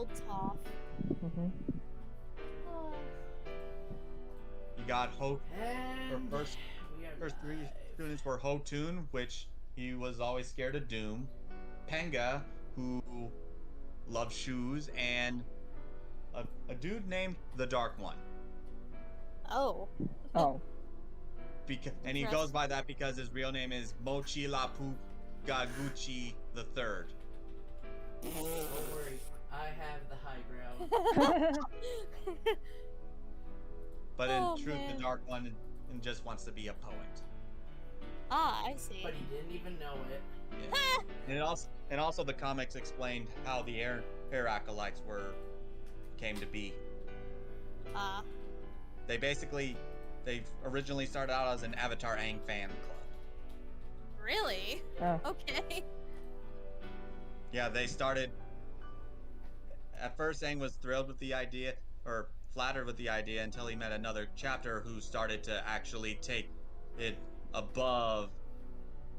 old Toph. Mm-hmm. Oh. You got Ho. Her And first we are first three live. students were Hotun, which he was always scared of Doom. Penga, who loved shoes, and a dude named the Dark One. Oh. Oh. And he goes by that because his real name is Mochi Lapu Gaguchi the Third. Don't worry, I have the high ground. But in Oh, truth, man. the Dark One just wants to be a poet. Ah, I see. But he didn't even know it. Yeah. And also the comics explained how the air acolytes came to be. Ah. They originally started out as an Avatar Aang fan club. Really? Oh. Okay. Yeah, they started. At first, Aang was thrilled with the idea, or flattered with the idea, until he met another chapter who started to actually take it above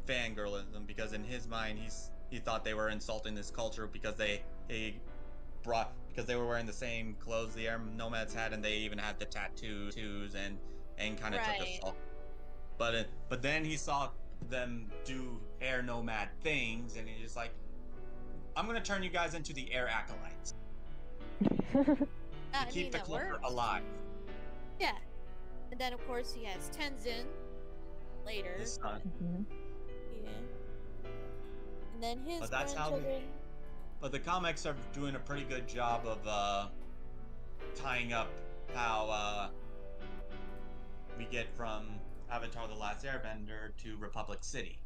fangirlism, because in his mind, he thought they were insulting this culture because they were wearing the same clothes the air nomads had, and they even had the tattoos, and kind of took Right. assault. But then he saw them do air nomad things, and he's just like, I'm gonna turn you guys into the air acolytes to I keep mean, the that culture works. alive. Yeah. And then, of course, he has Tenzin later. His son. Mhm. Yeah. And then his But that's how we- grandchildren. But the comics are doing a pretty good job of tying up how we get from Avatar: The Last Airbender to Republic City.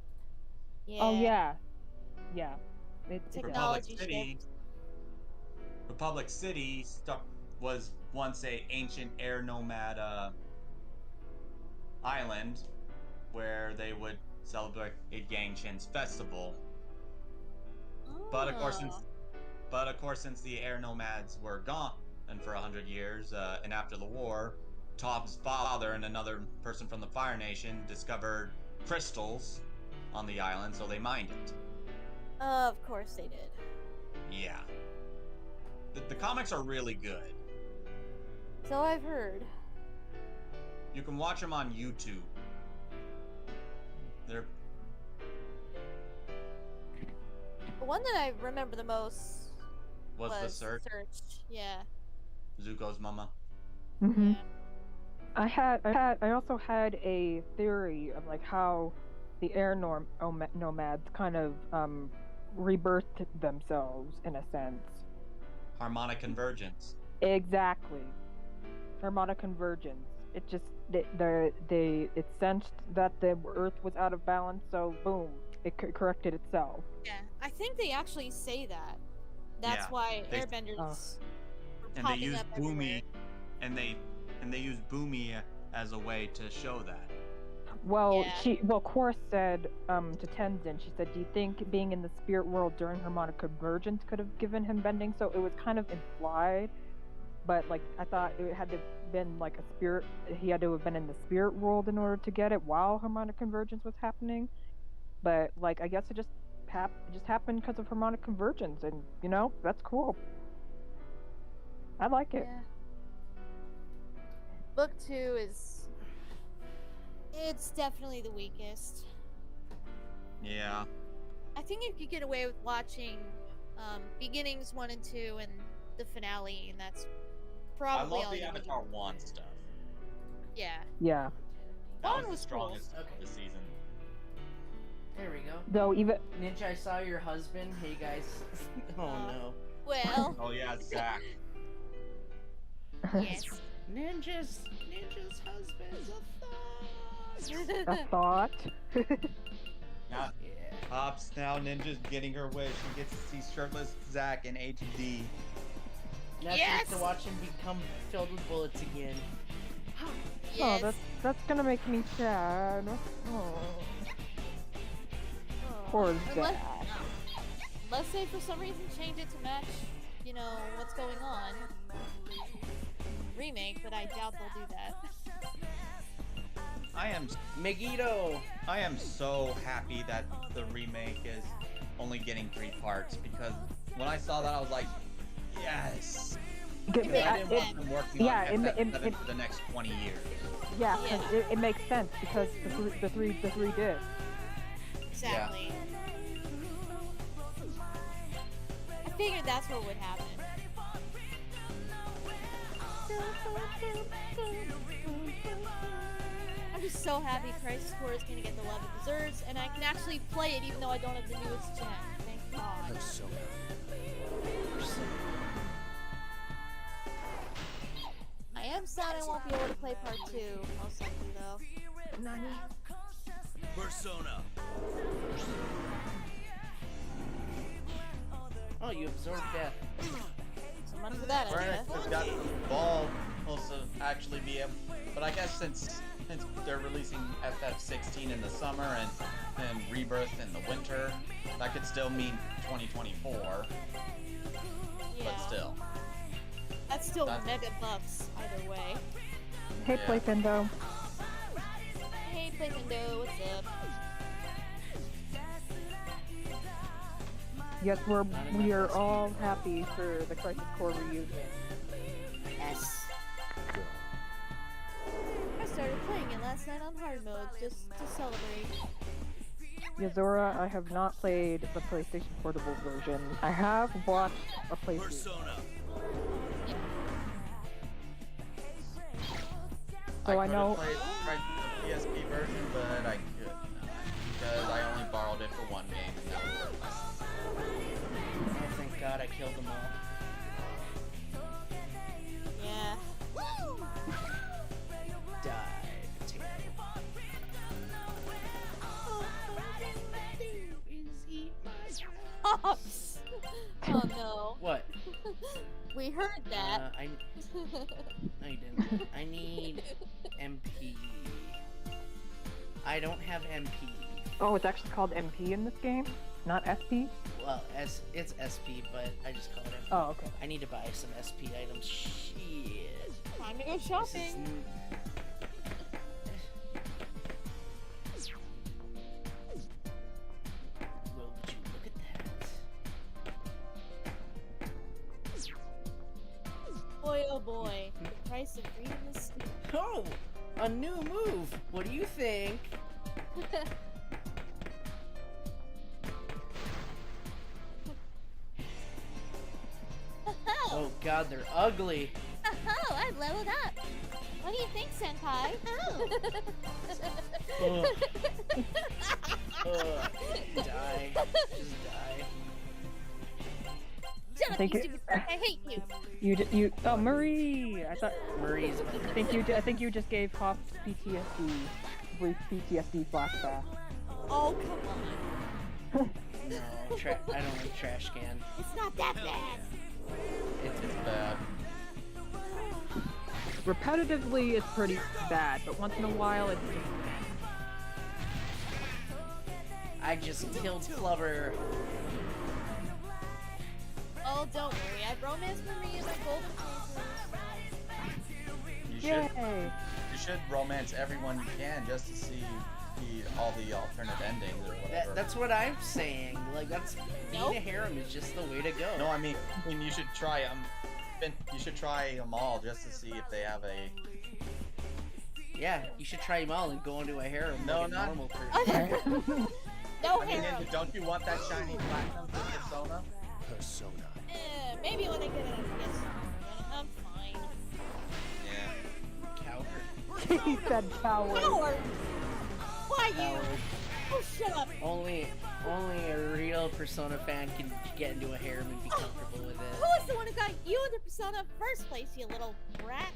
Yeah. Oh yeah. Yeah. Technology shift. Republic City was once a ancient air nomad island where they would celebrate a Yangshin's festival. But of course, since the air nomads were gone and for 100 years, and after the war, Toph's father and another person from the Fire Nation discovered crystals on the island, so they mined it. Of course they did. Yeah. The comics are really good. So I've heard. You can watch them on YouTube. They're The one that I remember the most was the search Yeah. Zuko's mama. Mm-hmm. Yeah. I also had a theory of like how the air nomads kind of rebirthed themselves in a sense. Harmonic convergence. Exactly. Harmonic convergence. It just it sensed that the Earth was out of balance, so boom, it corrected itself. Yeah. I think they actually say that. That's Yeah, why they- airbenders were And they popping use up Boomy, everywhere. and they use Boomy as a way to show that. Well, Yeah. Korra said to Tenzin, she said, "Do you think being in the spirit world during harmonic convergence could have given him bending?" So it was kind of implied, but like I thought it had to have been like a spirit. He had to have been in the spirit world in order to get it while harmonic convergence was happening. But like I guess it just happened because of harmonic convergence, and that's cool. I like it. Yeah. Book 2 is. It's definitely the weakest. Yeah. I think you could get away with watching beginnings 1 and 2 and the finale, and that's probably I love all the you need. Avatar 1 stuff. Yeah. Yeah. That One was the was cool. strongest Okay. of the season. There we go. Though even Ninja, I saw your husband. Hey guys. Oh no. Well, Oh yeah, Zach. yes. Ninja's husband's a thought. a thought. Now, Yeah. Pops, now Ninja's getting her wish. She gets to see shirtless Zach in HD. Now she Yes! gets to watch him become filled with bullets again. Yes. Oh, that's gonna make me sad. Oh. Oh. Poor Unless, Zach. unless they for some reason change it to match, what's going on. Remake, but I doubt they'll do that. Megiddo! I am so happy that the remake is only getting 3 parts, because when I saw that I was like, Yes. Get- makes Imagine sense. what's been working Yeah, on it- FF7 for the next 20 years. Yeah, Yeah. 'cause it makes sense because the three did. Exactly. I figured that's what would happen. I'm just so happy Crisis Core is gonna get the love it deserves, and I can actually play it even though I don't have the newest gen. Thank God. Persona. I am sad I won't be able to play part 2, most likely though. Persona. Oh, you absorbed death. So much for that, I Granted, guess. they've got Ball supposed to actually be able, but I guess since they're releasing FF16 in the summer and Rebirth in the winter, that could still mean 2024. Yeah. But still. That's still That's- mega buffs either way. Hey, Yeah. Playfindo. Hey, Playfindo, what's up? Yes, we are all happy for the Crisis Core reunion. Yes. I started playing it last night on hard mode just to celebrate. Yazora, I have not played the PlayStation Portable version. I have watched a playthrough. Persona. So I could've know. played the PSP version, but I couldn't because I only borrowed it for one game, and that was Earth. Oh, thank God I killed them all. Yeah. Die, potato. Pops! Oh no. What? We heard that. No, you didn't. I need MP. I don't have MP. Oh, it's actually called MP in this game, not SP. Well, it's SP, but I just call it MP. Oh, okay. I need to buy some SP items. Shit. Time to go This is shopping. Will, would you look at that? Boy, oh boy. The price of freedom is steep. Oh, a new move. What do you think? Oh God, they're ugly. Oh, I've leveled up. What do you think, Senpai? Ugh. Ugh. Die. Just die. Shut up, Thank you you. stupid fuck. I hate you. You. Oh, Marie. I thought. Marie's. I think you just gave Hoff PTSD, brief PTSD flashback. Oh, come on. No, I don't like trash can. It's not that bad. It's bad. Repetitively, it's pretty bad, but once in a while, it's just. I just killed Flubber. Oh, don't worry. I've romanced Marie in my golden places. You should romance everyone you can just to see all the alternate endings or whatever. That's what I'm saying. Like, being Nope. a harem is just the way to go. No, I mean you should try them. You should try them all just to see if they have a. Yeah, you should try them all and go into a harem No, like a not- normal person. No I mean, harem. don't you want that shiny platinum for Persona? Persona. Maybe when I get a PS. I'm fine. Yeah. Coward. He said coward. Coward! Why you? Coward. Oh, shut up. Only a real Persona fan can get into a harem and be comfortable with Who it. was the one who got you into Persona first place, you little brat?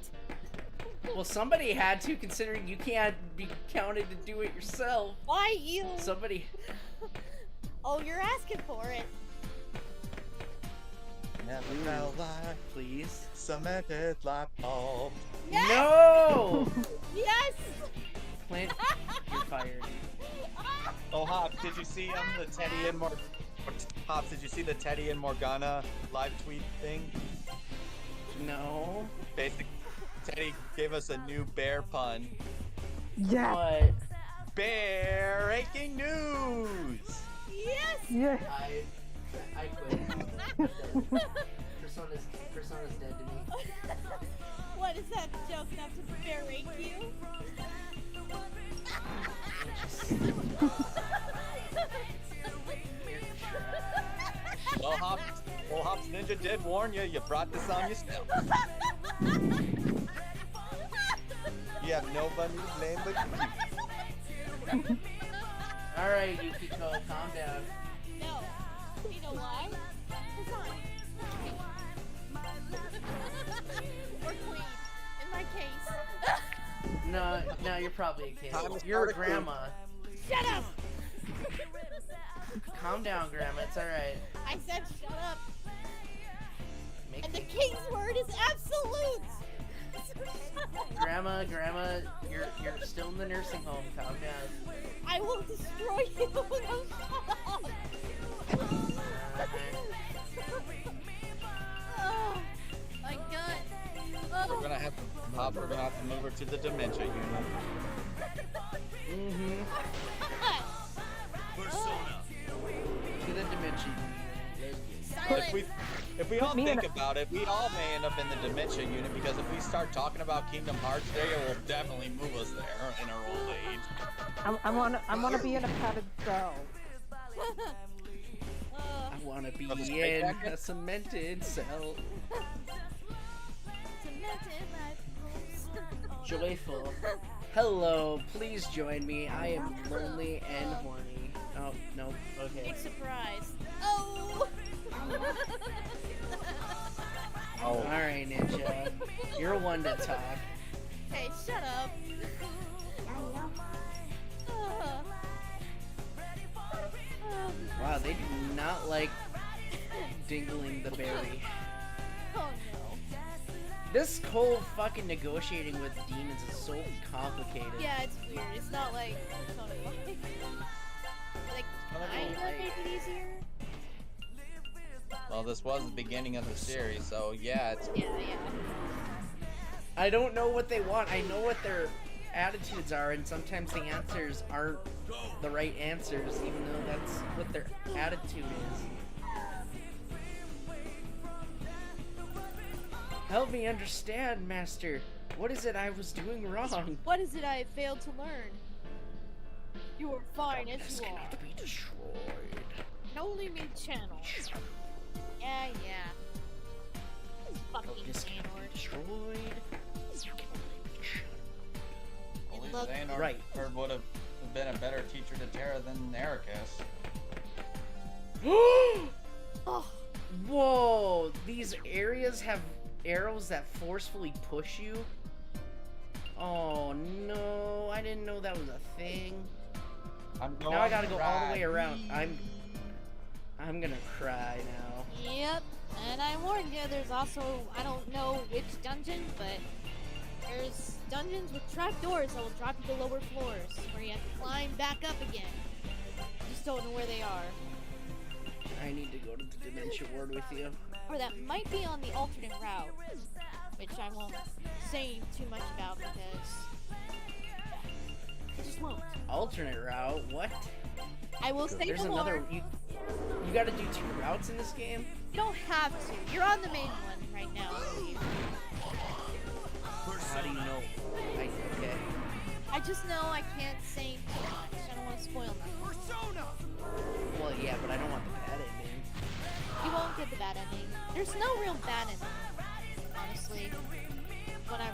Well, somebody had to, considering you can't be counted to do it yourself. Why you? Somebody. Oh, you're asking for it. Never felt like Please. cemented light bulb. Yes! No! Yes! Clint, you're fired. Oh, Hobbs, did you see the Teddy and Hobbs, did you see the Teddy and Morgana live tweet thing? No. Basically, Teddy gave us a new bear pun. Yeah. What? Breaking news! Yes! Yeah. I quit. Persona Persona's dead to me. What is that joke not to berate you? Well, Hops Ninja did warn you. You brought this on yourself. You have nobody to blame but you. Alright, Yukiko, calm down. No. You know why? Because or queen, in my case. No, you're probably a kid. Time to You're a start a grandma. Shut up! Calm down, grandma. It's alright. I said shut up. Make And the king's word is absolute! Grandma, you're still in the nursing home. Calm down. I will destroy you! No, shut up! Oh, my God. We're gonna have to we're gonna have to move her to the dementia unit. Mm-hmm. Persona. To the dimension. Silence! If we all me think in about it, we all may end up in the dementia unit because if we start talking about Kingdom Hearts, they will definitely move us there in our old age. I wanna be in a padded cell. I wanna be Of the in straight jacket? a cemented cell. Cemented my bones. Joyful. Hello, please join me. I am lonely and horny. Oh, no. Okay. Big surprise. Oh! Oh, Alright, Ninja. You're one to talk. Hey, shut up. Wow, they do not like dingling the berry. Oh no. This whole fucking negotiating with demons is so complicated. Yeah, it's weird. It's not like Tony like kinda make it easier. well, this was the beginning of the series, so yeah, it's Yeah. I don't know what they want. I know what their attitudes are, and sometimes the answers aren't the right answers, even though that's what their attitude is. Help me understand, Master. What is it I was doing wrong? What is it I have failed to learn? You are fine as This you are. cannot be destroyed. Can only be channeled. Yeah. Fucking Focus cannot be Xehanort. destroyed. You can only be channeled. at least Look- Xehanort Right. would have been a better teacher to Terra than Ericus. Oh, Whoa! These areas have arrows that forcefully push you? Oh no, I didn't know that was a thing. Now I gotta go all the way around. I'm gonna cry now. yep. And I warned you, there's also, I don't know which dungeon, but there's dungeons with trapdoors that will drop you to lower floors, where you have to climb back up again. Just don't know where they are. I need to go to the Dementia Ward with you. Or that might be on the alternate route, which I won't say too much about because I just won't. Alternate route? What? I will say There's no another. more. You gotta do 2 routes in this game? You don't have to. You're on the main one right now, I believe. How do you know? Okay. I just know I can't say too much. I don't want to spoil nothing. Well, yeah, but I don't want the bad ending. You won't get the bad ending. There's no real bad ending, honestly. What I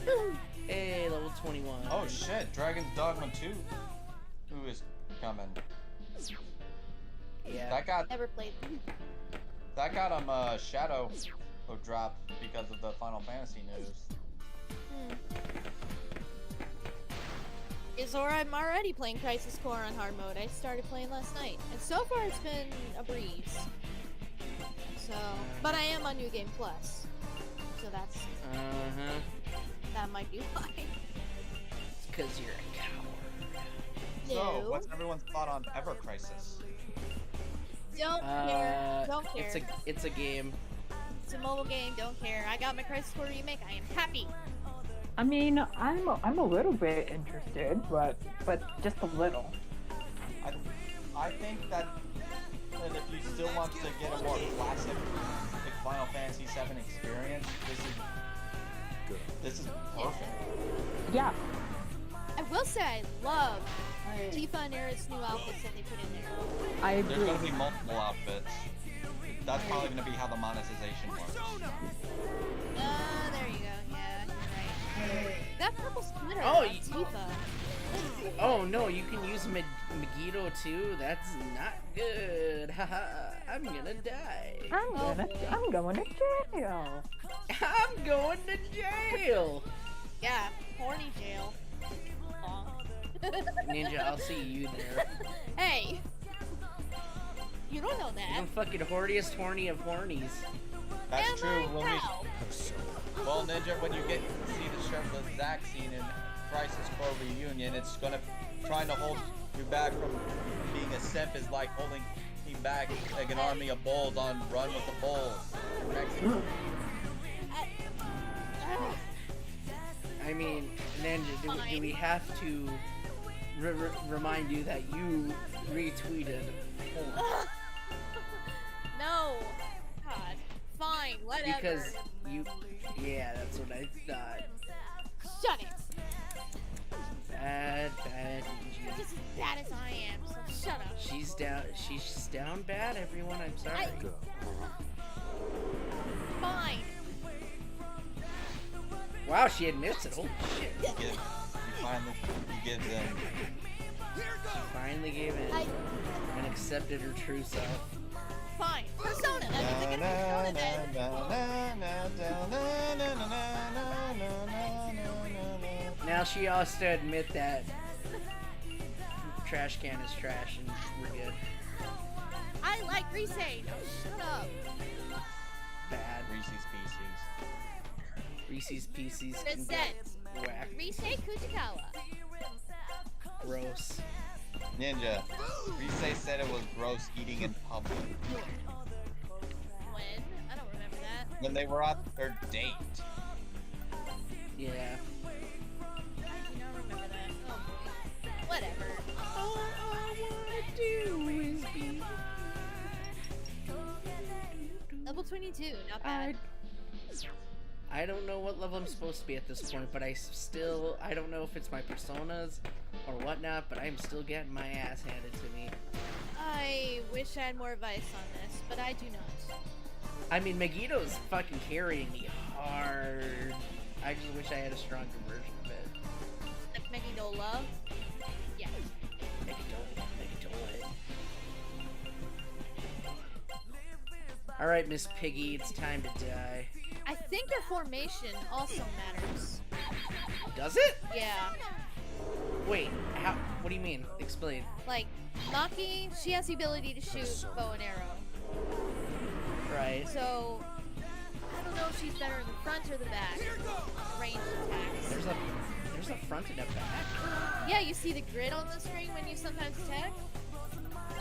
remember. Hey, level 21. Oh shit, Dragon's Dogma 2. Who is coming? Yeah. Never played. That got him Shadow drop because of the Final Fantasy news. Or I'm already playing Crisis Core on hard mode. I started playing last night, and so far it's been a breeze. So, but I am on New Game Plus, so that's that might be why. It's because you're a coward. So, No, what's everyone's thought on Ever Crisis? don't care. Don't care. It's a game. It's a mobile game. Don't care. I got my Crisis Core remake. I am happy. I mean, I'm a little bit interested, but just a little. I think that and if you still want to get a more classic like Final Fantasy VII experience, this is perfect. Yeah. I will say I love Tifa and Aerith's new outfits that they put in there. I There's agree. going to be multiple outfits. That's probably going to be how the monetization works. There you go. Yeah, you're right. That purple splitter Oh, on Tifa. Oh no, you can use Megiddo too? That's not good. Haha, I'm gonna die. I'm going to jail. I'm going to jail! Yeah, horny jail. Aw. Ninja, I'll see you there. Hey! You don't know that. I'm fucking horniest horny of hornies. That's Am true. I now? Well, Ninja, when you get to see the shirtless Zack scene in Crisis Core Reunion, it's gonna trying to hold you back from being a simp is like holding me back like an army of bulls on Run with the Bulls in Mexico. I mean, Ninja, do we have to remind you that you retweeted porn? No. God. Fine, whatever. Because you... Yeah, that's what I thought. Shut it. Bad Ninja. You're just as bad as I am, so shut up. She's down bad, everyone. I'm sorry. Fine. Wow, she admits it. Holy shit. You give them. She finally gave in and accepted her true self. Fine. Persona. That means I get Persona then. Now she has to admit that trash can is trash and we're good. I like Rise. No, shut up. Bad. Reese's Pieces. Reese's Pieces can get Present. whacked. Rise Kujikawa. Gross. Ninja. Rise said it was gross eating in public When? I don't remember that. when they were on their date. Yeah. I do not remember that. Oh boy. Whatever. All I wanna do is be. Level 22. Not bad. I don't know what level I'm supposed to be at this point, but I don't know if it's my personas or whatnot, but I'm still getting my ass handed to me. I wish I had more advice on this, but I do not. I mean, Megiddo's fucking carrying me hard. I just wish I had a stronger version of it. Like Megiddo love? Yeah. Megiddo. Alright, Miss Piggy, it's time to die. I think your formation also matters. Does it? Yeah. Wait, how? What do you mean? Explain. Like, Maki, she has the ability to shoot bow and arrow. Right. So, I don't know if she's better in the front or the back. Range attacks. There's a front and a back? Yeah, you see the grid on the screen when you sometimes attack?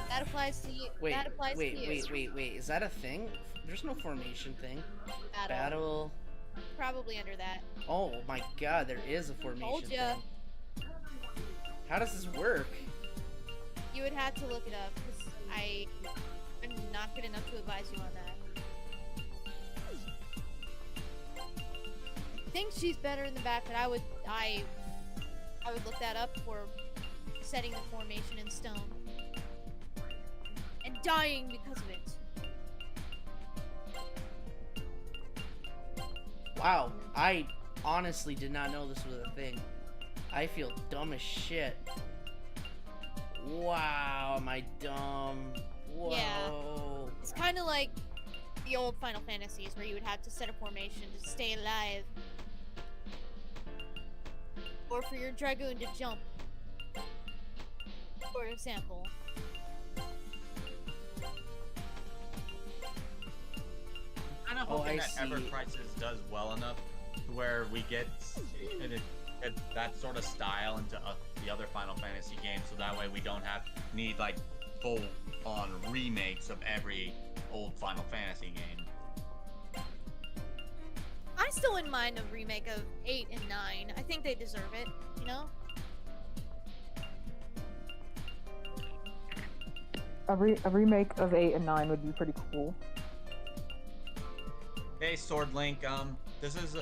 That applies to you. Wait, that applies to you. wait. Is that a thing? There's no formation thing. Battle. Probably under that. Oh my god, there is a formation Told ya. thing. How does this work? You would have to look it up, because I'm not good enough to advise you on that. I think she's better in the back, but I would look that up for setting the formation in stone. And dying because of it. Wow, I honestly did not know this was a thing. I feel dumb as shit. Wow, am I dumb? Whoa. Yeah. It's kind of like the old Final Fantasies where you would have to set a formation to stay alive. Or for your Dragoon to jump. For example. I'm kind of Oh, hoping I that Ever see. Crisis does well enough to where we get that sort of style into the other Final Fantasy games, so that way we don't need like full-on remakes of every old Final Fantasy game. I still wouldn't mind a remake of 8 and 9. I think they deserve it, you know? a remake of 8 and 9 would be pretty cool. Hey, Sword Link. This is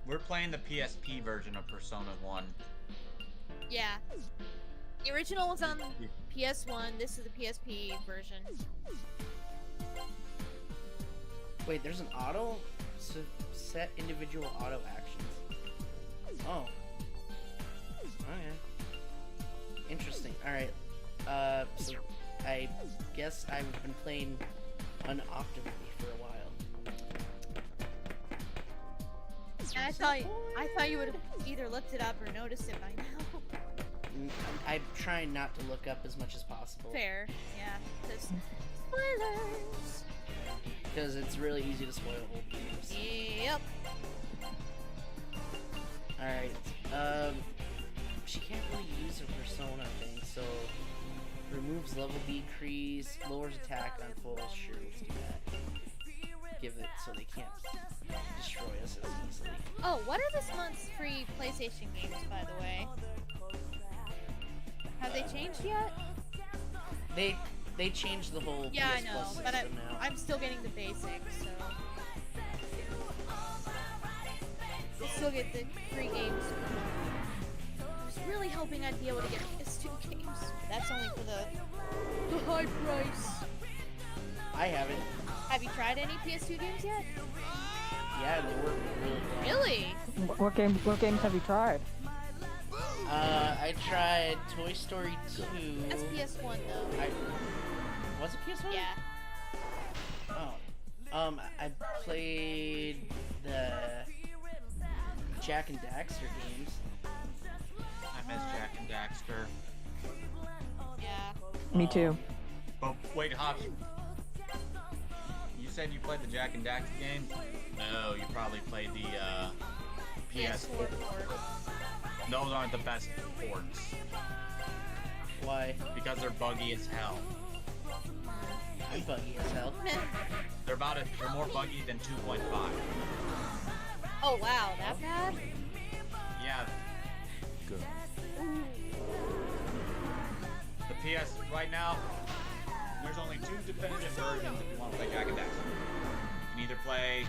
we're playing the PSP version of Persona 1. Yeah. The original was on PS1. This is the PSP version. Wait, there's an auto set individual auto actions. Oh. Okay. Interesting. All right. So I guess I've been playing unoptimally for a while. I thought you would have either looked it up or noticed it by now. I'm trying not to look up as much as possible. Fair, yeah. Because spoilers. Because it's really easy to spoil old games. Yep. Alright, she can't really use her persona thing, so removes level decrease, lowers attack on full, sure, let's do that. Give it so they can't destroy us as easily. Oh, what are this month's free PlayStation games, by the way? Have they changed yet? They changed the whole Yeah, PS I know, Plus but system now. I'm still getting the basics, so we'll still get the free games. I was really hoping I'd be able to get PS2 games, but that's only for the high price. I haven't. Have you tried any PS2 games yet? Yeah, they work really well. Really? What games have you tried? I tried Toy Story 2. That's PS1 though. Was it PS1? Yeah. Oh. I played the Jack and Daxter games. I miss Jack and Daxter. Yeah. Me too. But wait, Hobbs. You said you played the Jack and Daxter game? No, you probably played the PS4 port. Those aren't the best ports. Why? Because they're buggy as hell. I'm buggy as hell. They're more buggy than 2.5. Oh wow, that bad? Yeah. Good. The PS right now, there's only 2 definitive versions if you want to play Jack and Daxter. You can either play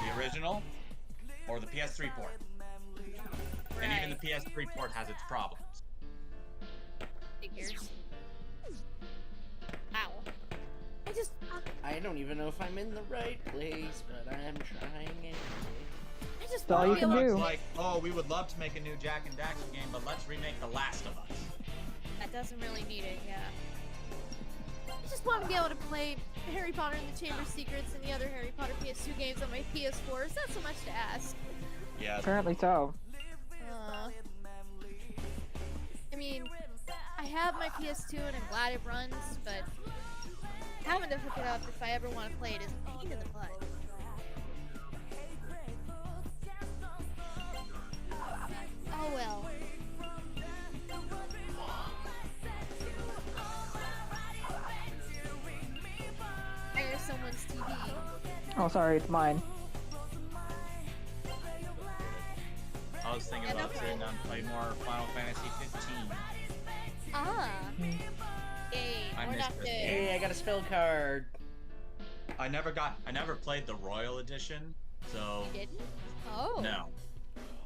the original or the PS3 port. And even the PS3 port has its problems. Figures. Ow. I don't even know if I'm in the right place, but I'm trying anyway. I just That's all you want to can be able do. It's like, oh, we would love to make a new Jack and Daxter game, but let's remake The Last of Us. That doesn't really need it, yeah. I just want to be able to play Harry Potter and the Chamber of Secrets and the other Harry Potter PS2 games on my PS4. Is that so much to ask? Yeah. Apparently so. I mean, I have my PS2 and I'm glad it runs, but having to hook it up if I ever want to play it is a pain in the butt. Oh well. Fire someone's TV. Oh, sorry, it's mine. I was thinking about sitting down and play more Final Fantasy 15. Ah. Yay, I we're missed not this good. Hey, I got a spell card. I never played the Royal Edition, so You didn't? Oh. no.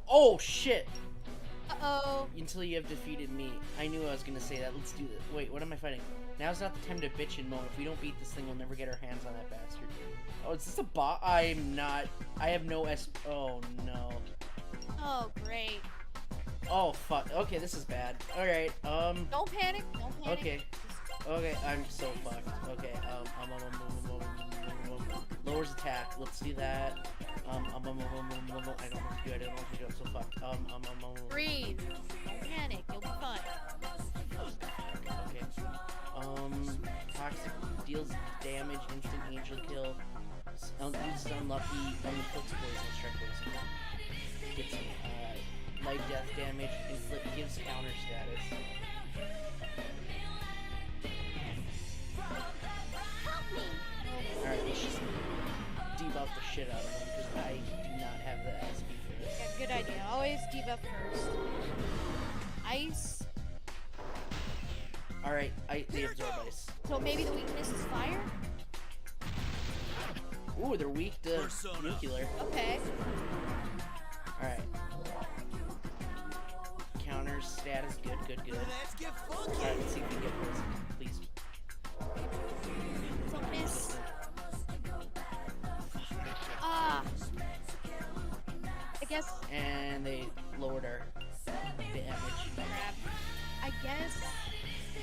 Oh shit! Uh-oh. Until you have defeated me. I knew I was gonna say that. Let's do this. Wait, what am I fighting? Now's not the time to bitch and moan. If we don't beat this thing, we'll never get our hands on that bastard. Oh, is this a bot? I'm not. I have no S. Oh no. Oh, great. Oh fuck. Okay, this is bad. Alright, Don't panic. Don't panic. okay. Okay, I'm so fucked. Okay, lowers attack. Let's do that. I don't know what to do. I don't know what to do. I'm so fucked. Breathe. Don't panic. You'll be fine. Okay. Toxic deals damage, instant angel kill. Uses unlucky, inflicts poison, strike poison. Gets light death damage, gives counter status. Alright, let's just debuff the shit out of him because I do not have the SP for this. Yeah, good idea. Always debuff first. Ice. Alright, they absorb ice. So maybe the weakness is fire? Ooh, they're weak to nuclear. Okay. Alright. Counters, status, good. Alright, let's see if we can get poisoned. Please. Don't miss. Ah. I guess. And they lowered our damage. Crap. I guess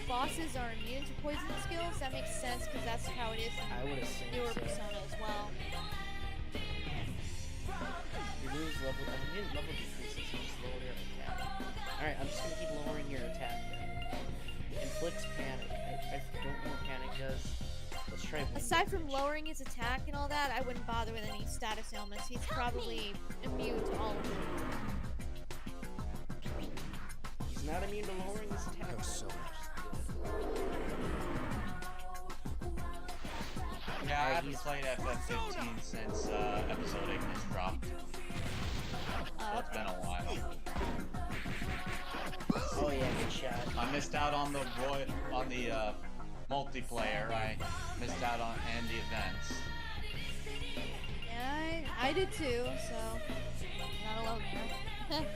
bosses are immune to poison skills. That makes sense because that's how it is I in would assume newer so. Persona as well. Your moves level decreases, so just lower your attack. Alright, I'm just gonna keep lowering your attack then. Inflicts panic. I don't know what panic does. Let's try wind Aside from damage. lowering his attack and all that, I wouldn't bother with any status ailments. He's probably immune to all of them. He's not immune to lowering his attack. Yeah, I haven't played FF15 since episode 8 has dropped. So it's been a while. Oh yeah, good shot. I missed out on the multiplayer. I missed out on and the events. Yeah, I did too, so not alone there.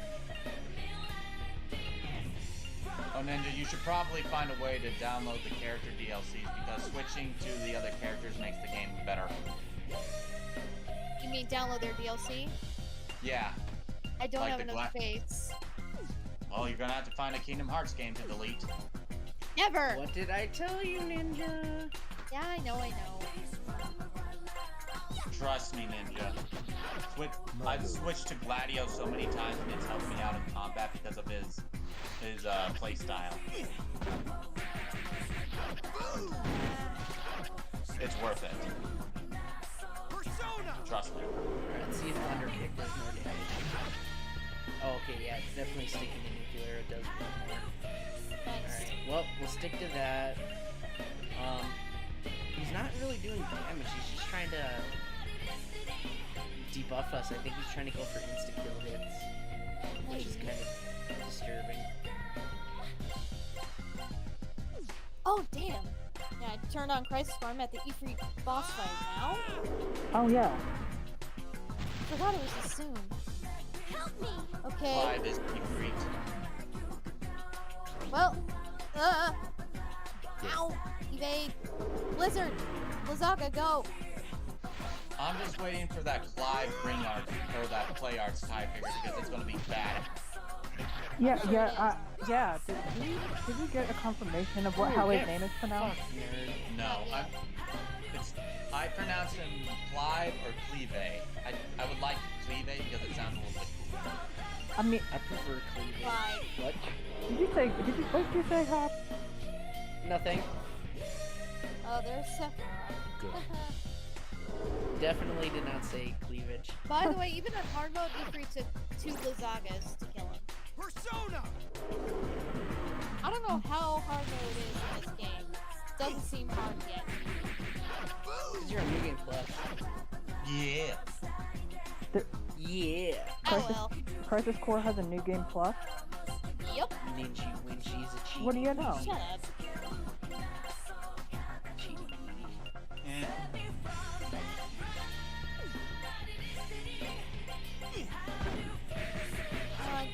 Oh, Ninja, you should probably find a way to download the character DLCs because switching to the other characters makes the game better. You mean download their DLC? Yeah. I don't Like have the enough space. Well, you're gonna have to find a Kingdom Hearts game to delete. Never! What did I tell you, Ninja? Yeah, I know. Trust me, Ninja. I've switched to Gladio so many times and it's helped me out in combat because of his play style. It's worth it. Trust me. Alright, let's see if Underkick does more damage. Oh, okay, yeah, it's definitely sticking to nuclear. It does more. Nice. Alright, well, we'll stick to that. He's not really doing damage. He's just trying to debuff us. I think he's trying to go for insta-kill hits, which is kind of disturbing. Oh, damn! Yeah, I turned on Crisis Core. I'm at the E3 boss fight now. Oh yeah. Forgot it was this soon. Help me! Okay. Why this secret? Well, ow! Evade! Blizzard! Blizzaga, go! I'm just waiting for that Clive ring art or that play arts tie figure because it's gonna be bad. Yeah. Did we get a confirmation of how his name is pronounced? Fuck, nerd. No, I pronounce him Clive or Cleve. I would like Cleve because it sounds a little bit cooler. I mean, I prefer cleavage. Why? What? what did you say, Hop? Nothing. Oh, there's Sephiroth. Definitely did not say cleavage. By the way, even on hard mode, E3 took 2 Blizzagas to kill him. Persona! I don't know how hard mode is in this game. Doesn't seem hard yet. Because you're on New Game Plus. Yeah. Yeah. Oh well. Crisis Core has a new game plus. Yep. Ninja Winchi's a cheat. What do you know? Shut up. Cheat. Eh.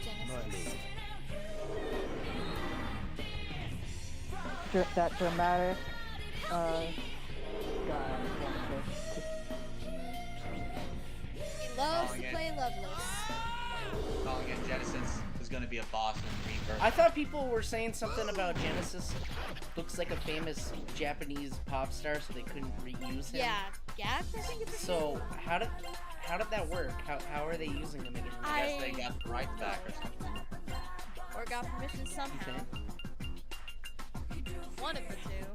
Genesis. That dramatic, guy. He loves to play Loveless. Calling it Genesis is gonna be a boss in Rebirth. I thought people were saying something about Genesis looks like a famous Japanese pop star, so they couldn't reuse him. Yeah, Gax, I think it's So how did that work? How are they using him again? I guess they got the rights back or something. or got permission somehow. Okay. One of the two.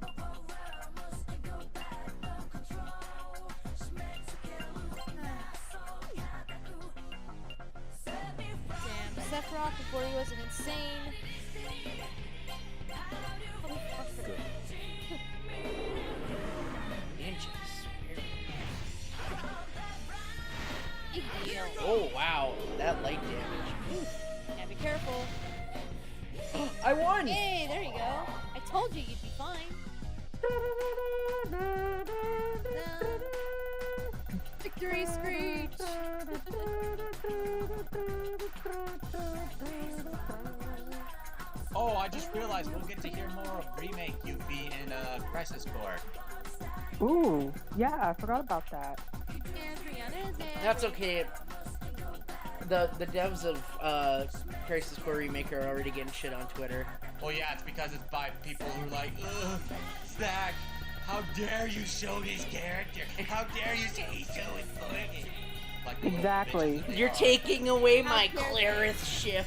Damn, Sephiroth before he was an insane. Motherfucker. Ninjas. Big deal. Oh wow, that light damage. Yeah, be careful. I won! Yay, there you go. I told you you'd be fine. Victory screech! Oh, I just realized we'll get to hear more of remake Yuffie in Crisis Core. Ooh, yeah, I forgot about that. That's okay. The devs of Crisis Core Remake are already getting shit on Twitter. Well, yeah, it's because it's by people who are like, ugh, Zach, how dare you show this character? How dare you say he's so important? Like, Exactly. You're taking away my Clarith ship.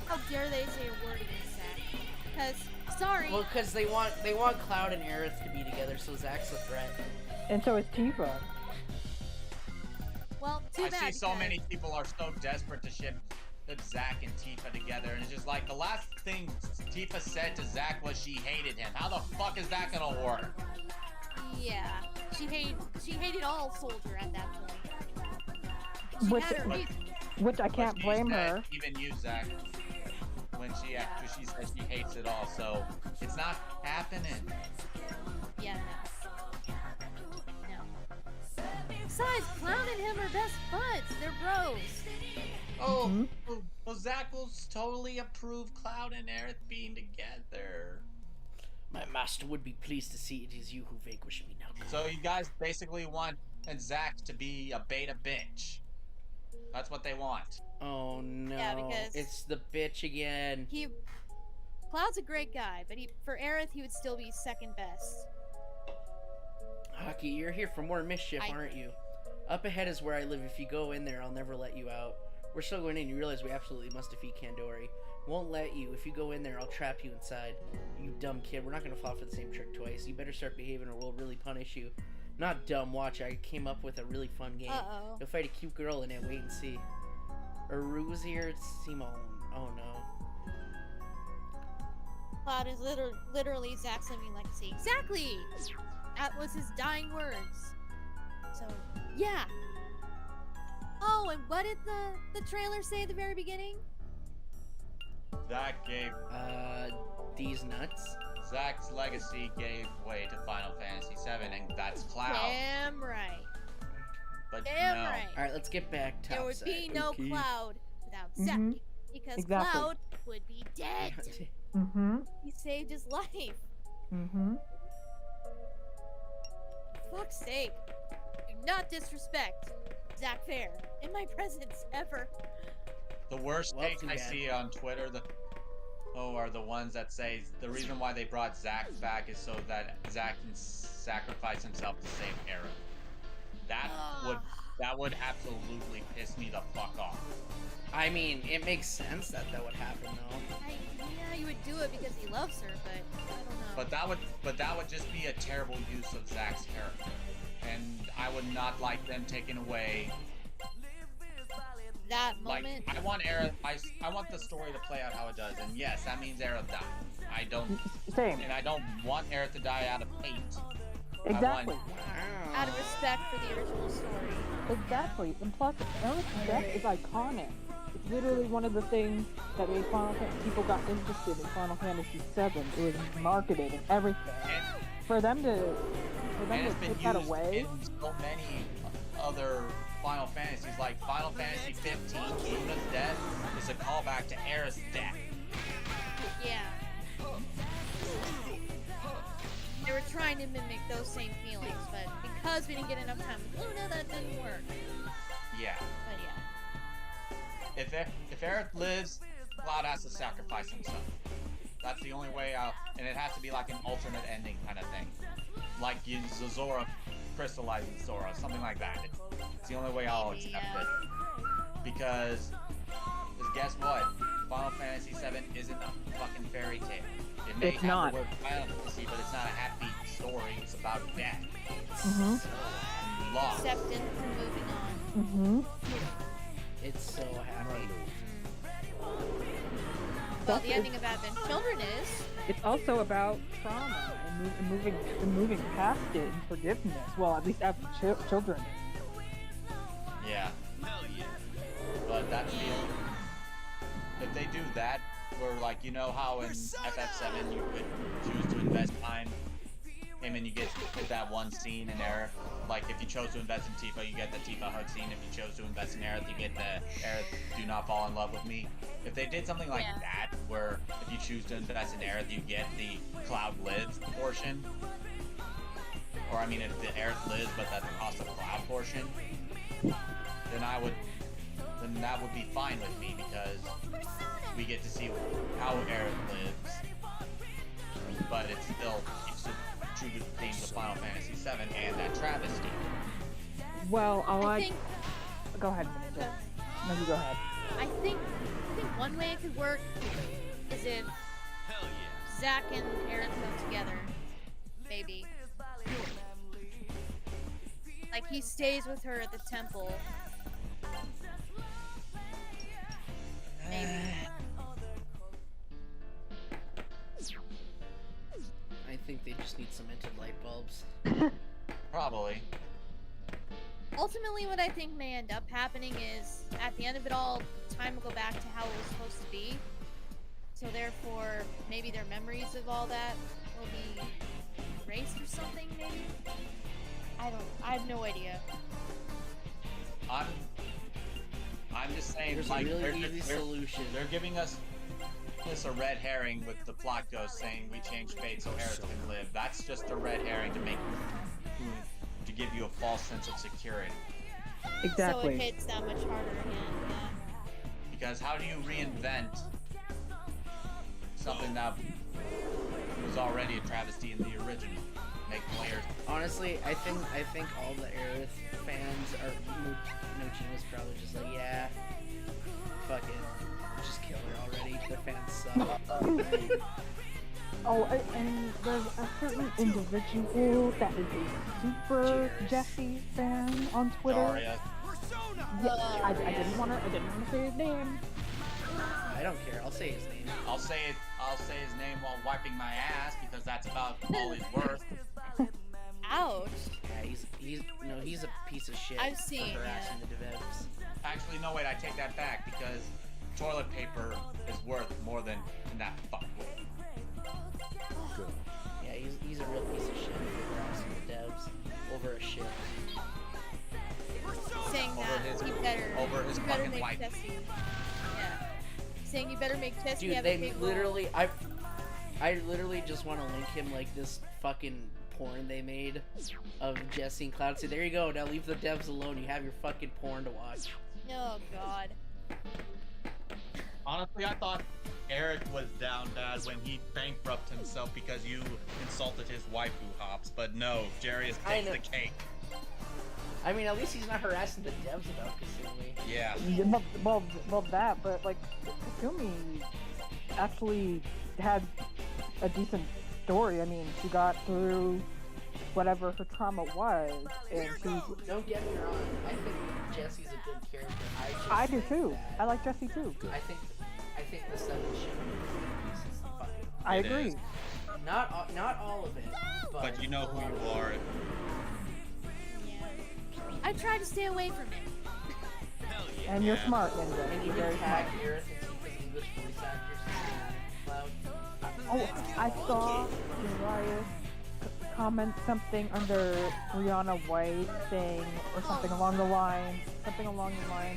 How dare they say a word against Zach? Because, sorry. Well, because they want Cloud and Aerith to be together, so Zach's a threat. And so is Tifa. Well, too bad. I see so many people are so desperate to ship Zach and Tifa together, and it's just like the last thing Tifa said to Zach was she hated him. How the fuck is that gonna work? Yeah, she hated all Soldier at that point. She Which, had her reason. which I can't blame her. Even you, Zach, when she says she hates it all, so it's not happening. Yeah, no. Besides, Clown and him are best buds. They're bros. Oh, well, Zach will totally approve Cloud and Aerith being together. My master would be pleased to see it is you who vanquish me now. So you guys basically want Zach to be a beta bitch. That's what they want. Oh no. Yeah, because it's the bitch again. Cloud's a great guy, but for Aerith, he would still be second best. Hockey, you're here for more mischief, aren't you? Up ahead is where I live. If you go in there, I'll never let you out. We're still going in. You realize we absolutely must defeat Kandori. Won't let you. If you go in there, I'll trap you inside. You dumb kid. We're not going to fall for the same trick twice. You better start behaving or we'll really punish you. Not dumb. Watch. I came up with a really fun game. Uh-oh. You'll fight a cute girl in it. Wait and see. Aru's here. It's Simone. Oh no. Cloud is literally Zach's living legacy. Exactly! That was his dying words. So, yeah. Oh, and what did the trailer say at the very beginning? Zach gave... these nuts? Zach's legacy gave way to Final Fantasy VII, and that's Cloud. Damn right. But Damn no. right. Alright, let's get back to There would be no Cloud without Zach. Because Exactly. Cloud would be dead. He saved his life. Fuck's sake. Do not disrespect Zach Fair in my presence ever. The worst Well, takes too I bad. see on Twitter are the ones that say the reason why they brought Zach back is so that Zach can sacrifice himself to save Aerith. That would absolutely piss me the fuck off. I mean, it makes sense that would happen, though. Yeah, you would do it because he loves her, but I don't know. But that would just be a terrible use of Zach's character, and I would not like them taking away that like moment. I want Aerith. I want the story to play out how it does, and yes, that means Aerith dies. I don't want Aerith to die out of hate. Exactly. Out of respect for the original story. Exactly. And plus, Aerith's death is iconic. It's literally one of the things that made people got interested in Final Fantasy VII. It was marketed and everything. For them to take that away. In so many other Final Fantasies, like Final Fantasy 15, Yuna's death is a callback to Aerith's death. Yeah. They were trying to mimic those same feelings, but because we didn't get enough time with Luna, that didn't work. Yeah. But yeah. If Aerith lives, Cloud has to sacrifice himself. That's the only way out, and it has to be like an alternate ending kind of thing. Like Zora crystallizing Sora, something like that. It's the only way I'll accept it. Because guess what? Final Fantasy VII isn't a fucking fairy tale. It may It's have not. the word Final Fantasy, but it's not a happy story. It's about death. Loss. Acceptance and moving on. It's so happy. Well, the ending of Advent Children is... It's also about trauma and moving past it and forgiveness. Well, at least after children. Yeah. But that's the only... If they do that, where like you know how in FF7 you could choose to invest time him and you get that one scene in Aerith. Like if you chose to invest in Tifa, you get the Tifa hug scene. If you chose to invest in Aerith, you get the Aerith do not fall in love with me. If they did something like that, where if you choose to invest in Aerith, you get the Cloud lives portion. Or I mean, if the Aerith lives, but at the cost of Cloud portion, then that would be fine with me because we get to see how Aerith lives, but it still keeps it true to the themes of Final Fantasy VII and that travesty. Well, I think. Go ahead, Ninja. No, you go ahead. I think one way it could work is if Zack and Aerith go together, maybe. Like he stays with her at the temple. Maybe. I think they just need cemented light bulbs. Probably. Ultimately, what I think may end up happening is, at the end of it all, time will go back to how it was supposed to be. So therefore, maybe their memories of all that will be erased or something, maybe? I have no idea. I'm just saying, There's like, a really easy solution. They're giving us a red herring with the plot ghost saying we changed fate so Aerith can live. That's just a red herring to make to give you a false sense of security. Exactly. So it hits that much harder again, yeah. Because how do you reinvent something that was already a travesty in the original? Make players. Honestly, I think all the Aerith fans are. Nojino's probably just like, yeah, fuck it, just kill her already. The fans suck. Oh, and there's a certain individual that is a super Jesse fan on Twitter. Daria. Yeah, I didn't want to say his name. I don't care. I'll say his name. I'll say his name while wiping my ass because that's about all he's worth. Ouch. Yeah, he's a piece of shit. I've seen, for harassing the devs. Actually, no, wait, I take that back because toilet paper is worth more than that fuckwit. Yeah, he's a real piece of shit for harassing the devs over a shit. Saying Over that his- you better, over his you better fucking make wife. Tessie. Yeah. Saying you better make Tessie Dude, have they a big role. literally, I literally just want to link him like this fucking porn they made of Jesse and Cloud. Say, there you go. Now leave the devs alone. You have your fucking porn to watch. Oh god. Honestly, I thought Eric was down bad when he bankrupt himself because you insulted his waifu hops, but no, Jarius I takes know. the cake. I mean, at least he's not harassing the devs about Kasumi. Yeah. Well, that, but like, Kasumi actually had a decent story. I mean, she got through whatever her trauma was, and she. Don't get me wrong. I think Jesse's a good character. I do too. I like Jesse too. I think the 7 should be pieces of fucking. I It agree. is. Not all of it, But you know who you are. Yeah. I try to stay away from it. And you're Yeah. smart, Ninja. And You're you very can smart. tag Aerith and Tifa's English voice actors. Cloud. Oh, I saw Darius comment something under Brianna White saying, or something along the lines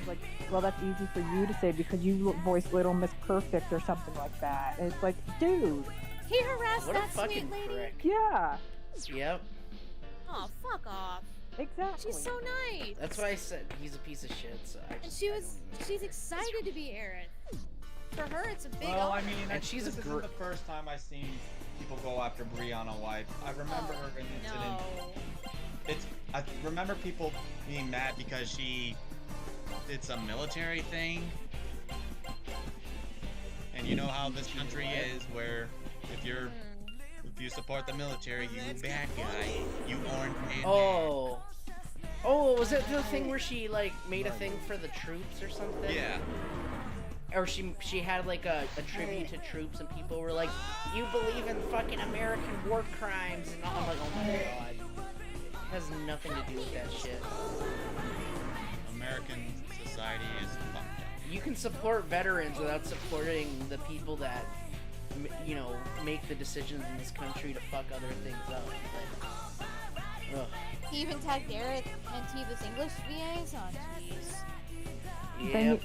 like, well, that's easy for you to say because you voice Little Miss Perfect or something like that. And it's like, dude, He harassed What a that fucking sweet lady. prick. yeah, Yep. Oh, fuck off. exactly. She's so nice. That's why I said he's a piece of shit. So I And just, she's excited to be Aaron. For her, it's a big Well, I honor. mean, And she's this a isn't the first time I've seen people go after Brianna White. I remember her in an incident. No. I remember people being mad because it's a military thing. And you know how this country is, where if you support the military, you bad guy, you orange man. Oh, was it the thing where she like made a thing for the troops or something? Yeah. Or she had like a tribute to troops and people were like, you believe in fucking American war crimes and all. I'm like, oh my god. It has nothing to do with that shit. American society is fucked up. you can support veterans without supporting the people that, you know, make the decisions in this country to fuck other things up. Like, ugh. He even tagged Garrett and Tiva's English VAs on. Jeez. Yeah,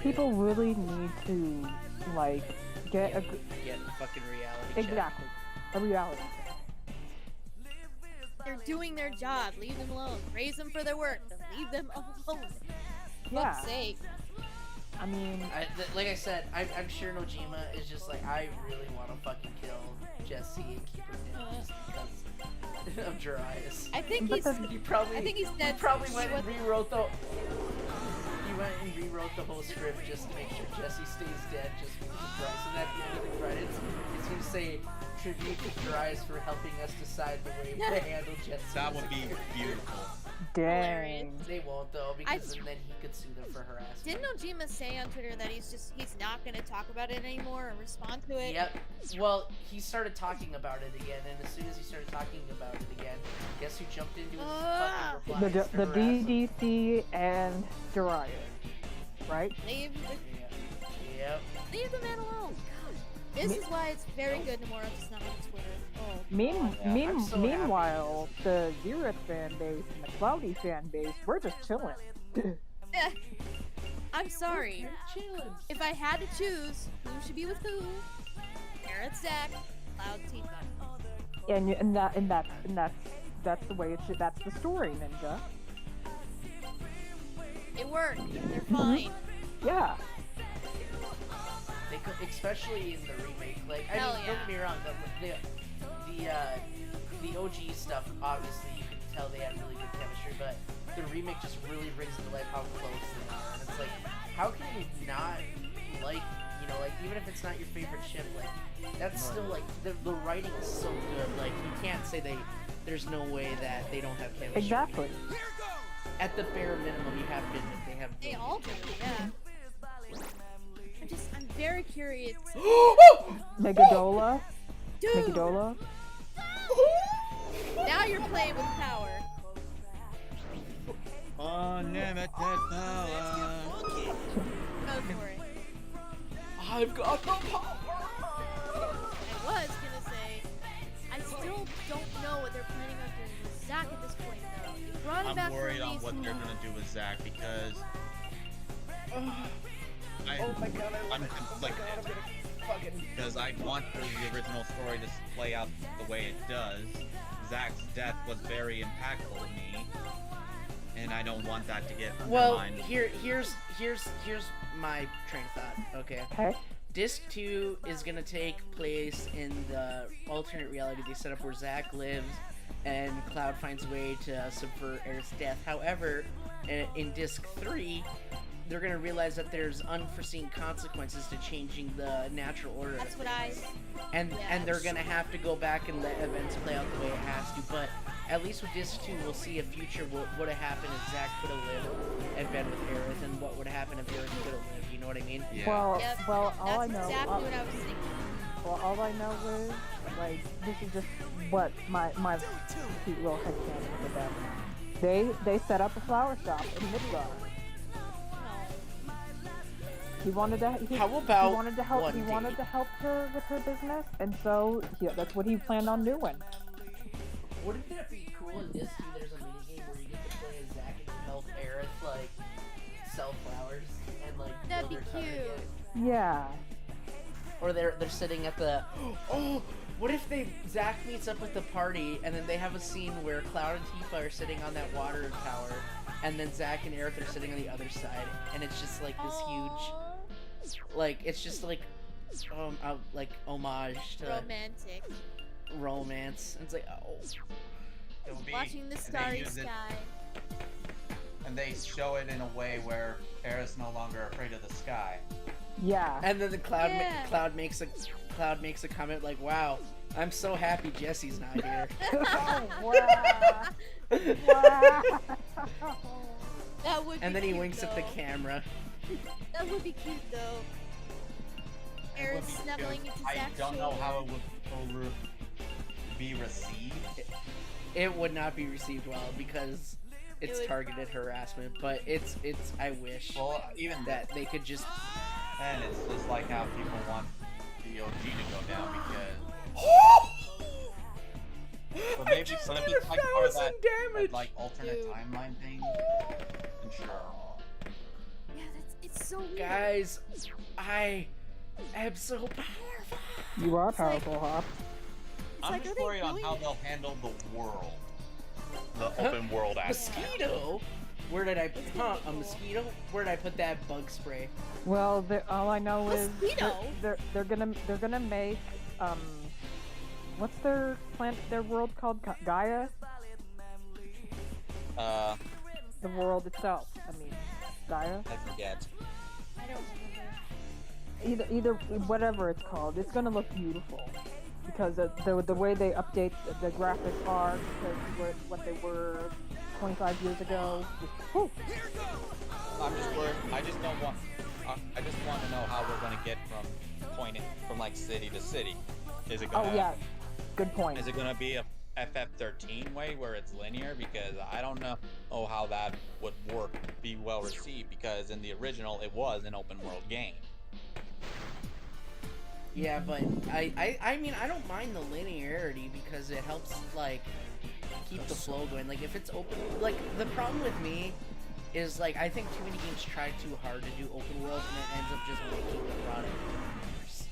people really need to like get a fucking reality check. exactly a reality check. They're doing their job. Leave them alone. Praise them for their work. But leave them alone. For Yeah. fuck's sake. I mean, Like I said, I'm sure Nojima is just like, I really want to fucking kill Jesse and keep her down just because of Darius. I think But he's. then- He probably, I think he's dead. He probably She went and was- rewrote the. He went and rewrote the whole script just to make sure Jesse stays dead, just because of Darius. And at the end of the credits, it's gonna say tribute to Darius for helping us decide the way to handle Jesse. That as would a be character. beautiful. dang. They won't though, because then he could sue them for harassment. Didn't Ojima say on Twitter that he's not gonna talk about it anymore or respond to it? Yep. Well, he started talking about it again, and as soon as he started talking about it again, guess who jumped into his fucking replies? The to harass him? DDC and Darius, right? Leave Yep. the man alone. God. This is why it's very good Nomura just not on Twitter. Oh. I'm so Meanwhile, the Xerath fan base and the Cloudy fan base, we're just chilling. I'm sorry. If I had to choose who should be with who, Garrett, Zach, Cloud, Tifa. That's the way it should. That's the story, Ninja. It worked. They're fine. Yeah. They could, especially in the remake. Like, I Hell mean, yeah. don't get me wrong. The OG stuff, obviously, you can tell they had really good chemistry, but the remake just really brings to life how close they are. And it's like, how can you not like, you know, like even if it's not your favorite ship, like that's still like the writing is so good. Like you can't say there's no way that they don't have chemistry. Exactly. At the bare minimum, you have to admit they have. They all do, yeah. I'm very curious. Megadola. Dude, Megadola. now you're playing with power. Unlimited power. Go for it. I've got the power. I was gonna say, I still don't know what they're planning on doing with Zack at this point, though. You brought him back I'm for a worried on what reason. they're gonna do with Zack because Oh my god, I'm gonna fucking. because I want the original story to play out the way it does. Zack's death was very impactful to me, and I don't want that to get Well, undermined. here's my train of thought. Okay. Okay. Disc 2 is gonna take place in the alternate reality they set up where Zack lives and Cloud finds a way to subvert Aerith's death. However, in Disc 3, they're gonna realize that there's unforeseen consequences to changing the natural order. That's of what things. I. And they're gonna have to go back and let events play out the way it has to. But at least with Disc 2, we'll see a future what would have happened if Zack could have lived and been with Aerith, and what would have happened if Aerith could have lived. You know what I mean? Yeah. Well, Yep, all I That's know. exactly what I was thinking. Well, all I know is, like, this is just what my cute little headcanon with them. They set up a flower shop in Midgar. He wanted to. How about he wanted to help. one He wanted date? to help her with her business, and so that's what he planned on doing. Wouldn't that be cool in Disc 2? There's a minigame where you get to play as Zack and you help Aerith, like, sell flowers and, like, That'd build be her tower cute. again. Yeah. Or they're sitting at the. Oh, what if Zack meets up with the party and then they have a scene where Cloud and Tifa are sitting on that water tower, and then Zack and Aerith are sitting on the other side, and it's just like this huge, like it's just like homage to Romantic. romance. It's like oh. It would be, Watching the and they starry use it- sky. and they show it in a way where Aerith's no longer afraid of the sky. Yeah. And then the Cloud Yeah. Cloud makes a comment like, "Wow, I'm so happy Jesse's not here." Wow. Wow. That would be And then he cute, winks at the though. camera. That would be cute, though. It Aerith would be snuggling cute. into I Zack's don't know shoulder. how it would be received. It would not be received well because it's was- targeted harassment, but it's I wish Well, even that they could just. then, it's just like how people want the OG to go down because. But maybe just but if did it's like part of 1,000 that damage. like alternate Dude. timeline thing, then sure. Yeah, it's so weird. Guys, I am so powerful. You are It's like- powerful, Hop. I'm like, just are they worried on really- how they'll handle the world. The open world aspect. Mosquito? Where did I It's gonna a be cool. mosquito? Where did I put that bug spray? Well, all I know is Mosquito? they're gonna make what's their world called? Gaia? The world itself. I mean, Gaia. I forget. I don't remember. Either whatever it's called, it's gonna look beautiful because the way they update the graphics are compared to what they were 25 years ago. Whew. I'm just worried. I just don't want. I just want to know how we're gonna get from like city to city. Is it gonna? Oh yeah, good point. Is it gonna be a FF13 way where it's linear? Because I don't know how that would be well received. Because in the original, it was an open world game. Yeah, but I mean I don't mind the linearity because it helps like keep the flow going. Like if it's open, like the problem with me is like I think too many games try too hard to do open world and it ends up just making the product worse.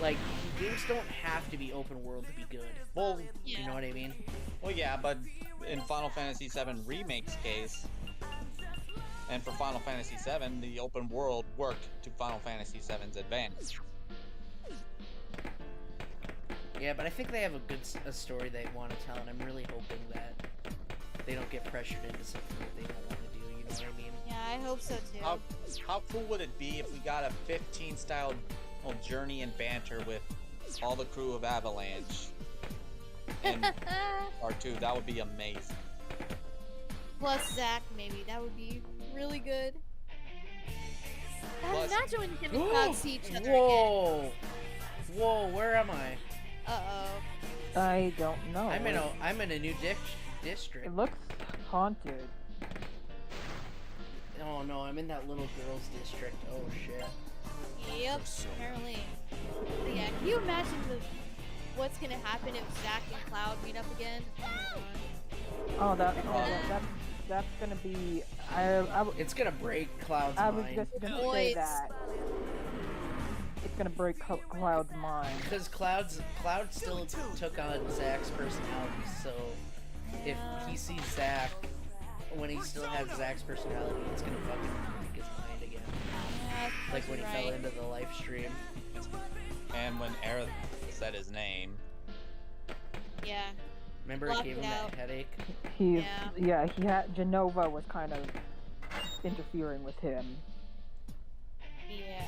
Like games don't have to be open world to be good. Well, Yeah. You know what I mean? well, yeah, but in Final Fantasy VII Remake's case, and for Final Fantasy VII, the open world worked to Final Fantasy VII's advantage. Yeah, but I think they have a story they want to tell, and I'm really hoping that they don't get pressured into something that they don't want to do. You know what I mean? Yeah, I hope so too. How cool would it be if we got a 15 style journey and banter with all the crew of Avalanche in R2? That would be amazing. Plus Zach, maybe that would be really good. Plus- Imagine when him and Cloud see each other again. Whoa! Whoa! Where am I? Uh-oh. I don't know. I'm in a new district. It looks haunted. Oh no, I'm in that little girl's district. Oh shit. Yep, apparently. But yeah, can you imagine what's gonna happen if Zach and Cloud meet up again? Oh, that's gonna be. It's gonna break Cloud's I was mind. just gonna say Boys. that. It's gonna break Cloud's mind. Because Cloud still took on Zach's personality, so if he sees Zach when he still has Zach's personality, it's gonna fucking break his mind again. Yeah, Like when he right. fell into the live stream. And when Aerith said his name, Yeah. Remember Block it gave it him out. that headache? Yeah. He had Genova was kind of interfering with him. Yeah.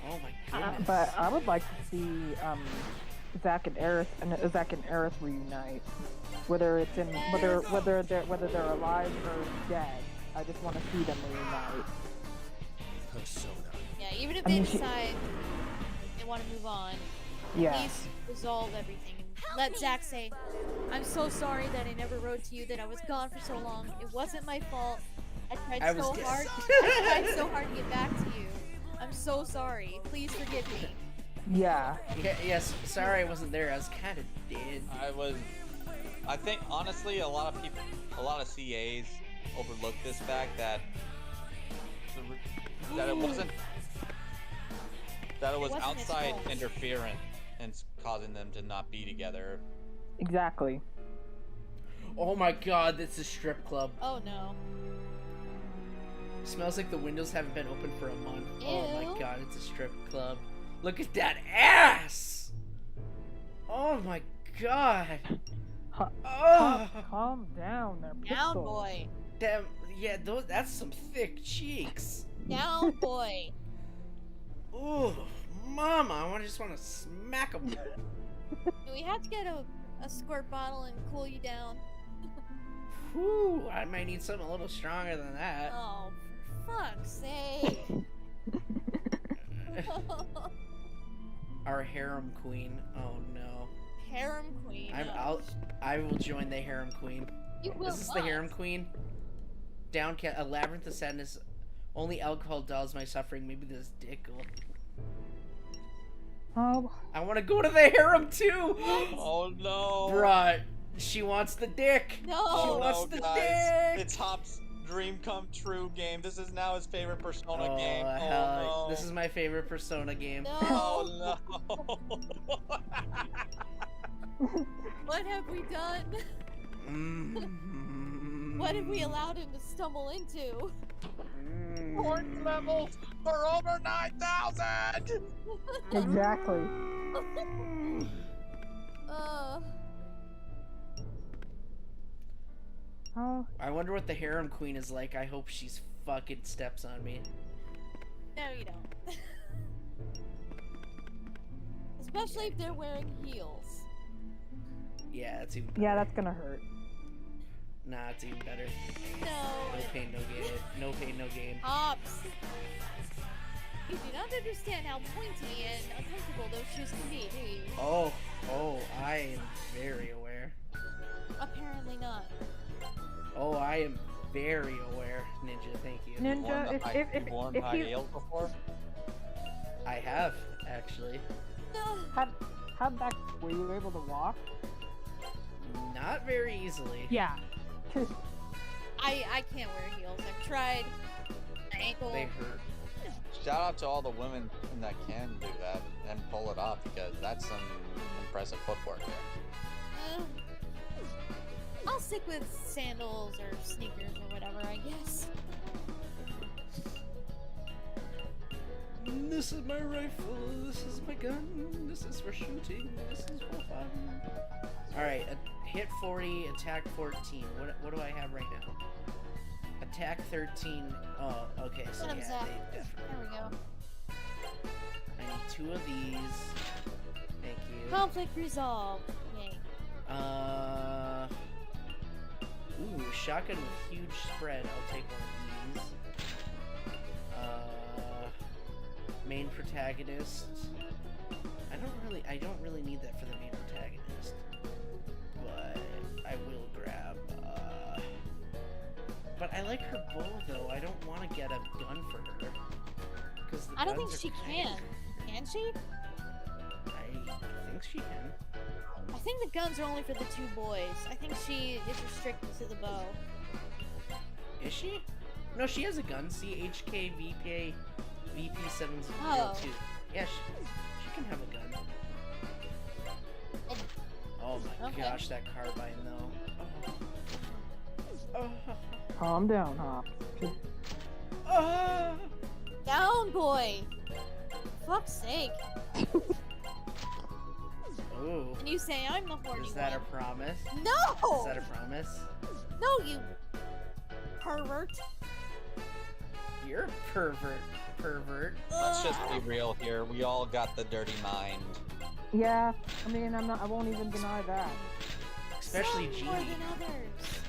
Oh my goodness. But I would like to see Zach and Aerith reunite. Whether it's in whether they're alive or dead. I just want to see them reunite. Yeah, even if I they mean, decide they want to move on, Yeah. please resolve everything and let Zach say, I'm so sorry that I never wrote to you, that I was gone for so long. It wasn't my fault. I tried I was so just- hard. I tried so hard to get back to you. I'm so sorry. Please forgive me. Yeah. Yes, sorry I wasn't there. I was kind of dead. I think honestly a lot of CAs overlook this fact that it wasn't It wasn't his outside fault. interference and causing them to not be together. Exactly. Oh my god, that's a strip club. Oh no. Smells like the windows haven't been open for a month. Oh Ew. my god, it's a strip club. Look at that ass! Oh my god. Huh. Oh, Calm down there, Down, Pixel. boy. damn, yeah, that's some thick cheeks. Down, boy. Ooh, mama, I just want to smack him. We have to get a squirt bottle and cool you down. Whew, I might need something a little stronger than that. Oh, for fuck's sake. Our harem queen. Oh no. Harem queen. I will join the harem queen. You will Is this the not. harem queen? Downcast, a labyrinth of sadness. Only alcohol dulls my suffering. Maybe this dick will... Oh, I want to go to the harem too! Oh no! Bruh, she wants the dick! No. She Oh wants no, the guys! dick! It's Hop's dream come true game. This is now his favorite Persona Oh, game. hell, Oh no! this is my favorite Persona game. No. Oh no! What have we done? What have we allowed him to stumble into? Point levels for over 9,000. exactly. Oh, I wonder what the harem queen is like. I hope she's fucking steps on me. No, you don't. Especially if they're wearing heels. Yeah, it's even better. yeah, that's gonna hurt. Nah, it's even better. No. No pain, no gain. No pain, no gain. Hops. You do not understand how pointy and uncomfortable those shoes can be, do you? Oh, I am very aware. Apparently not. Oh, I am very aware, Ninja. Thank you. Ninja, You've worn if high you heels before? I have actually. No. how'd that, were you able to walk? Not very easily. Yeah. I can't wear heels. I've tried. My ankle. They hurt. Shout out to all the women that can do that and pull it off, because that's some impressive footwork there. I'll stick with sandals or sneakers or whatever, I guess. This is my rifle. This is my gun. This is for shooting. This is for fun. All right, hit 40, attack 14. What do I have right now? Attack 13. Oh, okay. So What yeah, is that? they definitely. There we go. I need 2 of these. Thank you. Conflict resolved. Yay. Ooh, shotgun with huge spread. I'll take one of these. Main protagonist. I don't really need that for the main protagonist. But I will grab, but I like her bow though. I don't want to get a gun for her. Because I don't think she can. Can she? I think she can. I think the guns are only for the 2 boys. I think she is restricted to the bow. Is she? No, she has a gun. CHK VP702. Oh. Yeah, she can have a gun. Oh my Okay. gosh, that carbine though. Oh. Calm down, Hop. Oh. Down, boy! For fuck's sake. Ooh. And you say I'm the horny Is that a one. promise? No! Is that a promise? No, you pervert. You're a pervert. Let's just be real here. We all got the dirty mind. Yeah, I mean, I won't even deny that. Especially Some Genie. more than others.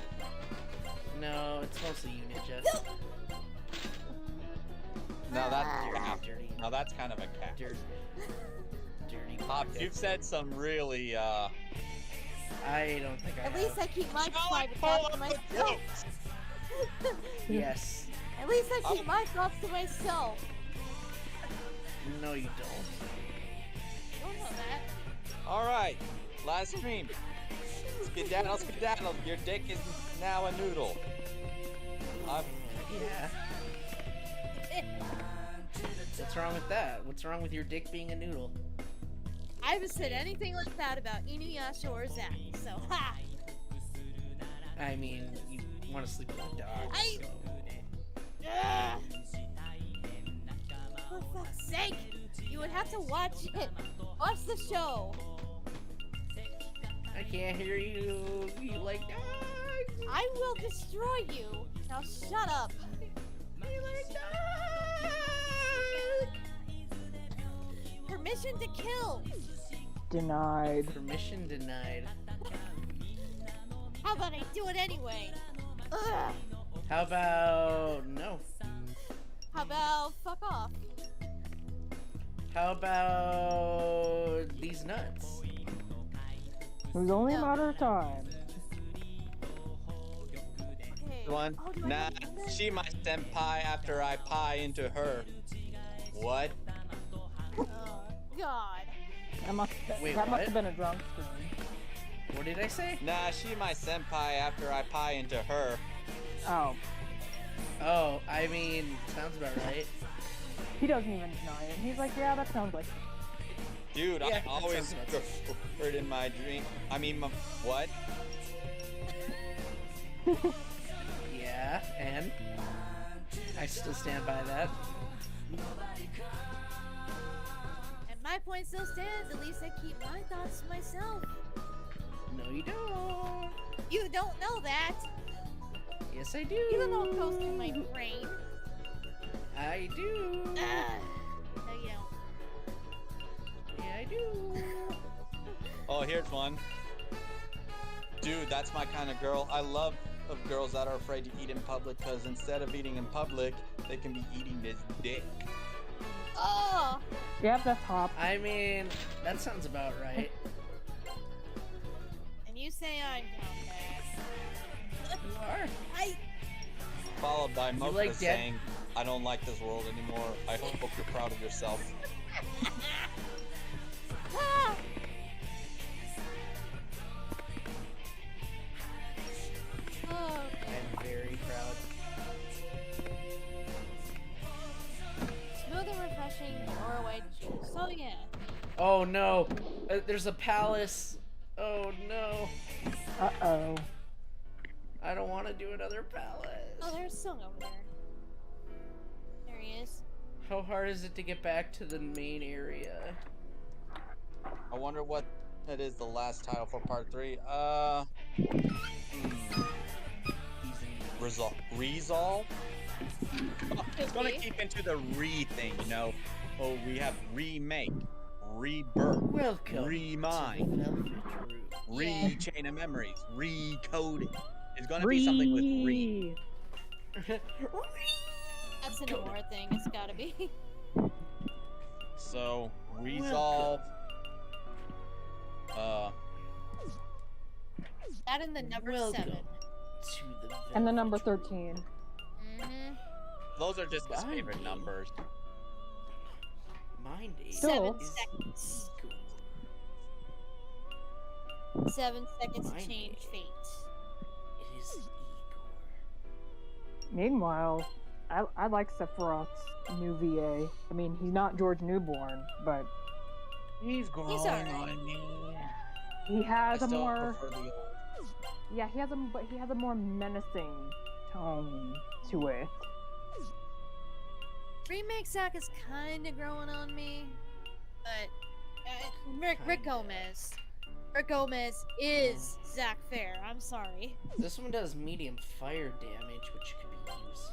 No, it's mostly you, Ninja. Now that's Dirty. now that's kind of a cat. Dirty. Hop, you've said some really I don't think I At have. least I keep my Smell private like thoughts to full of the myself. jokes. Yes. At least I keep my thoughts to myself. No, you don't. You don't know that. All right, last stream. Skedaddle, skedaddle. Your dick is now a noodle. Yeah. What's wrong with that? What's wrong with your dick being a noodle? I haven't said anything like that about Inuyasha or Zack, so ha! I mean, you want to sleep with a dog. I- so- Ugh. For fuck's sake! You would have to watch it. Watch the show. I can't hear you. You like dogs. I will destroy you. Now shut up. You like dogs. Permission to kill. Denied. Permission denied. How about I do it anyway? Ugh. How about no? How about fuck off? How about these nuts? It was only a No. matter of time. one. Oh, do I Nah, have to do this? she my senpai after I pie into her. What? Oh, God. Wait, that must what? have been a drunk screen. What did I say? Nah, she my senpai after I pie into her. Oh, Oh, I mean, sounds about right. he doesn't even deny it. He's like, yeah, that sounds like. Dude, Yeah, I that always sounds about heard in my dream. I mean, what? Yeah, and I still stand by that. And my point still stands. At least I keep my thoughts to myself. No, you don't. You don't know that. Yes, I do. Even though it goes through my brain. I do. No, you don't. Yeah, I do. Oh, here's one. Dude, that's my kind of girl. I love of girls that are afraid to eat in public because instead of eating in public, they can be eating this dick. Oh! Yep, that's hot. I mean, that sounds about right. And you say I'm down You are. bad. Followed by Mocha like dead- saying, I don't like this world anymore. I hope you're proud of yourself. Ah! Oh, I'm very proud. smooth and refreshing or white juice. So yeah. Oh no, there's a palace. Oh no, Uh-oh. I don't want to do another palace. Oh, there's Sung over there. There he is. How hard is it to get back to the main area? I wonder what that is the last title for part 3. Easy. Resolve? It's gonna Could be. keep into the thing, you know. Oh, we have remake, rebirth, Welcome Remind. to the Velvet Root. Yeah. Chain of memories, recoding. It's gonna be something with re. That's an more thing. It's gotta be. So resolve. That and the number Welcome 7. to the And the number Velvet 13. Mm-hmm. Those are just his Mine favorite is- numbers. Root. Mind is Still. 7 is seconds. Igor. 7 seconds to Mine change is- fate. It is Igor. Meanwhile, I like Sephiroth's new VA. I mean, he's not George Newborn, but He's growing alright. on me. he has I a still more prefer the old. yeah, he has a more menacing tone to it. Remake Zack is kind of growing on me, but Rick Kinda. Gomez. Rick Gomez is Zack Fair. I'm sorry. This one does medium fire damage, which could be useful.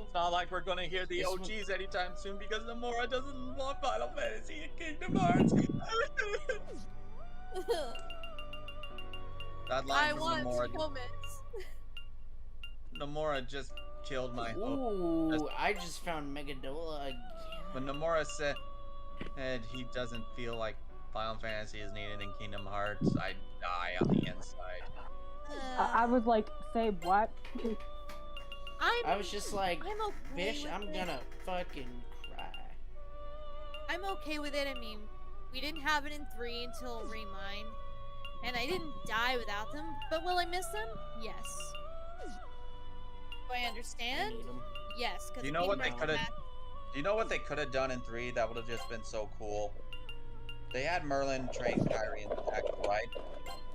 It's not like we're gonna hear the This one- OGs anytime soon because Nomura doesn't want Final Fantasy and Kingdom Hearts. That line I from want Nomura, Gomez. Nomura just killed my hope. Ooh, I just found Megadola again. When Nomura said he doesn't feel like Final Fantasy is needed in Kingdom Hearts, I die on the inside. I was like, say what? I was just like, I'm okay Bish, with I'm it. gonna fucking cry. I'm okay with it. I mean, we didn't have it in 3 until Remind, and I didn't die without them. But will I miss them? Yes. Do I I understand? need 'em. Yes. Because You know what they coulda- You know what they could have done in 3 that would have just been so cool? They had Merlin train Kairi in the back, right?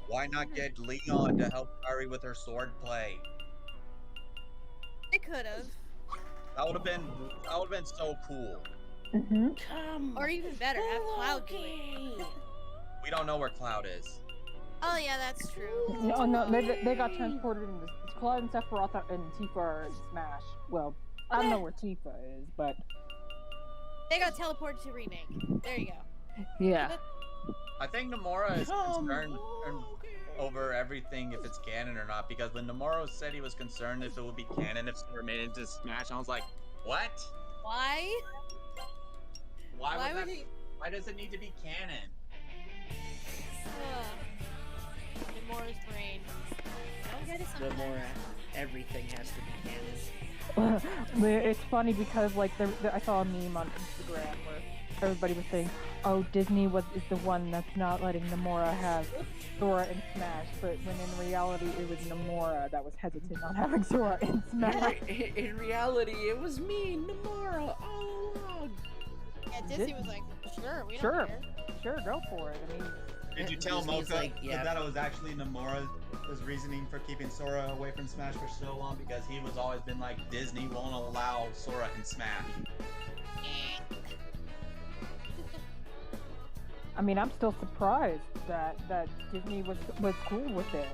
Why not get Leon to help Kairi with her sword play? They could have, That would have been so cool. Mm-hmm. Come. or even better, have Cloud do it. okay. We don't know where Cloud is. Oh yeah, that's true. No, they got transported into Cloud and Sephiroth and Tifa are in Smash. Well, I don't know where Tifa is, but They got teleported to Remake. There you go. yeah. I think Nomura is Come concerned okay. over everything if it's canon or not, because when Nomura said he was concerned if it would be canon if Super made it into Smash, I was like, what? Why? Why Why would would that? he? Why does it need to be canon? Nemora's brain. Don't get it sometimes. Gamora. everything has to be canon. It's funny because like I saw a meme on Instagram where everybody was saying, "Oh, Disney is the one that's not letting Nomura have Sora in Smash," but when in reality it was Nomura that was hesitant on having Sora in Smash. In reality, it was me, Nomura, all along. Yeah, Disney was like, sure, we don't Sure, care. sure, go for it. I mean, Did you tell Disney's Mocha like, yeah. that it was actually Nomura's reasoning for keeping Sora away from Smash for so long? Because he was always been like, Disney won't allow Sora in Smash. I mean, I'm still surprised that Disney was cool with it.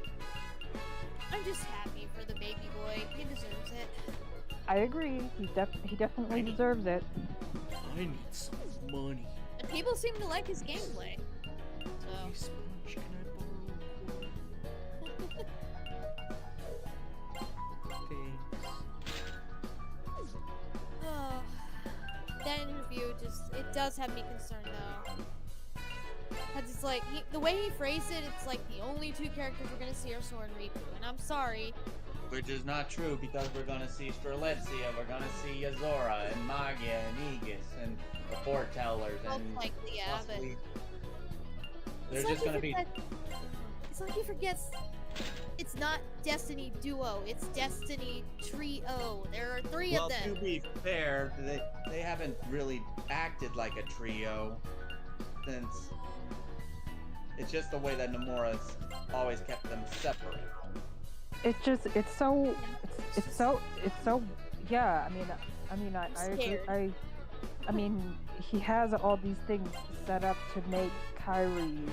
I'm just happy for the baby boy. He deserves it. I agree. He definitely deserves it. I need some money. And people seem to like his gameplay. Hey, So. Sponge, can I borrow? Thanks. Oh, that interview it does have me concerned though. Because it's like, the way he phrased it, it's like the only two characters we're going to see are Sora and Riku. And I'm sorry. Which is not true, because we're gonna see Strelitzia, we're gonna see Azora, and Magia, and Aegis, and the Foretellers, Most and likely, yeah, but... possibly... There's It's just like gonna be... It's like he forgets it's not Destiny Duo, it's Destiny Trio. There are three of them. Well, to be fair, they haven't really acted like a trio since... It's just the way that Nomura's always kept them separate. It's so yeah. I agree. I mean, he has all these things set up to make Kairi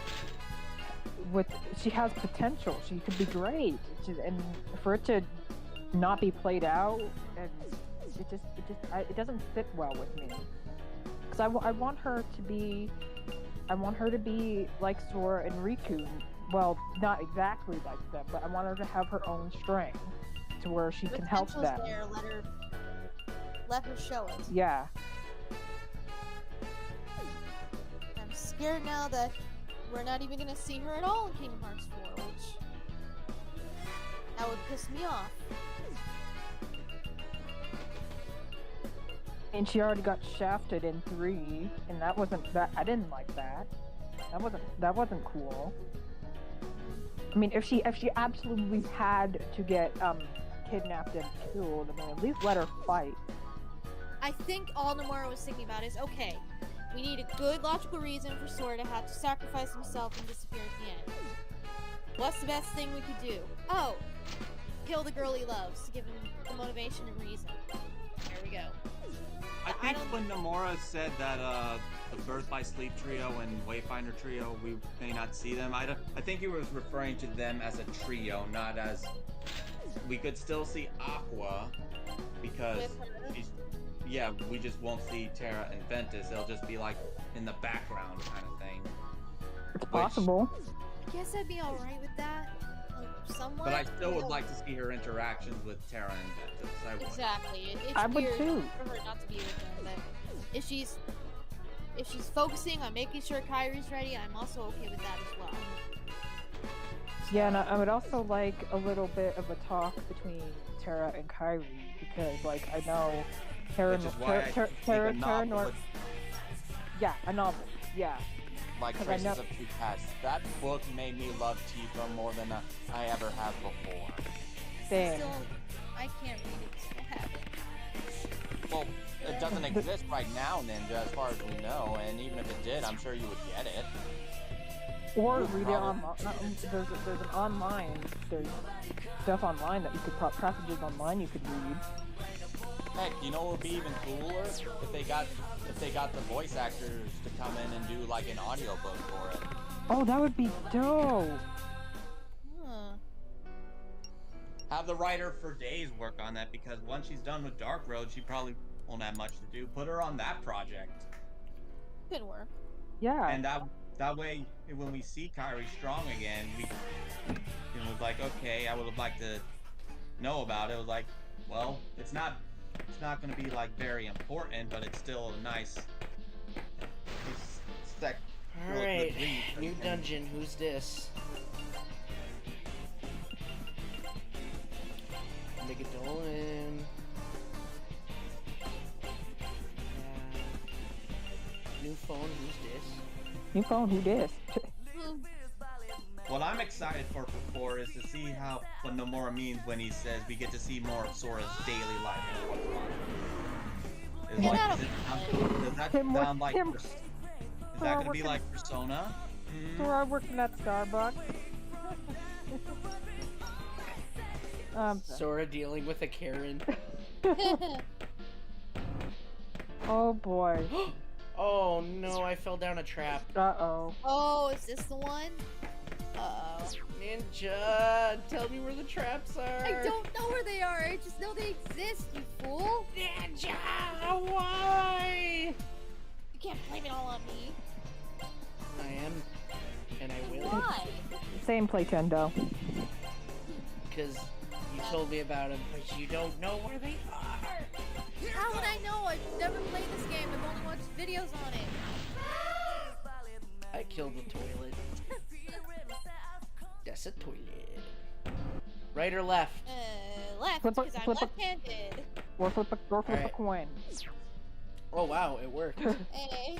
she has potential. She could be great. And for it to not be played out, and it doesn't sit well with me. Because I want her to be like Sora and Riku. Well, not exactly like them, but I want her to have her own strength to where she can help them. There, let her show it. Yeah. I'm scared now that we're not even gonna see her at all in Kingdom Hearts 4, which that would piss me off. And she already got shafted in 3, and I didn't like that. That wasn't cool. I mean, if she absolutely had to get kidnapped and killed, I mean, at least let her fight. I think all Nomura was thinking about is, okay, we need a good logical reason for Sora to have to sacrifice himself and disappear at the end. What's the best thing we could do? Oh, kill the girl he loves to give him the motivation and reason. There we go. I think when Nomura said that the Birth by Sleep trio and Wayfinder trio, we may not see them. I think he was referring to them as a trio, not as... We could still see Aqua, because we just won't see Terra and Ventus. It'll just be like in the background kind of thing. It's possible. I guess I'd be alright with that. Like, somewhat. But I still would like to see her interactions with Terra and Ventus. I would. Exactly. It's I would weird too. for her not to be with them, but if she's focusing on making sure Kairi's ready, I'm also okay with that as well. Yeah, and I would also like a little bit of a talk between Terra and Kairi, because, like, I know Terra... Which is why I think a novel would... Yeah, a novel. Yeah. Like Traces of True Past. That book made me love Tifa more than I ever have before. Same. Still, I can't read it, still have it. Well, it doesn't exist right now, Ninja, as far as we know, and even if it did, I'm sure you would get it. Or read it online. There's an online. There's stuff online that you could passages online you could read. Heck, you know what would be even cooler if they got the voice actors to come in and do like an audiobook for it. Oh, that would be dope. Huh. Have the writer for Days work on that, because once she's done with Dark Road, she probably won't have much to do. Put her on that project. Could work. Yeah. And that way, when we see Kairi strong again, it was like, okay, I would have liked to know about it. It was like, well, it's not going to be like very important, but it's still a nice Alright, new dungeon, who's this? Make it Dolan. New phone, who's this? New phone, who dis? What I'm excited for is to see what Nomura means when he says we get to see more of Sora's daily life and what's on. Does that sound like? Is that gonna be like Persona? Sora working at Starbucks. Sora dealing with a Karen. Oh boy. Oh no, I fell down a trap. Uh-oh. Oh, is this the one? Uh-oh. Ninja, tell me where the traps are. I don't know where they are. I just know they exist, you fool. Ninja, why? You can't blame it all on me. I am, and I will. Why? Same Playtendo. Because you told me about them, but you don't know where they are. How would I know? I've never played this game. I've only watched videos on it. I killed the toilet. That's a toilet. Right or left? Left, Flip a- because I'm flip a- left-handed. Or flip a Alright. coin. Oh wow, it worked. Hey.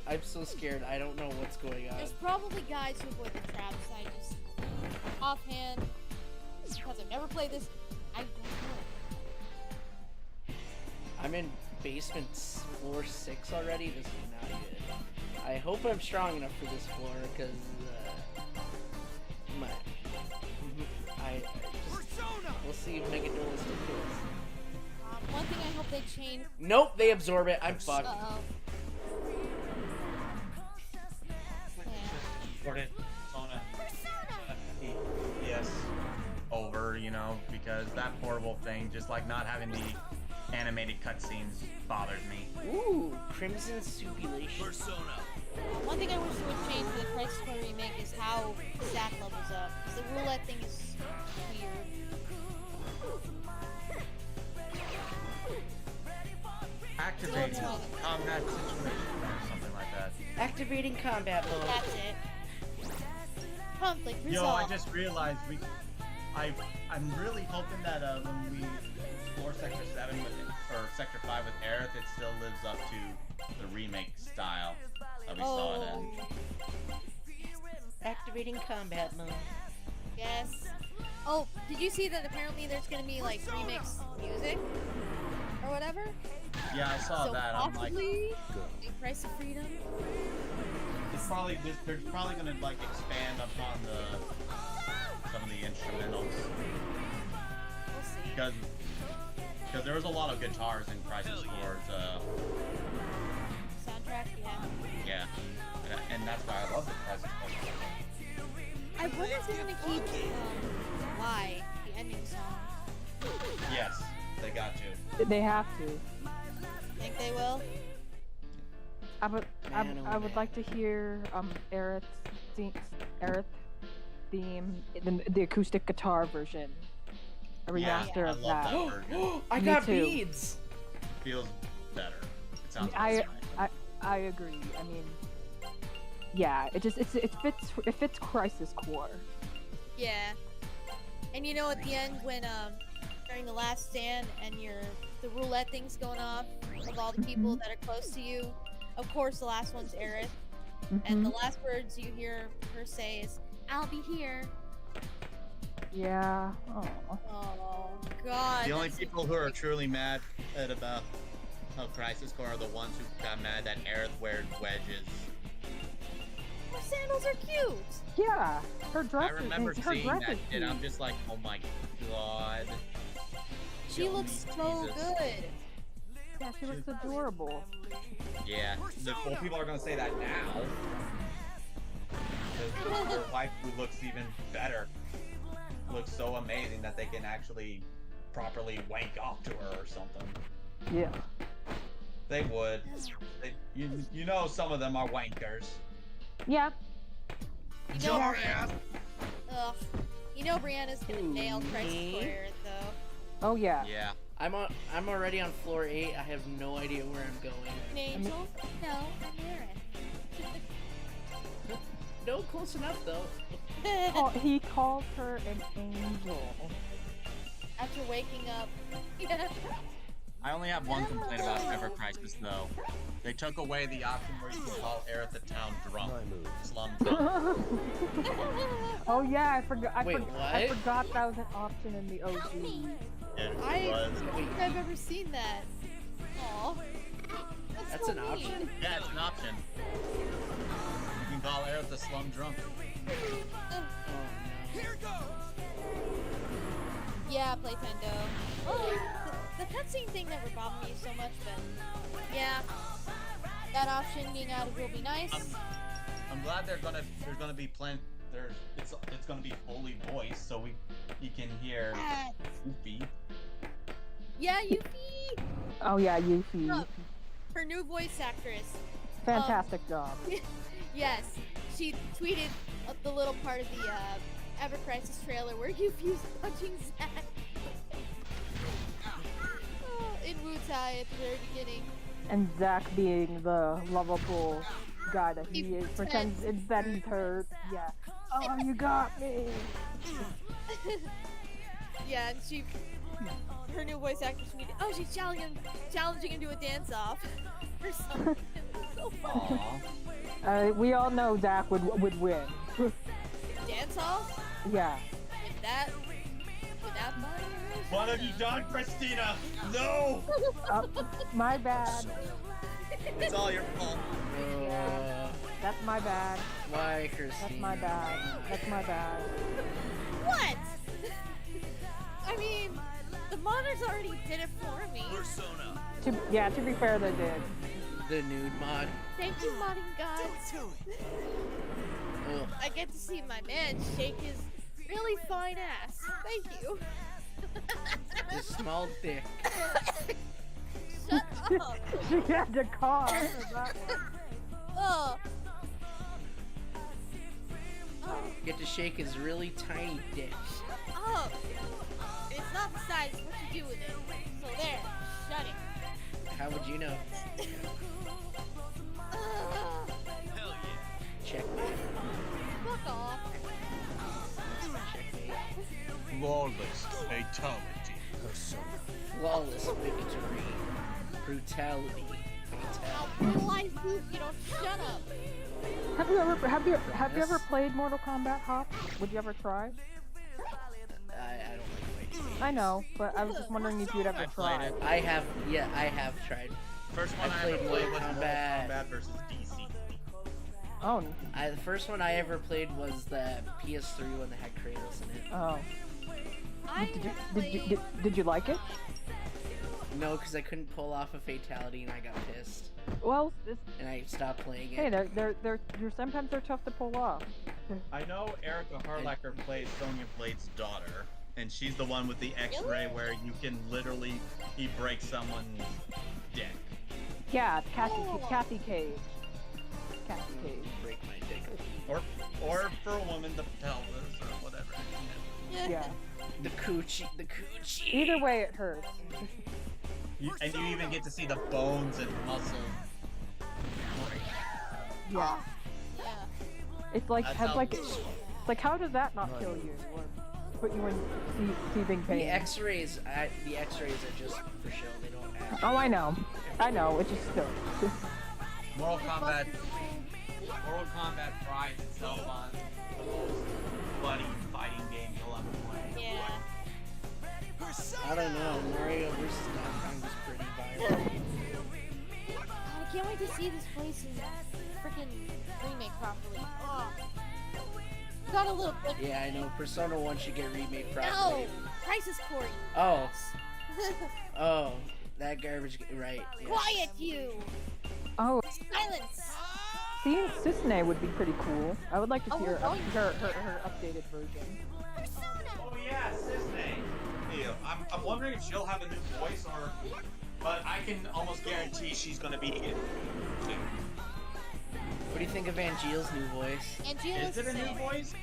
I'm so scared. I don't know what's going on. There's probably guys who avoid the traps. I just, offhand, because I've never played this, I don't know. I'm in basement floor 6 already. This is not good. I hope I'm strong enough for this floor, because we'll see if Megadola still kills. One thing I hope they change. Nope, they absorb it. I'm fucked. Uh-oh. Yes. Over, because that horrible thing, just like not having the animated cutscenes bothers me. Ooh, Crimson Supulation. One thing I wish they would change for the Crisis Core remake is how Zack levels up. Because the roulette thing is weird. Activate combat situation or something like that. Activating combat mode. That's it. Conflict Yo, resolved. I just realized I'm really hoping that when we explore Sector 7 or Sector 5 with Aerith, it still lives up to the remake style that we saw it in. Activating combat mode. Yes. Oh, did you see that apparently there's gonna be like remix music? Or whatever? Yeah, I saw So that. I'm like, possibly, in Price of Freedom? they're probably gonna like expand upon some of the instrumentals. We'll see. Because there was a lot of guitars in Crisis Core's Soundtrack, yeah. yeah, and that's why I love the Crisis Core. I wonder if they're gonna keep, Why? The ending song. Yes, they got to. They have to. Think they will? I would like to hear Aerith's theme, the acoustic guitar version, a Yeah, remaster I of love that. that version. I Me got too. beads. Feels better. It sounds I better. agree. I mean, yeah, it fits Crisis Core. Yeah. And you know at the end when, during the last stand and the roulette thing's going off of all the people that are close to you, of course the last one's Aerith. And the last words you hear her say is, "I'll be here." Yeah. Oh. Oh, God. The only that's people who are truly mad about Crisis Core are the ones who got mad that Aerith wears wedges. Her sandals are cute. Yeah. Her dress. I remember her seeing dress that is and I'm cute. just like, oh my god. She Yo, looks so Jesus. good. Yeah, she looks adorable. Yeah, well, people are gonna say that now. Because her wife who looks even better. Looks so amazing that they can actually properly wank off to her or something. Yeah. They would. You know some of them are wankers. Yeah. You know, Glorious! ugh. You know Brianna's gonna nail Crisis Me? Core Aerith, though. Oh yeah. Yeah. I'm already on floor 8. I have no idea where I'm going. An angel? No, I'm Aerith. No, close enough though. He called her an angel. After waking up. Yeah. I only have one complaint about Ever Crisis though. They took away the option where you can call Aerith the town drunk. Slum drunk. Oh yeah, I forgot. I Wait, I what? forgot that was an option in the OG. It I was. don't think I've ever seen that. Aw. That's so an mean. option? Yeah, it's an option. You can call Aerith the slum drunk. Yeah, Playtendo. Oh, the cutscene thing never bothered me so much, but yeah, that option being added will be nice. I'm glad there's gonna be it's gonna be fully voiced so you can hear Goofy. Yeah, Yuffie! Oh yeah, Yuffie. Oh, her new voice actress. Fantastic job. Yes, she tweeted the little part of the Ever Crisis trailer where Yuffie's punching Zack. In Wu-Tai at the very beginning. And Zack being the lovable guy that he is, pretends that he's hurt. Yeah. Oh, you got me. Yeah, and her new voice actress tweeted, oh, she's challenging him to a dance-off. Or something. So funny. We all know Zack would win. Dance-off? Yeah. With that money? What have you done, Christina? No! My bad. It's all your fault. That's my bad. Why, Christina? That's my bad. That's my bad. What? I mean, the modders already did it for me. To be fair, they did. The nude mod. Thank you, modding gods. Ugh. I get to see my man shake his really fine ass. Thank you. The small dick. Shut up. She had to cough for that one. Oh. Get to shake his really tiny dick. Oh. It's not the size, it's what you do with it. So there. Shut it. How would you know? Hell yeah. Checkmate. Fuck off. Checkmate. Flawless fatality. Flawless victory. Brutality. I'll Fatality. brutalize you if you don't shut up. Have you ever played Mortal Kombat, Hop? Would you ever try? I don't like fighting. I know, but I was just wondering if you'd ever try. I have tried. First one I played ever played was Mortal Mortal Kombat. Kombat versus DC. Oh. The first one I ever played was the PS3 one that had Kratos in it. Oh. I Did you like it? No, because I couldn't pull off a fatality and I got pissed. Well, And I stopped playing it. hey, they're sometimes they're tough to pull off. I know Erica Harlacher plays Sonya Blade's daughter, and she's the one with the X-ray where you can literally break someone's dick. Yeah, Kathy Cage. Kathy Cage. Break my dick. Or for a woman, the pelvis or whatever. Yeah. The coochie. Either way, it hurts. And you even get to see the bones and muscle. Yeah. Yeah. It's like That's has how- like it's like how does that not kill you or put you in seething pain? The X-rays are just for show. They don't have. Oh, I know. It's just still. Mortal Kombat prides itself on the most bloody fighting game you'll ever play. Yeah. I don't know. Mario vs. Donkey Kong was pretty violent. God, I can't wait to see this place in freaking remake properly. Oh. Got a little bit. Yeah, I know. Persona 1 should get remade No! properly. Crisis Core. Oh. Oh, that garbage. Right. Yeah. Quiet, you! Oh, Silence! seeing Sisney would be pretty cool. I would like to see Oh, her updated version. Oh yeah, Sisney. Yeah, I'm wondering if she'll have a new voice but I can almost guarantee she's gonna be in. What do you think of Angeal's new voice? Angeala's Is it a new the same. voice?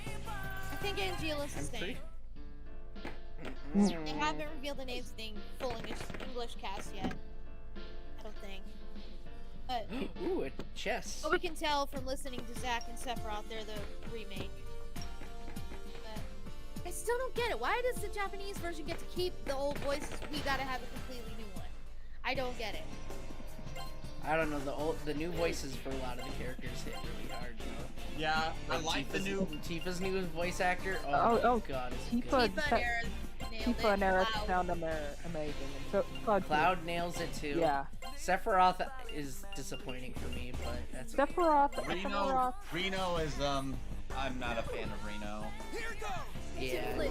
I think Angeala's the I'm same. pretty. They haven't revealed the names of the full English cast yet. I don't think. But Ooh, a chest. we can tell from listening to Zack and Sephiroth, they're the remake. don't get it. Why does the Japanese version get to keep the old voices? We gotta have a completely new one. I don't get it. I don't know. The new voices for a lot of the characters hit really hard, though. Yeah, I like the new. Tifa's new voice actor. Oh, God, is Tifa- good. Tifa and Aerith nailed Tifa and it. Aerith Cloud. sound amazing. And so Cloud nails it too. Yeah. Sephiroth is disappointing for me, but that's Sephiroth. Reno is I'm not a fan of Reno. yeah. Yeah. But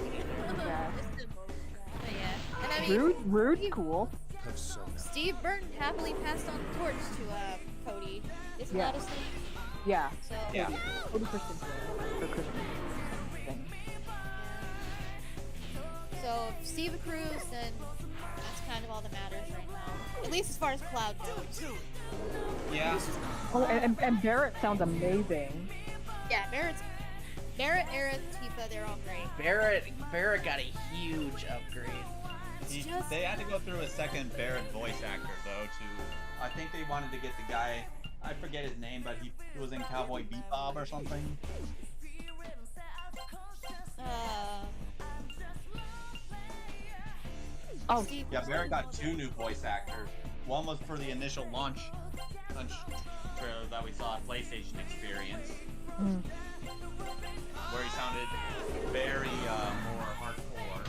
yeah. And I mean, Rude's cool. Steve Burton happily passed on the torch to Cody. Isn't Yeah. that his name? Yeah. So Yeah. 40% for Christmas. Thing. So if Steve accrues, then that's kind of all that matters right now. At least as far as Cloud goes. Yeah. Oh, and Barrett sounds amazing. Yeah, Barrett, Aerith, Tifa, they're all great. Barrett got a huge upgrade. They had to go through a second Barrett voice actor though to. I think they wanted to get the guy. I forget his name, but he was in Cowboy Bebop or something. Oh, Steve Yeah, Barrett got 2 new voice actors. One was for the initial launch trailer that we saw at PlayStation Experience, where he sounded very more hardcore.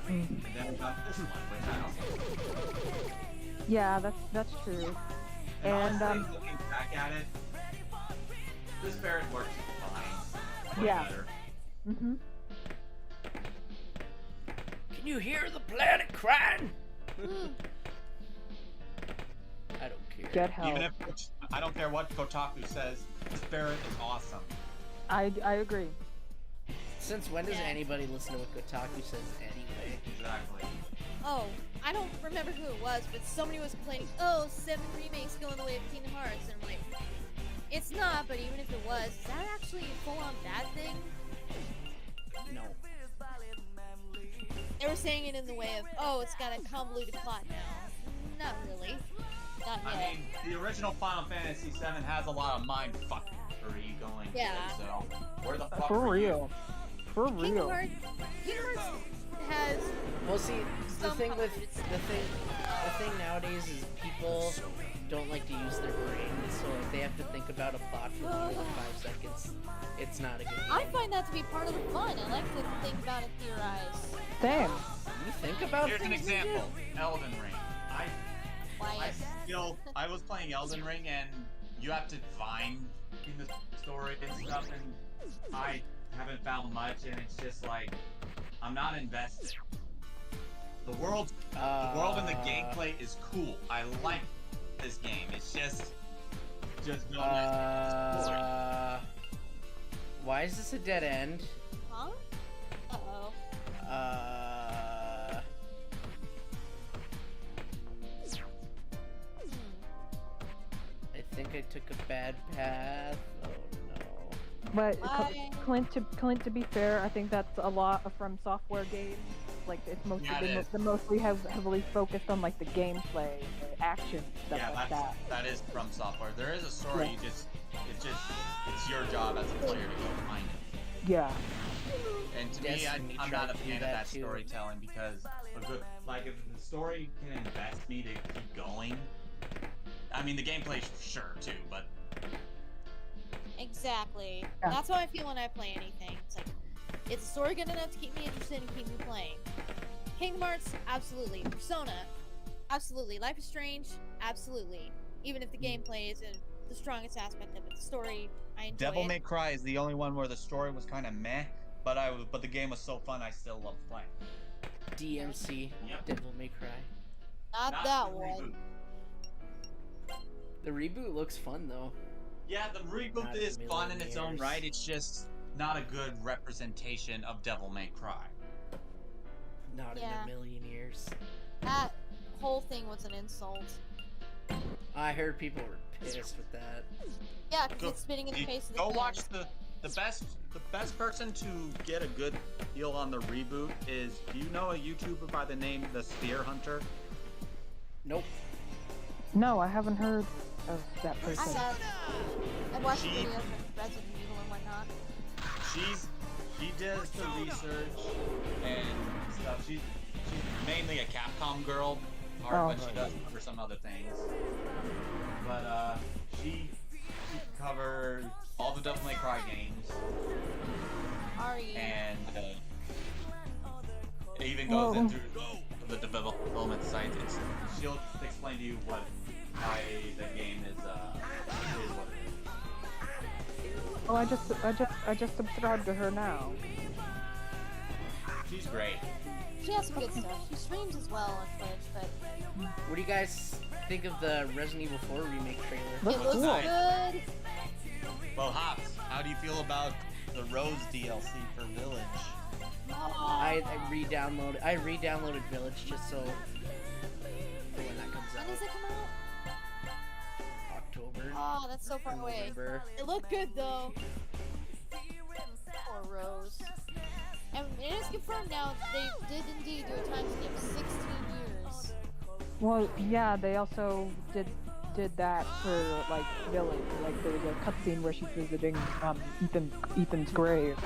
And then we got this one, which I also. yeah, that's true. And honestly, looking back at it, this Barrett works fine. Way Yeah. better. Can you hear the planet crying? I don't care. get help. Even if I don't care what Kotaku says, this Barrett is awesome. I agree. Since when does Yeah. anybody listen to what Kotaku says anyway? Exactly. Oh, I don't remember who it was, but somebody was complaining, oh, 7 remakes going the way of Kingdom Hearts, and I'm like, it's not, but even if it was, is that actually a full-on bad thing? No. They were saying it in the way of, oh, it's got a convoluted plot now. Not really. Not yet. I mean, the original Final Fantasy VII has a lot of mind fuckery going. Yeah. To it, so where the fuck For were you? real. For Kingdom real. Hearts has Well, see, the some thing with convoluted the thing nowadays is people don't like to use their brains, so if they have to think about a plot for more than 5 seconds, it's not a good I game. find that to be part of the fun. I like to think about it, theorize. Same. You think about Here's an things, example. Elden Ring. Why? I was playing Elden Ring and you have to find in the story and stuff, and I haven't found much, and it's just like I'm not invested. The world and the gameplay is cool. I like this game. It's just no story. Why is this a dead end? Huh? Uh-oh. I think I took a bad path. Oh no. But Why? Clint, to be fair, I think that's a lot from software games. Like it's mostly Yeah, it is. they're mostly heavily focused on like the gameplay, the action, stuff Yeah, like that. that is from software. There is a story. Yeah. It's your job as a player to go find it. Yeah. And to Destiny me, I'm tried not a to do fan of that that too. storytelling because if the story can invest me to keep going. I mean, the gameplay sure too, but Exactly. Yeah. That's how I feel when I play anything. It's like, is the story good enough to keep me interested and keep me playing? Kingdom Hearts, absolutely. Persona, absolutely. Life is Strange, absolutely. Even if the gameplay isn't the strongest aspect of it, the story, I enjoy Devil it. May Cry is the only one where the story was kind of meh, but the game was so fun I still love playing. DMC, Yep. Devil May Cry. Not Not that the one. reboot. The reboot looks fun though. Yeah, the reboot Not is a fun in its million own years. right. It's just not a good representation of Devil May Cry. Not Yeah. in a million years. That whole thing was an insult. I heard people were pissed with that. Yeah, because Go- it's spitting in the face of the Go fans. watch the best person to get a good feel on the reboot is, do you know a YouTuber by the name The Spear Hunter? Nope. No, I haven't heard of that I person. have. I've watched She- videos of Resident Evil and whatnot. She does the research and stuff. She's mainly a Capcom girl, but she does cover some other things. But she covers all the Devil May Cry games. And it even goes into the development site. She'll explain to you why the game is what it is. Oh, I just subscribed to her now. She's great. She has some good stuff. She streams as well on Twitch, but What do you guys think of the Resident Evil 4 remake trailer? it looks good. Well, Hops, how do you feel about the Rose DLC for Village? I re-downloaded Village just so for when that comes When out. does it come out? October. Oh, that's so far away. November. It looked good though. Poor Rose. And it is confirmed now they did indeed do a time skip 16 years. Well, yeah, they also did that for like Village. Like there was a cutscene where she's visiting Ethan's grave.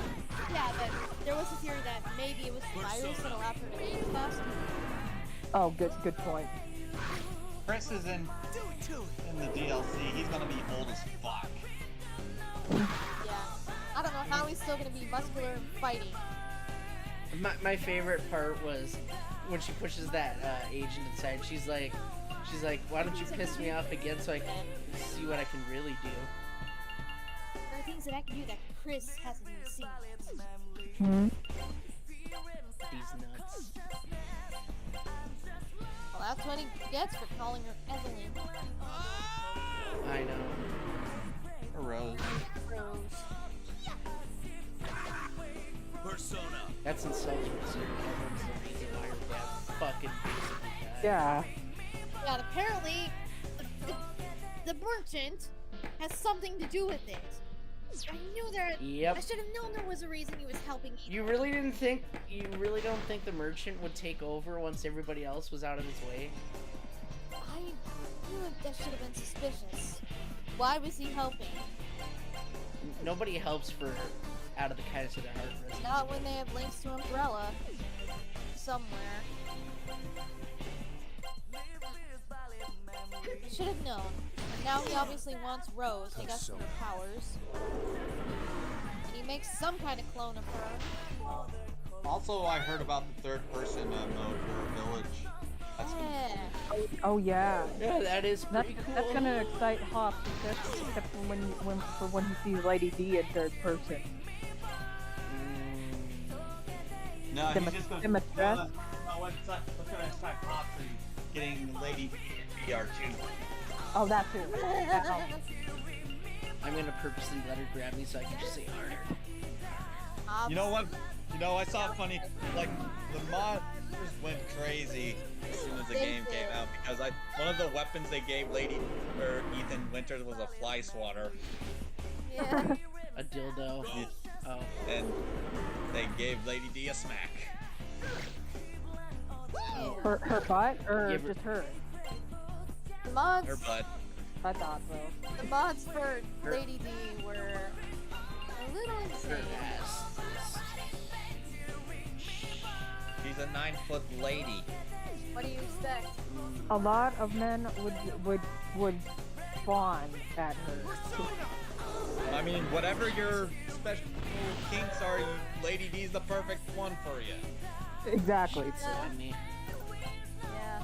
Yeah, but there was a theory that maybe it was the virus that allowed her to age faster. Oh, good point. Chris is in the DLC. He's gonna be old as fuck. Yeah. I don't know how he's still gonna be muscular and fighting. My favorite part was when she pushes that agent inside. She's like, why don't you piss me off again so I can see what I can really do? There are things that I can do that Chris hasn't even seen. Hmm. These nuts. Well, that's what he gets for calling her Evelyn. I know. Rose. Rose. Persona. That's insulting. Everyone's the reason why your dad fucking basically died. Yeah. Yeah, and apparently the merchant has something to do with it. I knew there. Yep. I should have known there was a reason he was helping Ethan. You really don't think the merchant would take over once everybody else was out of his way? I knew that should have been suspicious. Why was he helping? Nobody helps for out of the kindness of their heart. Resident Not when they have links to Umbrella somewhere. I should have known. And now he obviously wants Rose to get some of her powers. And he makes some kind of clone of her. Also, I heard about the third-person mode for Village. That's Yeah. Oh yeah. Yeah, that is pretty cool. That's gonna excite Hops, except for when he sees Lady D in third person. No, Them- he's just gonna. them a threat? What's gonna excite Hops and getting Lady D in VR2? Oh, that too. That helps. I'm gonna purposely let her grab me so I can just say harder. You know what? You know, I saw funny, like, the modders went crazy as soon as the game came out because one of the weapons they gave Ethan Winters was a fly swatter. Yeah. A dildo. Oh. And they gave Lady D a smack. Her butt or Yeah, but- just her? The mods, Her butt. I thought so. the mods for Her- Lady D were a little Her insane. ass. She's a 9-foot lady. What do you expect? A lot of men would fawn at her. I mean, whatever your special kinks are, Lady D's the perfect one for you. Exactly. So I mean, Yeah.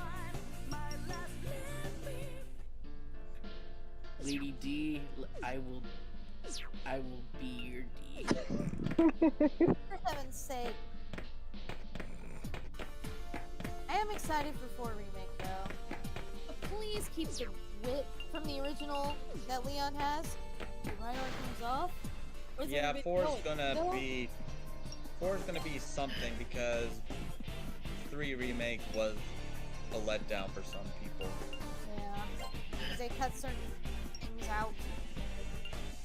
Lady D, I will be your D. For heaven's sake. I am excited for 4 Remake though. But please keep the wit from the original that Leon has. The Rhino comes off. Or is it Yeah, a bit 4's going? gonna No? be something because 3 Remake was a letdown for some people. Yeah. Because they cut certain things out.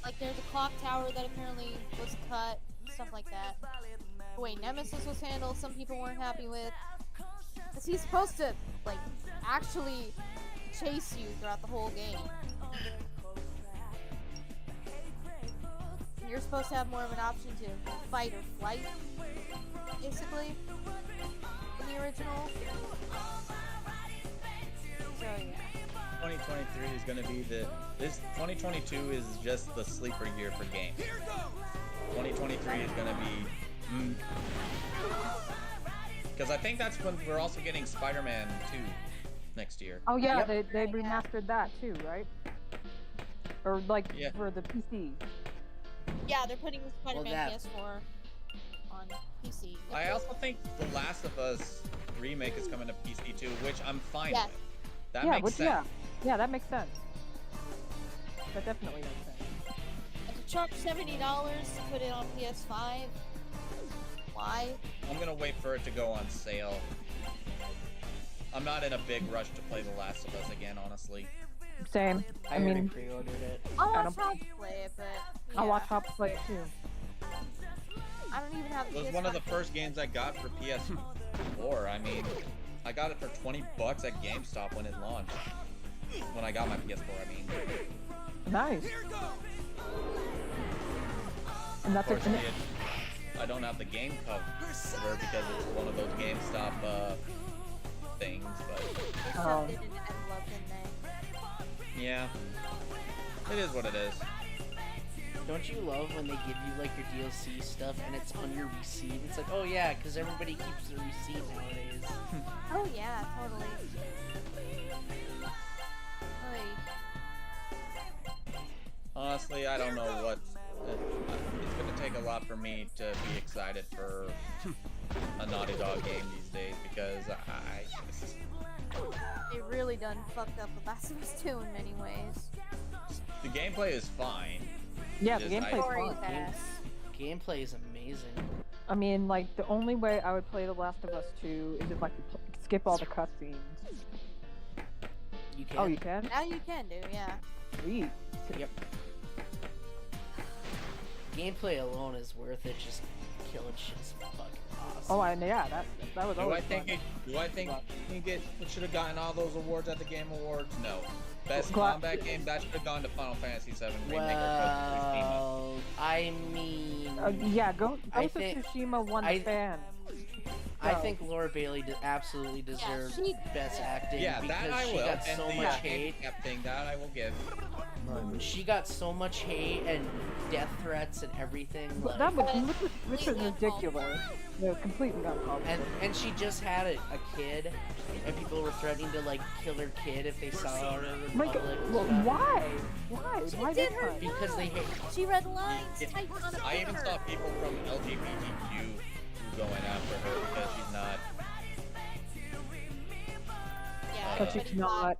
Like there's a clock tower that apparently was cut, stuff like that. The way Nemesis was handled, some people weren't happy with. Is he supposed to, like, actually chase you throughout the whole game? You're supposed to have more of an option to fight or flight, basically. 2023 is gonna be this 2022 is just the sleeper year for games. 2023 is gonna be because I think that's when we're also getting Spider-Man 2 next year. Oh yeah, Yep. they remastered that too, right? Or like Yeah. for the PC. Yeah, they're putting Spider-Man that- PS4 on PC. I also think The Last of Us remake is coming to PC too, which I'm fine Yes. with. That yeah, makes which sense. yeah, that makes sense. That definitely makes sense. And to charge $70 to put it on PS5, why? I'm gonna wait for it to go on sale. I'm not in a big rush to play The Last of Us again, honestly. Same. I I already mean, pre-ordered it. I'll I watch don't- Hobbs play it, but yeah. I'll watch Hop play it too. I don't even have It the was PS5. one of the first games I got for PS4. I mean, I got it for $20 at GameStop when it launched. When I got my PS4, I mean. Nice. And that's a, Unfortunately, I don't have the game cover because it's one of those GameStop things, but They shoved Oh. it in an envelope, didn't they? yeah, it is what it is. Don't you love when they give you like your DLC stuff and it's on your receipt? It's like, oh yeah, because everybody keeps their receipt nowadays. Oh yeah, totally. Oy. Honestly, I don't know what. It's gonna take a lot for me to be excited for a Naughty Dog game these days because They really done fucked up with Last of Us 2 in many ways. the gameplay is fine. yeah, the Just- gameplay's Story's fun. ass. Gameplay is amazing. I mean, like the only way I would play The Last of Us 2 is if I could skip all the cutscenes. You can. Oh, you can? Now you can do, yeah. Sweet. Yep. Gameplay alone is worth it. Just killing shit's fucking awesome. Oh, and yeah, that was Do I always think fun. it should have gotten all those awards at the Game Awards? No. Best Gla- combat game that should have gone to Final Fantasy VII Remake or Well, I mean, yeah, Ghost I of think- Tsushima won I- the fan. I So- think Laura Bailey absolutely deserved she- best acting Yeah, because that I she will. got And so the much hate. handicap thing, that I will give. She got so much hate and death threats and everything. But Like, that was Completely which was ridiculous. It was completely uncalled for. and she just had a kid, and people were threatening to like kill her kid if they saw her in Like, public. and well, stuff. why? Why did this her time? Because they hate. She read lines It- typed on a I even paper. saw people from LGBTQ going after her because she's not. Yeah, Because she's not.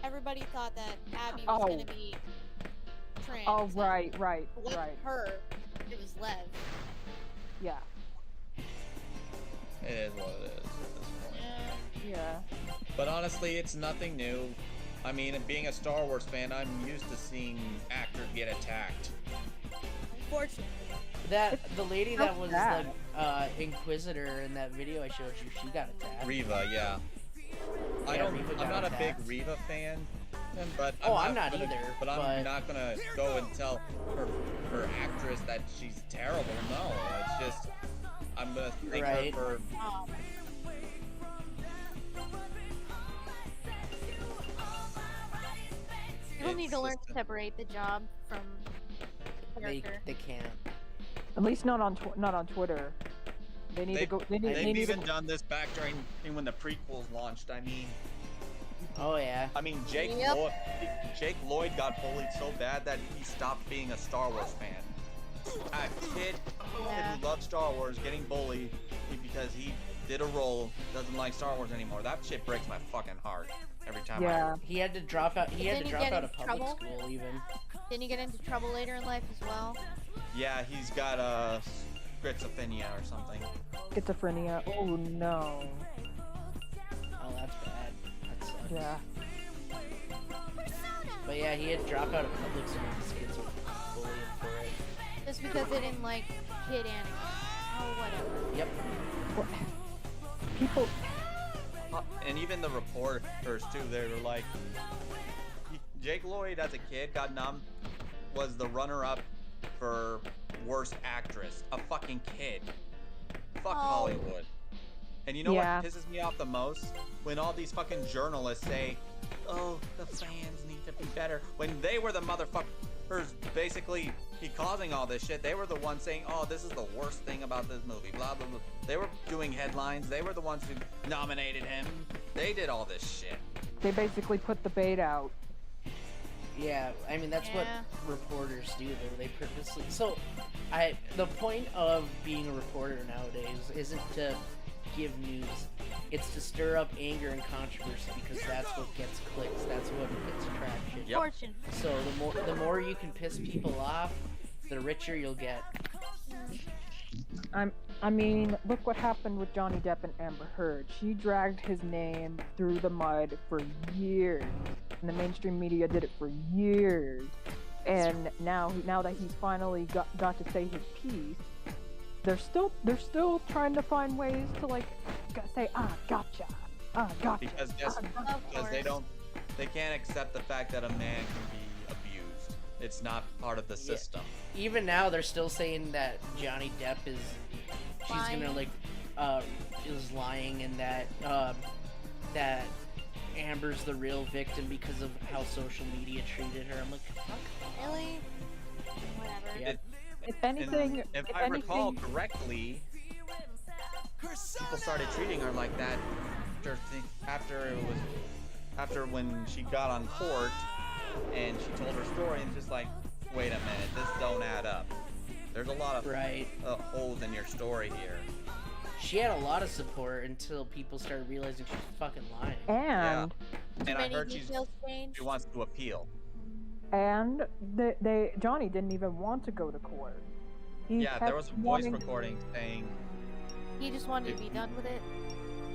Everybody thought that Abby was Oh. gonna be trans. Oh, and right. It wasn't her. It was Lev. Yeah. It is what it is at this point. Yeah. But honestly, it's nothing new. I mean, being a Star Wars fan, I'm used to seeing actors get attacked. Unfortunately. The lady so that was sad. the Inquisitor in that video I showed you, she got attacked. Riva, yeah. Yeah, Riva I'm got not a big attacked. Riva fan, but Oh, I'm not gonna, either, But I'm but- not gonna go and tell her actress that she's terrible. No, it's just I'm gonna thank Right. her for. People need It's to learn just to a- separate the job from the They character. can't. At least not on Twitter. They need to go. They They've need even to. done this back during when the prequels launched. I mean, Oh yeah. Jake Yep. Jake Lloyd got bullied so bad that he stopped being a Star Wars fan. A kid Yeah. who loves Star Wars getting bullied because he did a role, doesn't like Star Wars anymore. That shit breaks my fucking heart every time. Yeah. He had to drop out. He had Didn't to he drop get out of into public trouble? school even. Didn't he get into trouble later in life as well? Yeah, he's got schizophrenia or something. Schizophrenia. Oh no. Oh, that's bad. That sucks. Yeah. But yeah, he had to drop out of public school because kids were bullying for it. Just because they didn't like kid anime. Oh, whatever. Yep. What? People. And even the reporters too, they were like, Jake Lloyd as a kid was the runner-up for worst actress. A fucking kid. Fuck Oh. Hollywood. And you know Yeah. what pisses me off the most? When all these fucking journalists say, oh, the fans need to be better. When they were the motherfuckers basically causing all this shit, they were the ones saying, oh, this is the worst thing about this movie, blah, blah, blah. They were doing headlines. They were the ones who nominated him. They did all this shit. They basically put the bait out. Yeah, I mean that's what Yeah. reporters do. They purposely. So, the point of being a reporter nowadays isn't to give news. It's to stir up anger and controversy because that's what gets clicks. That's what gets traction. Yep. Fortune. So the more you can piss people off, the richer you'll get. I mean, look what happened with Johnny Depp and Amber Heard. She dragged his name through the mud for years, and the mainstream media did it for years. And now that he's finally got to say his piece, they're still trying to find ways to like say gotcha, gotcha. Because they can't accept the fact that a man can be abused. It's not part of the system. Even now, they're still saying that Johnny Depp is gonna like is lying, and that that Amber's the real victim because of how social media treated her. I'm like, fuck. Really? Whatever. Yeah. If anything, If I recall correctly, people started treating her like that after when she got on court and she told her story, and just like, wait a minute, this don't add up. There's a lot of holes in your story here. She had a lot of support until people started realizing she was fucking lying. and And I Many heard details changed. she wants to appeal. and Johnny didn't even want to go to court. He Yeah, there was a voice recording saying He just wanted to be done with it.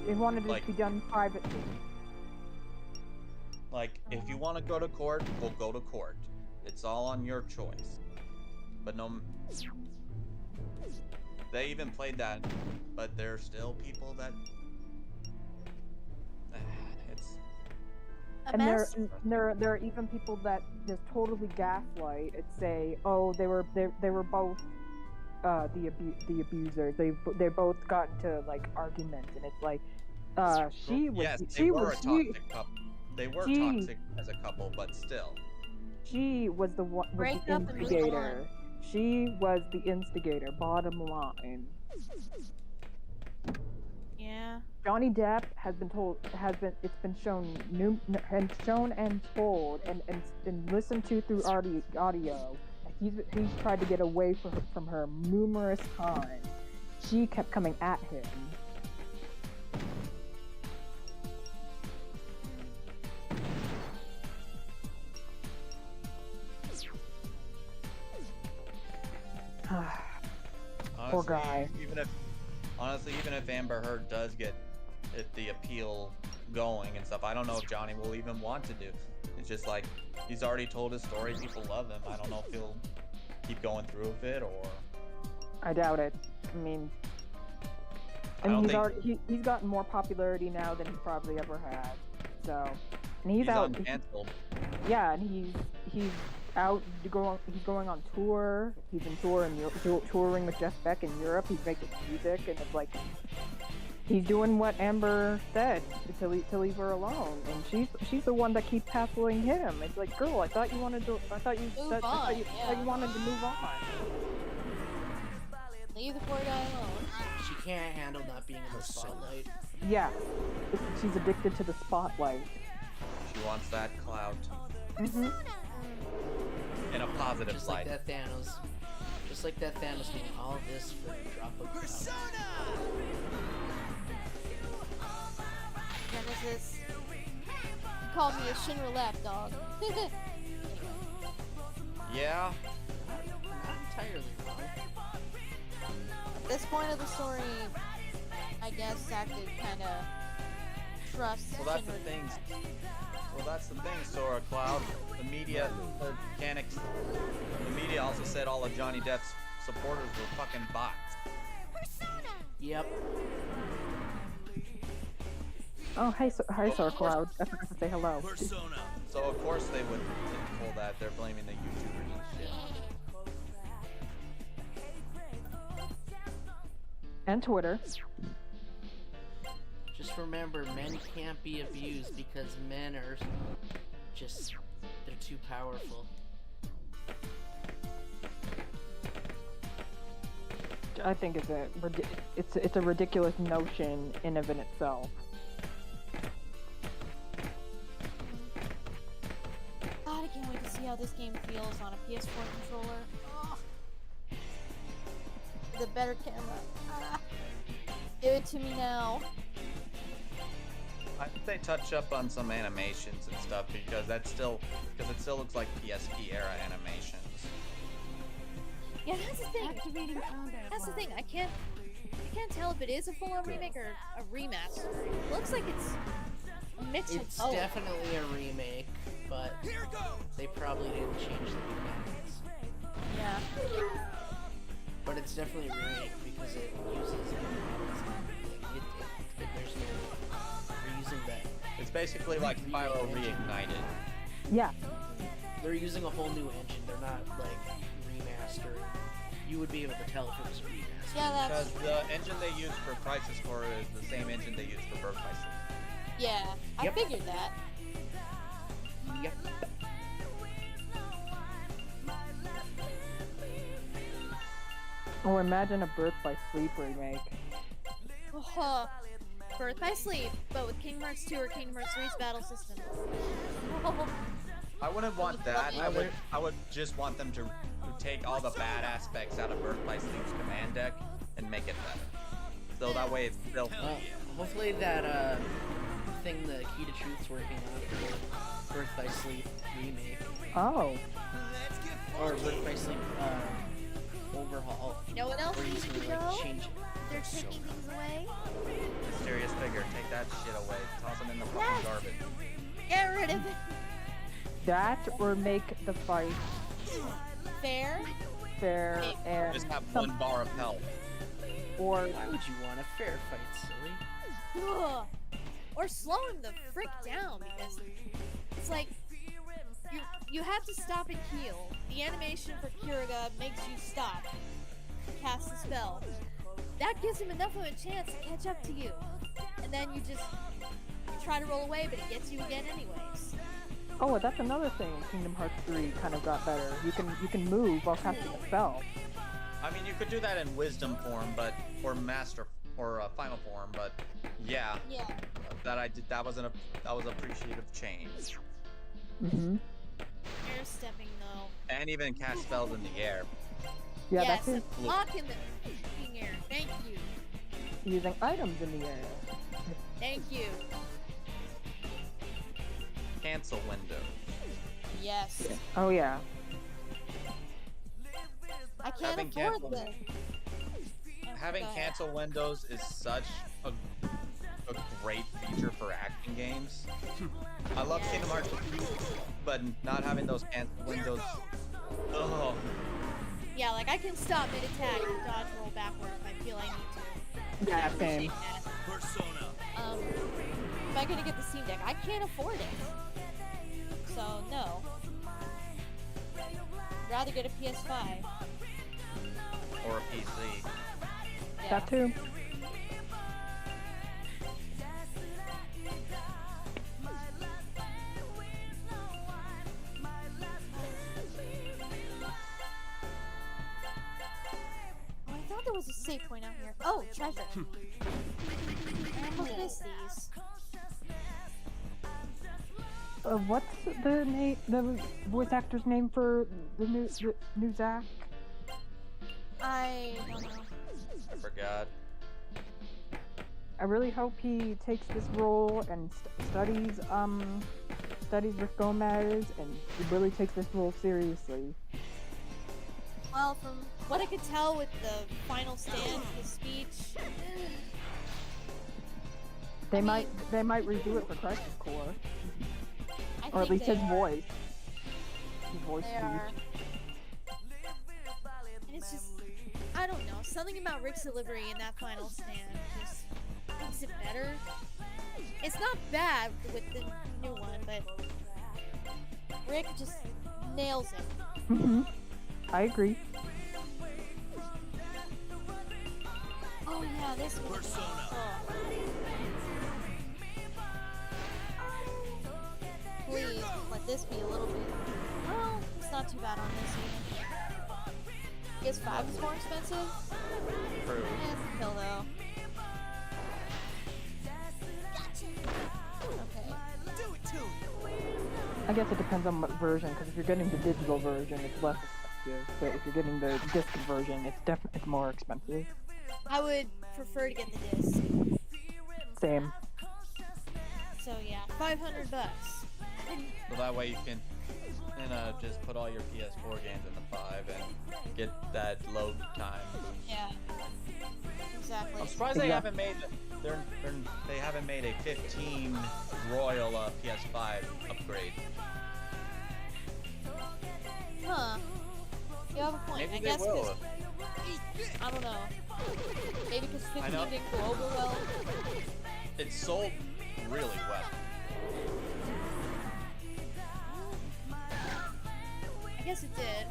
He wanted it like- to be done privately. like, if you want to go to court, we'll go to court. It's all on your choice. But no, they even played that, but there's still people that it's A And mess. there are even people that just totally gaslight and say, oh, they were both the abusers. They both got into like arguments, and it's like she was yes, they she were was a toxic couple. They were she- toxic as a couple, but still. she was the one was Break the up and move instigator. She was the instigator. Bottom line. Yeah. Johnny Depp it's been shown and told and listened to through audio. He's tried to get away from her numerous times. She kept coming at him. Poor Honestly, guy. Even if Amber Heard does get the appeal going and stuff, I don't know if Johnny will even want to do. It's just like, he's already told his story, people love him. I don't know if he'll keep going through with it, or I doubt it. I mean, I don't he's gotten more popularity now than he probably ever had. So, and he's out. uncanceled. Yeah, and he's out. He's going on tour. He's in touring with Jeff Beck in Europe. He's making music, and it's like he's doing what Amber said to leave her alone, and she's the one that keeps hassling him. It's like, girl, I thought you wanted to Thought you wanted to move on. Leave the poor guy alone. She can't handle not being in the spotlight. Yeah, she's addicted to the spotlight. She wants that clout Mm-hmm. in a positive Just light. like that Thanos. Just like that Thanos doing all this for a drop of clout. Genesis. He called me a Shinra lapdog. Yeah, Not entirely wrong. At this point of the story, I guess Zack did kind of trust well that's the Shinra. thing. Well, that's the thing, Sora Cloud. The media mechanics. The media also said all of Johnny Depp's supporters were fucking bots. Yep. Oh, hi, Sir Cloud. I forgot to say hello. So of course they would pull that. They're blaming the YouTubers and shit. And Twitter. Just remember, men can't be abused because men are just, they're too powerful. I think it's a ridiculous notion in of in itself. God, I can't wait to see how this game feels on a PS4 controller. Ugh. The better camera. Ah. Give it to me now. I think they touch up on some animations and stuff because it still looks like PSP era animations. Yeah, that's the thing. That's the thing. I can't tell if it is a full-on remake or a remaster. It looks like it's a mix of It's both. definitely a remake, but they probably didn't change the mechanics. Yeah. But it's definitely a remake because it uses there's no reason that It's basically like Spyro Reignited. Yeah. they're using a whole new engine. They're not like remastered. You would be able to tell if it was a remaster. Yeah, Because that's... the engine they use for Crisis Core is the same engine they use for Birth by Sleep. Yeah, I Yep. figured that. Yep. Or imagine a Birth by Sleep remake. Oh, Birth by Sleep, but with Kingdom Hearts 2 or Kingdom Hearts 3's battle system. Oh, I wouldn't want that. I would just want them to take all the bad aspects out of Birth by Sleep's command deck and make it better. So that way it's still Hopefully that thing the Key to Truth's working on for Birth by Sleep remake Oh. or Birth by Sleep overhaul. you know what else Where needs he's to gonna go? like change it. They're taking things away. mysterious figure. Take that shit away. Toss him in the fucking Yes! garbage. Get rid of it. That or make the fight Fair. fair and Just have some, one bar of health. or Why would you want a fair fight, silly? Ugh. Or slow him the frick down because it's like you have to stop and heal. The animation for Kiriga makes you stop, cast the spell. That gives him enough of a chance to catch up to you, and then you try to roll away, but it gets you again anyways. oh, that's another thing. Kingdom Hearts 3 kind of got better. You can move while casting a spell. I mean, you could do that in wisdom form, or master or final form, but yeah, Yeah. that was appreciative change. Mm-hmm. Air stepping though. And even cast spells in the air. Yeah, yes, that's his block in the fucking air. Thank you. using items in the air. Thank you. Cancel window. Yes. Oh yeah. I can't Having afford canceled- this. Having cancel windows is such a great feature for action games. I love Yes. Kingdom Hearts, but not having those cancel windows. Oh, Yeah, like I can stop mid-attack and dodge roll backward if I feel I need to. Yeah, I appreciate same. that. If I'm gonna get the Steam Deck, I can't afford it. So no. I'd rather get a PS5. or a PC. Yeah. That too. Oh, I thought there was a save point out here. Oh, treasure. I almost missed these. What's the name? The voice actor's name for the new Zack? I don't know. I forgot. I really hope he takes this role and studies Rick Gomez and he really takes this role seriously. Well, from what I could tell with the final stand, his speech, They might redo it for Crisis Core, I or at think least they his are. voice. His voice They are. speech. And it's just, I don't know, something about Rick's delivery in that final stand just makes it better. It's not bad with the new one, but Rick just nails it. Mm-hmm. I agree. Oh yeah, this one. Oh. disc be a little bit... Well, it's not too bad on this even. PS5 is more expensive. True. It's a kill though. Okay. I guess it depends on what version, because if you're getting the digital version, it's less expensive. But if you're getting the disc version, it's definitely more expensive. I would prefer to get the disc. Same. So yeah, $500. So that way you can just put all your PS4 games in the 5 and get that load time. Yeah. Exactly. I'm surprised they haven't made they haven't made a 15 Royal PS5 upgrade. Huh. You have a point. Maybe I they guess will. 'cause- I don't know. Maybe because 15 know. didn't go over well. It sold really well. I guess it did.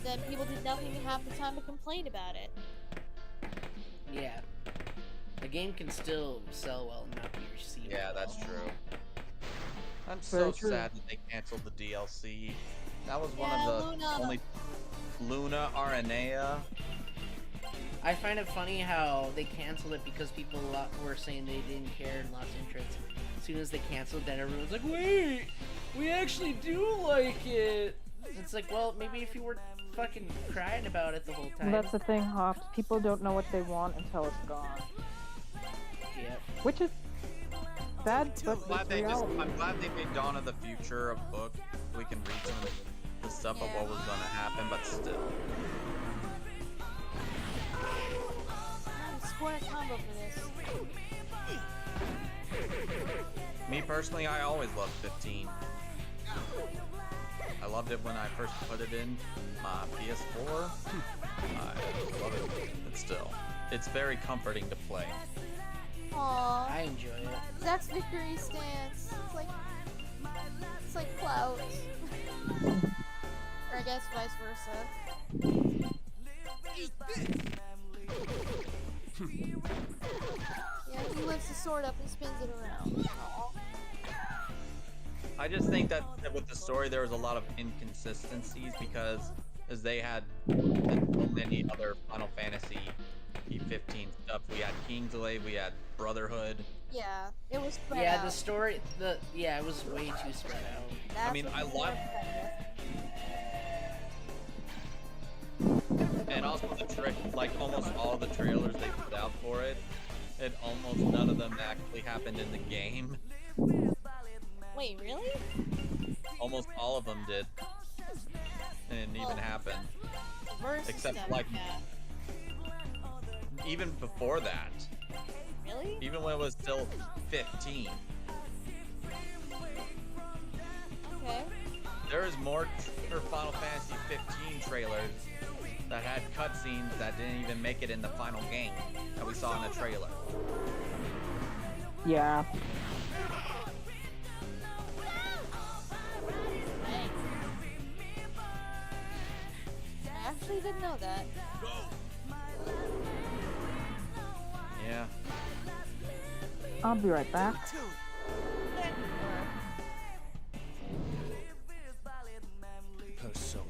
Then people did nothing half the time to complain about it. Yeah. The game can still sell well and not be received. Yeah, that's well. true. I'm Very so true. sad that they canceled the DLC. That was one Yeah, of the Luna. only Luna Aranea. I find it funny how they canceled it because people were saying they didn't care and lost interest. As soon as they canceled, then everyone's like, wait, we actually do like it. It's like, well, maybe if you were fucking crying about it the whole time. That's the thing, Hops. People don't know what they want until it's gone. Yep. Which is sad, but I'm glad they made Dawn of the Future a book. We can read some of the stuff of what was gonna happen, but still. I'm scoring a combo for this. Me personally, I always loved 15. I loved it when I first put it in my PS4. I love it, but still, it's very comforting to play. Aww. I enjoy it. Zach's victory stance. It's like clouds. Or I guess vice versa. Yeah, he lifts the sword up and spins it around. Aw. I just think that with the story there was a lot of inconsistencies because as they had many other Final Fantasy 15 stuff. We had Kingsley, we had Brotherhood. Yeah, it was spread Yeah, out. the story, it was way too spread out. That's I mean, what I was more love- repetitive. And also like almost all the trailers they put out for it, and almost none of them actually happened in the game. Wait, really? Almost all of them did. And it didn't even happen. Versus Except, stuff, like- yeah. Even before that. Really? Even when it was still 15. Okay. There is more for Final Fantasy 15 trailers that had cutscenes that didn't even make it in the final game that we saw in the trailer. Yeah. Dang. I actually didn't know that. Yeah. I'll be right back. Persona.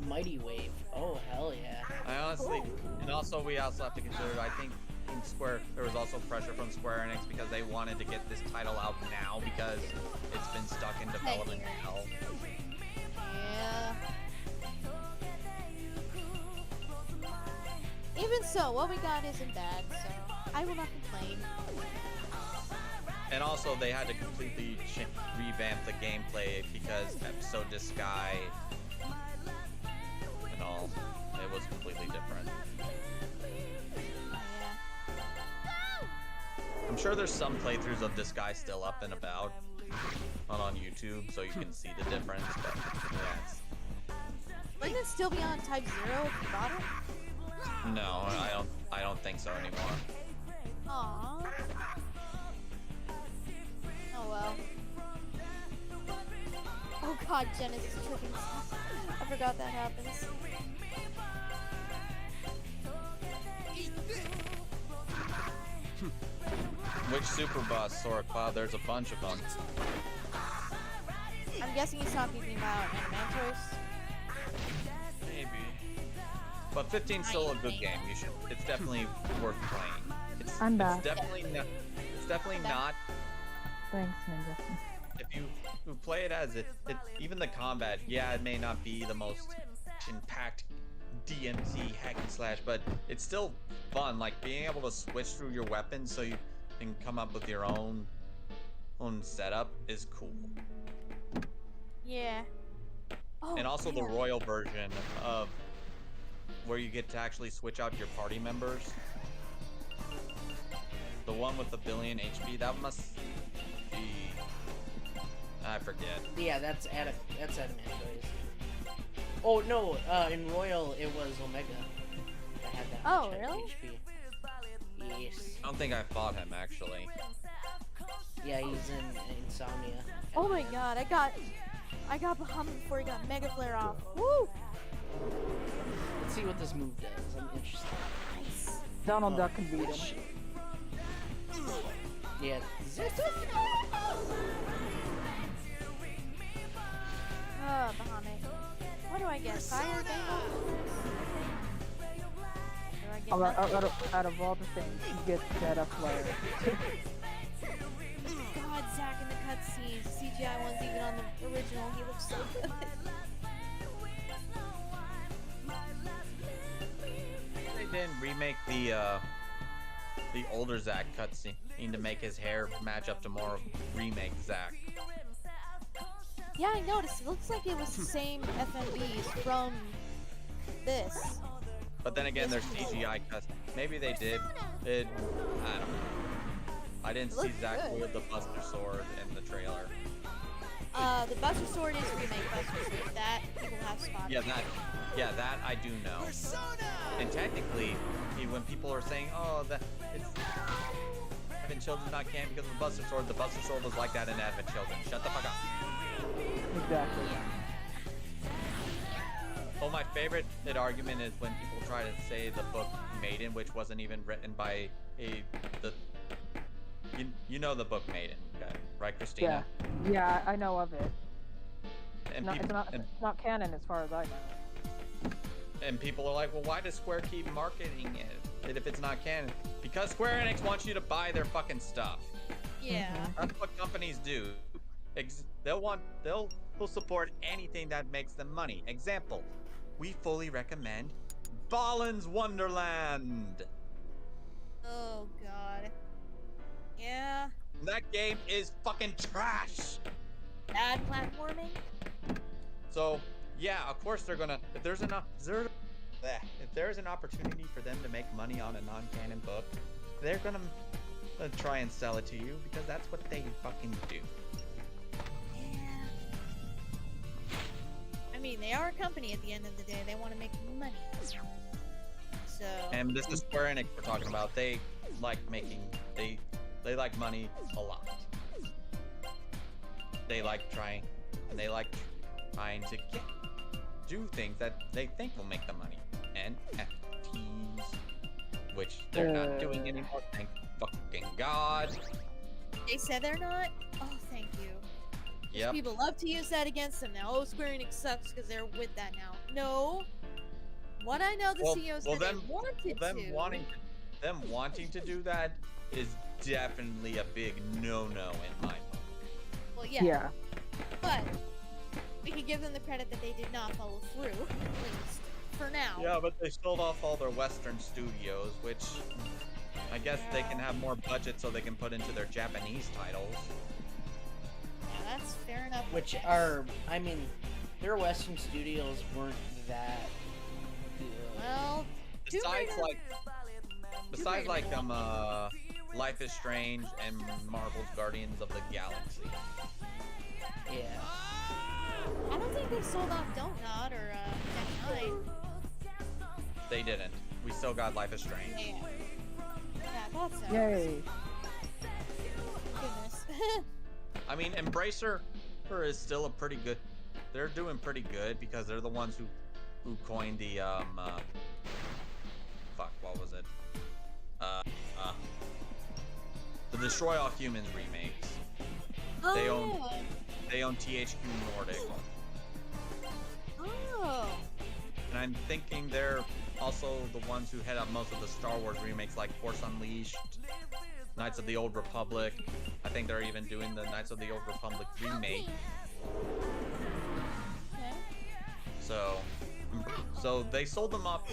Mighty Wave. Oh, hell yeah. I honestly, and also we also have to consider, I think in Square, there was also pressure from Square Enix because they wanted to get this title out now because it's been stuck in development hell. Yeah. Even so, what we got isn't bad, so I will not complain. And also they had to completely revamp the gameplay because Episode to Sky and all, it was completely different. I'm sure there's some playthroughs of this guy still up and about, not on YouTube, so you can see the difference. But yeah, Wouldn't it still be on Type 0 if you bought it? no, I don't think so anymore. Aww. Oh well. Oh god, Genesis is tricking us. I forgot that happens. Which super bus, Sora Cloud? There's a bunch of them. I'm guessing he's talking about Animantos. Maybe. But 15's still a good game. You should. It's definitely worth playing. I'm back. It's definitely not. It's definitely not. Thanks, Ninja. If you play it as it, even the combat, yeah, it may not be the most impact DMZ hack and slash, but it's still fun. Like being able to switch through your weapons so you can come up with your own setup is cool. Yeah. Oh, And also the man. royal version of where you get to actually switch out your party members. The one with the billion HP, that must be, I forget. Yeah, that's Adamantoise. Oh no, in Royal it was Omega that had that Oh, much really? HP. Yes. I don't think I fought him actually. Yeah, he's in Insomnia. Oh my god, I got Bahamut before he got Mega Flare off. Woo! Let's see what this move does. I'm interested. Nice. Donald Duck can beat him. Shit. Yeah. Bahamut. What do I get? Fire Bangle? Do I get nothing? Out of all the things, he gets Jetta Flare. God, Zack in the cutscenes. CGI ones even on the original. He looks so good. They didn't remake the older Zack cutscene to make his hair match up to more of remake Zack. Yeah, I noticed. It looks like it was the same FMVs from this. But then again, there's CGI cuts. Maybe they did. I don't know. I didn't see Looks Zack good. with the Buster Sword in the trailer. The Buster Sword is remake Buster Sword. That people have spotted. Yeah, that I do know. And technically, when people are saying, "Oh, that it's Advent Children's not canon because of the Buster Sword was like that in Advent Children." Shut the fuck up. Exactly. Oh, my favorite argument is when people try to say the book Maiden, which wasn't even written by you know the book Maiden, okay, right, Christina? Yeah, I know of it. And It's not canon as far as I know. and people are like, well, why does Square keep marketing it if it's not canon? Because Square Enix wants you to buy their fucking stuff. Yeah. That's what companies do. They'll support anything that makes them money. Example, we fully recommend Ballin's Wonderland. Oh god. Yeah. That game is fucking trash. Bad platforming. So yeah, of course they're gonna. If there's an opportunity for them to make money on a non-canon book, they're gonna try and sell it to you because that's what they fucking do. Yeah. I mean, they are a company at the end of the day. They want to make money. So. And this is Square Enix we're talking about. They like making. They like money a lot. They like trying to do things that they think will make them money. NFTs, which they're not doing anymore. Thank fucking God. They said they're not? Oh, thank you. Yep. People love to use that against them now. Oh, Square Enix sucks because they're with that now. No. What I know the CEO said they wanted them wanting to do that is definitely a big no-no in my book. Well, yeah. But we can give them the credit that they did not follow through, at least for now. Yeah, but they sold off all their Western studios, which I guess they can have more budget so they can put into their Japanese titles. Yeah, that's fair enough. Which are, I mean, their Western studios weren't that good. Well, Besides Life is Strange and Marvel's Guardians of the Galaxy. Yeah. I don't think they sold off Don't Nod or Deck 9. They didn't. We still got Life is Strange. Yeah. Yeah, I thought so. Yay. Goodness. I mean, Embracer is still a pretty good. They're doing pretty good because they're the ones who coined the fuck, what was it? the Destroy All Humans remakes. Oh, They own- yeah. They own THQ Nordic. Oh. And I'm thinking they're also the ones who head up most of the Star Wars remakes like Force Unleashed, Knights of the Old Republic. I think they're even doing the Knights of the Old Republic remake. Okay. So they sold them up.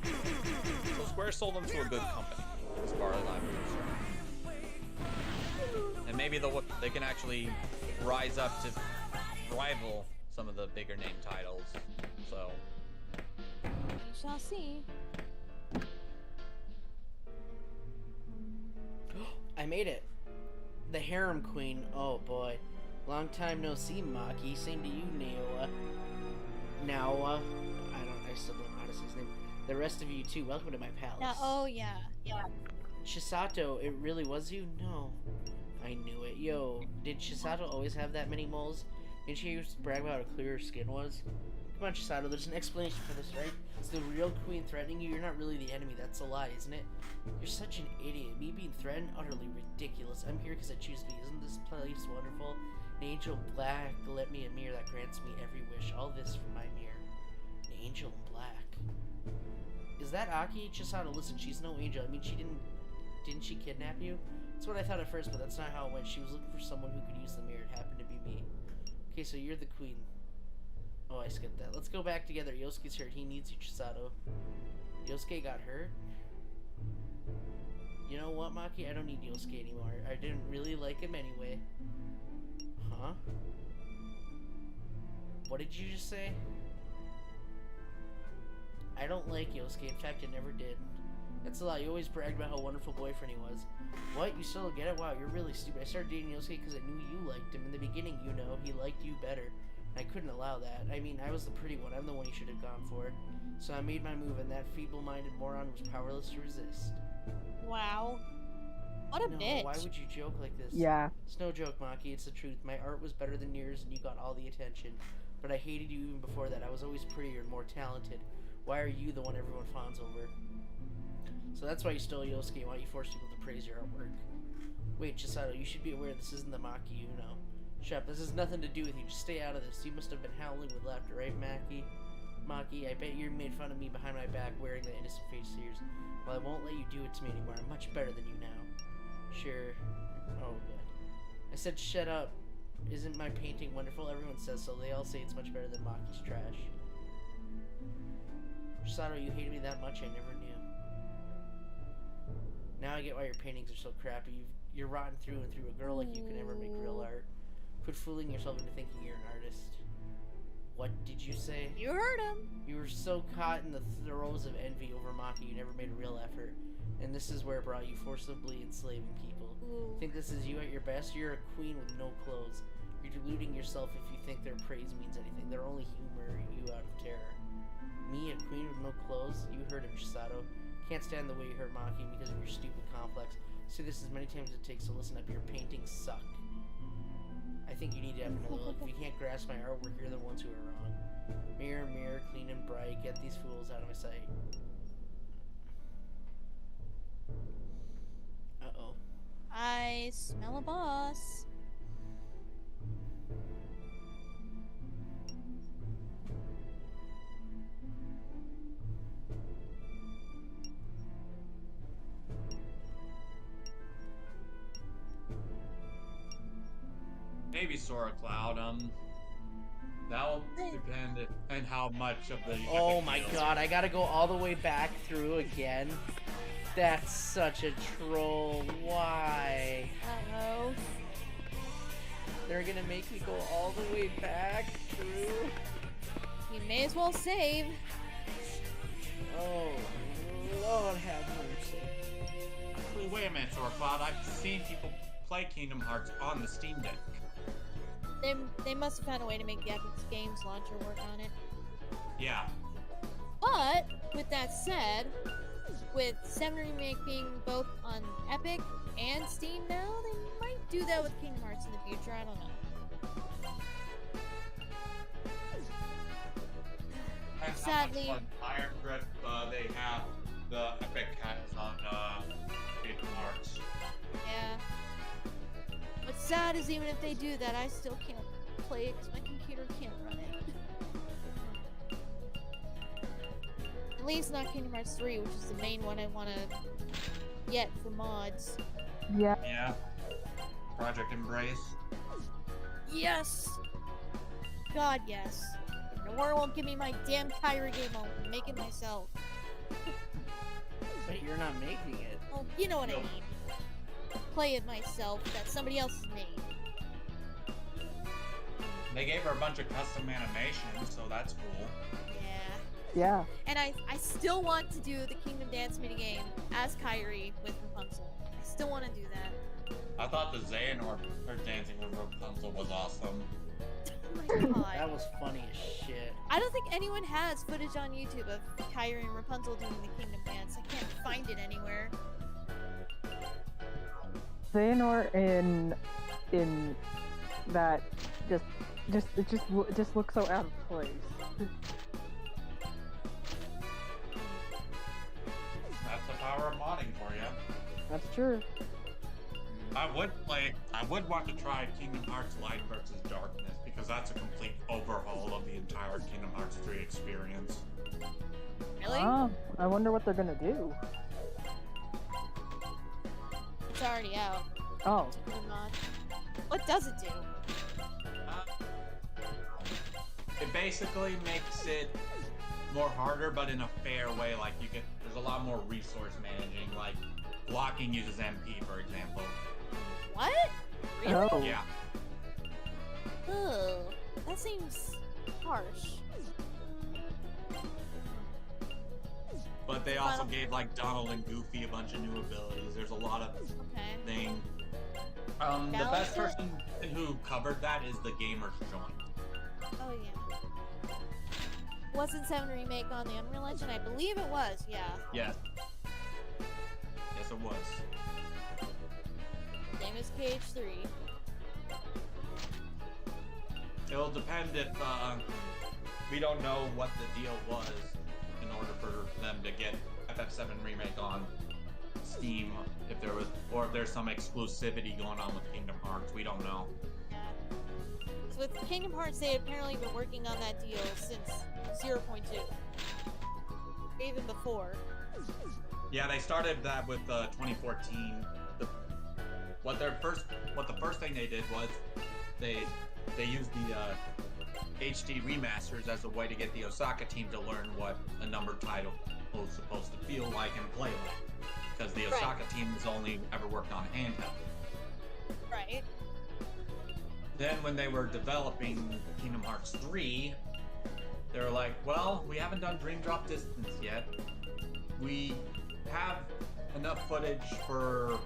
So Square sold them to a good company, as far as I'm concerned. And maybe they can actually rise up to rival some of the bigger name titles. So We shall see. I made it. The Harem Queen. Oh boy. Long time no see, Maki. Same to you, Naoa. I still don't know how to say his name. The rest of you too. Welcome to my palace. Yeah, oh yeah. Yeah. Chisato, it really was you? No. I knew it. Yo, did Chisato always have that many moles? Didn't she used to brag about how clear her skin was? Come on, Chisato, there's an explanation for this, right? It's the real queen threatening you. You're not really the enemy. That's a lie, isn't it? You're such an idiot. Me being threatened? Utterly ridiculous. I'm here because I choose to be. Isn't this place wonderful? An angel in black let me a mirror that grants me every wish. All this for my mirror. An angel in black. Is that Aki? Chisato, listen, she's no angel. I mean, didn't she kidnap you? That's what I thought at first, but that's not how it went. She was looking for someone who could use the mirror. It happened to be me. Okay, so you're the queen. Oh, I skipped that. Let's go back together. Yosuke's hurt. He needs you, Chisato. Yosuke got hurt? You know what, Maki? I don't need Yosuke anymore. I didn't really like him anyway. Huh? What did you just say? I don't like Yosuke. In fact, I never did. That's a lie. You always bragged about how wonderful boyfriend he was. What? You still don't get it? Wow, you're really stupid. I started dating Yosuke because I knew you liked him. In the beginning, you know, he liked you better. I couldn't allow that. I mean, I was the pretty one. I'm the one he should have gone for. So I made my move, and that feeble-minded moron was powerless to resist. Wow. What a No, bitch. why would you joke like this? Yeah. It's no joke, Maki. It's the truth. My art was better than yours, and you got all the attention. But I hated you even before that. I was always prettier and more talented. Why are you the one everyone fawns over? So that's why you stole Yosuke. Why you forced people to praise your artwork. Wait, Chisato, you should be aware this isn't the Maki you know. Shut up, this has nothing to do with you. Just stay out of this. You must have been howling with laughter, right, Maki, I bet you made fun of me behind my back wearing the innocent face tears. Well, I won't let you do it to me anymore. I'm much better than you now. Sure. Oh, good. I said shut up. Isn't my painting wonderful? Everyone says so. They all say it's much better than Maki's trash. Chisato, you hated me that much? I never knew. Now I get why your paintings are so crappy. You're rotten through and through. A girl like you can never make real art. Quit fooling yourself into thinking you're an artist. What did you say? You heard him. You were so caught in the throes of envy over Maki, you never made a real effort. And this is where it brought you, forcibly enslaving people. Ooh. Think this is you at your best? You're a queen with no clothes. You're deluding yourself if you think their praise means anything. They're only humor you out of terror. Me, a queen with no clothes? You heard him, Chisato. Can't stand the way you hurt Maki because of your stupid complex. See this as many times as it takes, so listen up. Your paintings suck. I think you need to have another look. If you can't grasp my artwork, you're the ones who are wrong. Mirror, mirror, clean and bright. Get these fools out of my sight. Uh-oh. I smell a boss. Maybe Sora Cloud. That'll depend on how much of the. Oh my god, I gotta go all the way back through again. That's such a troll. Why? Uh-oh. They're gonna make me go all the way back through? You may as well save. Oh, Lord have mercy. Actually, wait a minute, Sora Cloud. I've seen people play Kingdom Hearts on the Steam Deck. They must have found a way to make the Epic Games launcher work on it. Yeah. But, with that said, with 7 Remake being both on Epic and Steam now, they might do that with Kingdom Hearts in the future. I don't know. And Sadly. how much Iron Grip they have the epic has on Kingdom Hearts. Yeah. What's sad is even if they do that, I still can't play it because my computer can't run it. At least not Kingdom Hearts 3, which is the main one I want to get for mods. Yeah. Yeah. Project Embrace. Yes! God, yes. Nowhere won't give me my damn Kyrie game, I'll make it myself. But you're not making it. Well, you know what Nope. I mean. Play it myself that somebody else has made. They gave her a bunch of custom animations, so that's cool. Yeah. Yeah. And I still want to do the Kingdom Dance minigame as Kyrie with Rapunzel. I still want to do that. I thought the Xehanort her dancing with Rapunzel was awesome. Oh my god. That was funny as shit. I don't think anyone has footage on YouTube of Kyrie and Rapunzel doing the Kingdom Dance. I can't find it anywhere. Xehanort in that just looks so out of place. That's the power of modding for you. That's true. I would want to try Kingdom Hearts Light versus Darkness because that's a complete overhaul of the entire Kingdom Hearts 3 experience. Really? Oh, I wonder what they're gonna do. It's already out. Oh. It's a mod. What does it do? It basically makes it more harder, but in a fair way. Like there's a lot more resource managing. Like blocking uses MP, for example. What? Really? Oh. Yeah. Ugh. That seems harsh. But they also gave like Donald and Goofy a bunch of new abilities. There's a lot of Okay. things. The Balance best it? person who covered that is the Gamers Joint. Oh yeah. Wasn't 7 Remake on the Unreal Engine? I believe it was, yeah. Yes. Yes, it was. Same as KH3. It'll depend if we don't know what the deal was in order for them to get FF7 Remake on Steam. If there was, or if there's some exclusivity going on with Kingdom Hearts, we don't know. Yeah. So with Kingdom Hearts, they had apparently been working on that deal since 0.2. Even before. Yeah, they started that with 2014. What the first thing they did was they used the HD remasters as a way to get the Osaka team to learn what a numbered title was supposed to feel like and play like, because the Osaka team has only ever worked on handheld. Right. Then when they were developing Kingdom Hearts 3, they were like, well, we haven't done Dream Drop Distance yet. We have enough footage for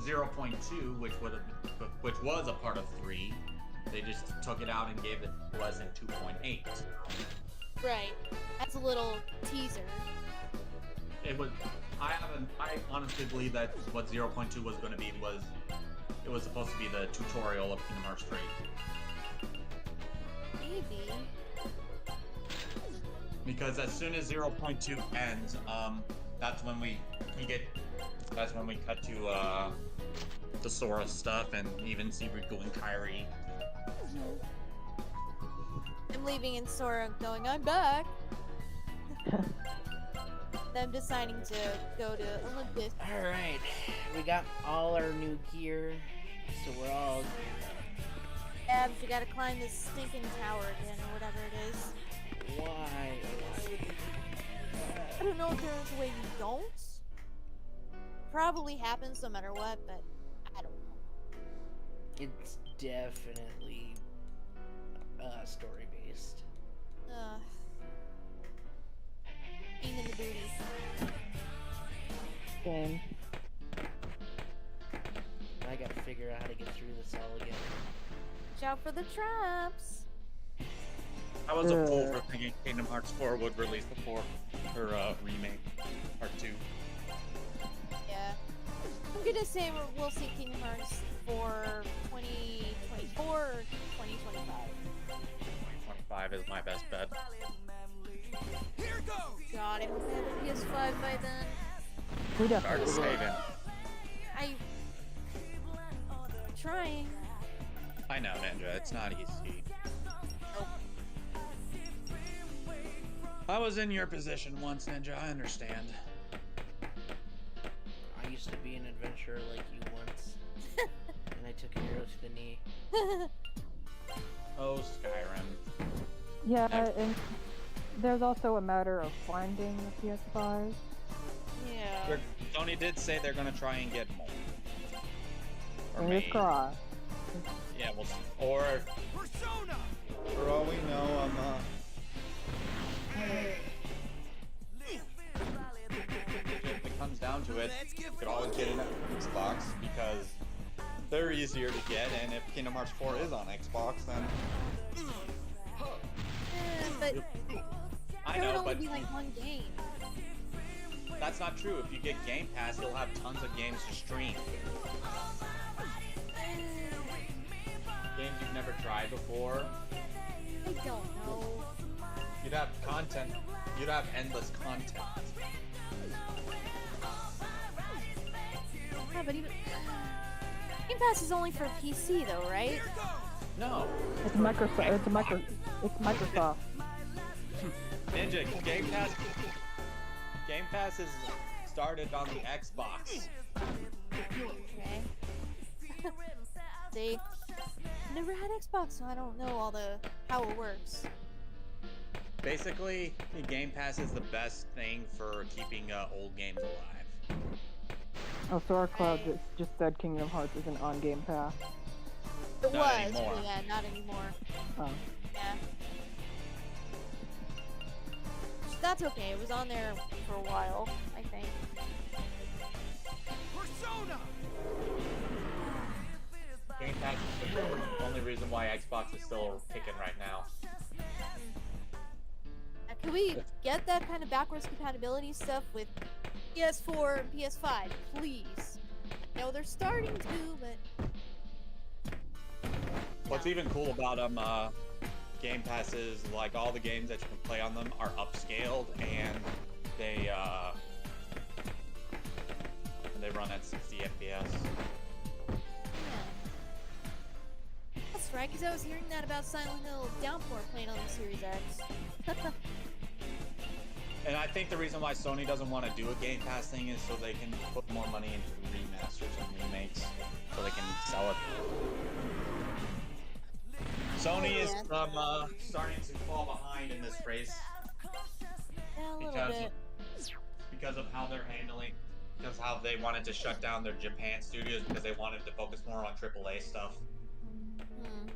0.2, which was a part of 3. They just took it out and gave it to us in 2.8. Right. That's a little teaser. It was. I honestly believe that what 0.2 was going to be was supposed to be the tutorial of Kingdom Hearts 3. Maybe. Because as soon as 0.2 ends, that's when we cut to the Sora stuff and even see Riku and Kairi. I'm leaving in Sora going, I'm back. Them deciding to go to Olympus. Alright, we got all our new gear, so we're all Yeah, but you gotta climb this stinking tower again, or whatever it is. Why? I don't know if there's a way you don't. Probably happens no matter what, but I don't know. It's definitely story based. Pain in the booty. Game. I gotta figure out how to get through this all again. Watch out for the traps. I was a fool for thinking Kingdom Hearts 4 would release before her remake, Part 2. Yeah. I'm gonna say we'll see Kingdom Hearts for 2024 or 2025. 2025 is my best bet. God, I hope they have a PS5 by then. We Start definitely will. saving. I'm trying. I know, Ninja. It's not easy. Nope. I was in your position once, Ninja. I understand. I used to be an adventurer like you once, and I took an arrow to the knee. Oh, Skyrim. Yeah, and there's also a matter of finding the PS5. Yeah. Sony did say they're gonna try and get more. Or Fingers maybe. crossed. Yeah, we'll see. Or for all we know, if it comes down to it, you could always get an Xbox because they're easier to get, and if Kingdom Hearts 4 is on Xbox, then But I there would know, only but be like one game. that's not true. If you get Game Pass, you'll have tons of games to stream. Games you've never tried before. I don't know. You'd have content. You'd have endless content. Yeah, but even Game Pass is only for PC though, right? No. It's Microsoft. It's Microsoft. Ninja, Game Pass. Game Pass is started on the Xbox. Okay. See, never had Xbox, so I don't know all the how it works. Basically, the Game Pass is the best thing for keeping old games alive. Oh, Sora Cloud just said Kingdom Hearts isn't on Game Pass. It Not was, anymore. but yeah, not anymore. Oh. Yeah. That's okay. It was on there for a while, I think. Game Pass is the only reason why Xbox is still kicking right now. Can we get that kind of backwards compatibility stuff with PS4 and PS5, please? I know they're starting to, but What's even cool about them, Game Pass is like all the games that you can play on them are upscaled and they run at 60 FPS. yeah. That's right, because I was hearing that about Silent Hill Downpour playing on the Series X. And I think the reason why Sony doesn't want to do a Game Pass thing is so they can put more money into remasters and remakes, so they can sell it. Sony is starting to fall behind in this race Yeah, a little bit. because of how they're handling, because how they wanted to shut down their Japan studios because they wanted to focus more on AAA stuff. Hmm.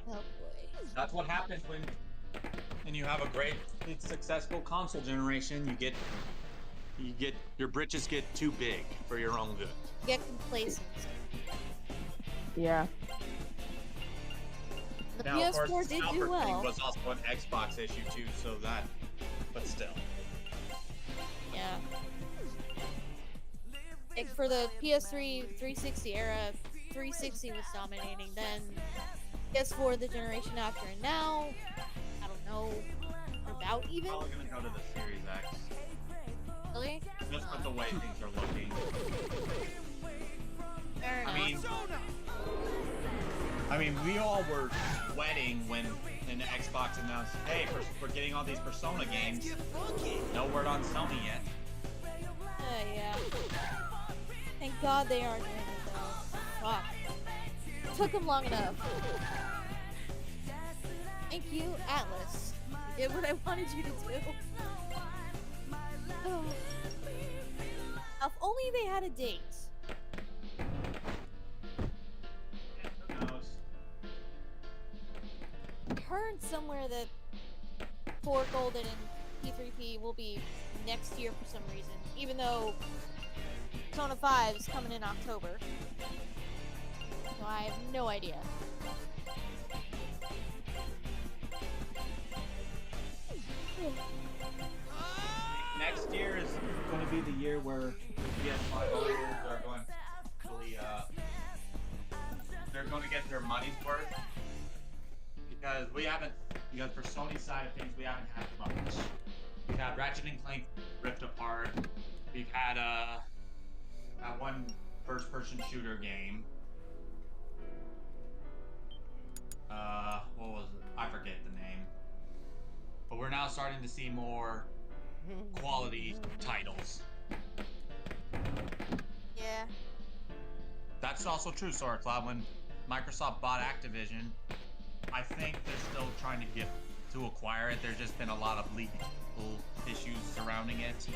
Oh boy. That's what happens when you have a great, successful console generation. You get your britches get too big for your own good. Get complacent. Yeah. The Now, of PS4 course, the did Scalper do thing well. was also an Xbox issue too, so that, but still. Yeah. Like for the PS3 360 era, 360 was dominating. Then PS4 the generation after, and now I don't know, about even. Probably gonna go to the Series X. Really? Just with the way things are looking. Fair enough. I mean, we all were sweating when Xbox announced, hey, we're getting all these Persona games. No word on Sony yet. Yeah. Thank God they are doing it though. Fuck. Took them long enough. Thank you, Atlas. You did what I wanted you to do. Oh. If only they had a date. Who knows? Heard somewhere that 4 Golden and P3P will be next year for some reason, even though Persona 5 is coming in October. So I have no idea. Next year is going to be the year where PS5 owners are going to really, they're going to get their money's worth. Because for Sony's side of things, we haven't had much. We've had Ratchet and Clank Rift Apart. We've had that one first-person shooter game. What was it? I forget the name. But we're now starting to see more quality titles. Yeah. That's also true, Sora Cloud. When Microsoft bought Activision, I think they're still trying to get to acquire it. There's just been a lot of legal issues surrounding it.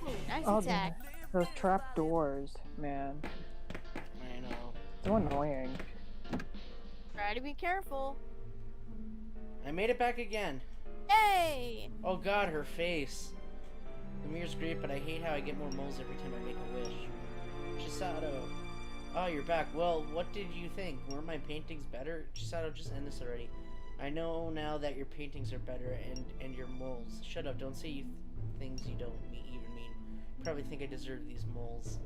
Ooh, nice Oh, attack. those trap doors, man. I know. So annoying. Try to be careful. I made it back again. Hey! Oh god, her face. The mirror's great, but I hate how I get more moles every time I make a wish. Chisato. Oh, you're back. Well, what did you think? Were my paintings better? Chisato, just end this already. I know now that your paintings are better and your moles. Shut up, don't say things you don't even mean. Probably think I deserve these moles.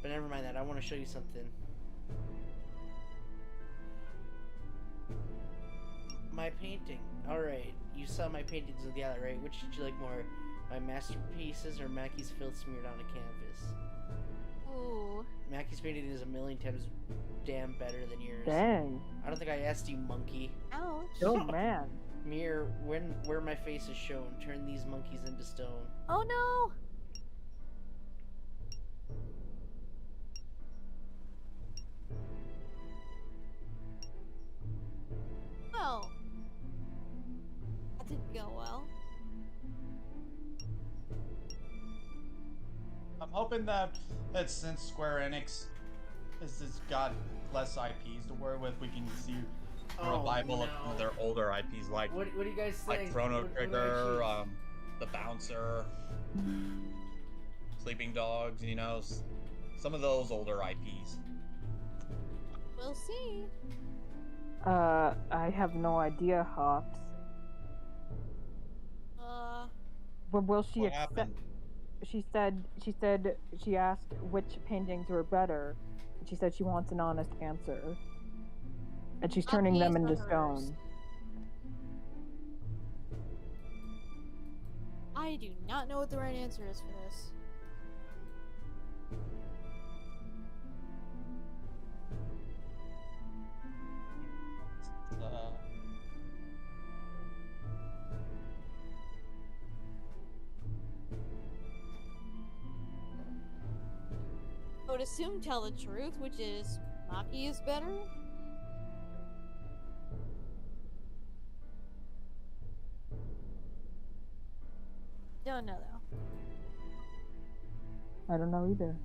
But never mind that, I want to show you something. My painting. Alright, you saw my paintings in the gallery, right? Which did you like more? My masterpieces or Mackie's filth smeared on a canvas? Ooh. Mackie's painting is a million times damn better than yours. Dang. I don't think I asked you, monkey. Ouch. Oh man. Mirror, where my face is shown, turn these monkeys into stone. Oh no! Well, that didn't go well. I'm hoping that since Square Enix has got less IPs to work with, we can see a revival of some of their older IPs like What do you guys think? Chrono What do I Trigger, choose? The Bouncer, Sleeping Dogs, you know, some of those older IPs. We'll see. I have no idea, Hops. But will she What accept? happened? She said she asked which paintings were better, and she said she wants an honest answer. And she's I'll turning them pay for into hers. stone. I do not know what the right answer is for this. I would assume tell the truth, which is Maki is better. Don't know though. I don't know either.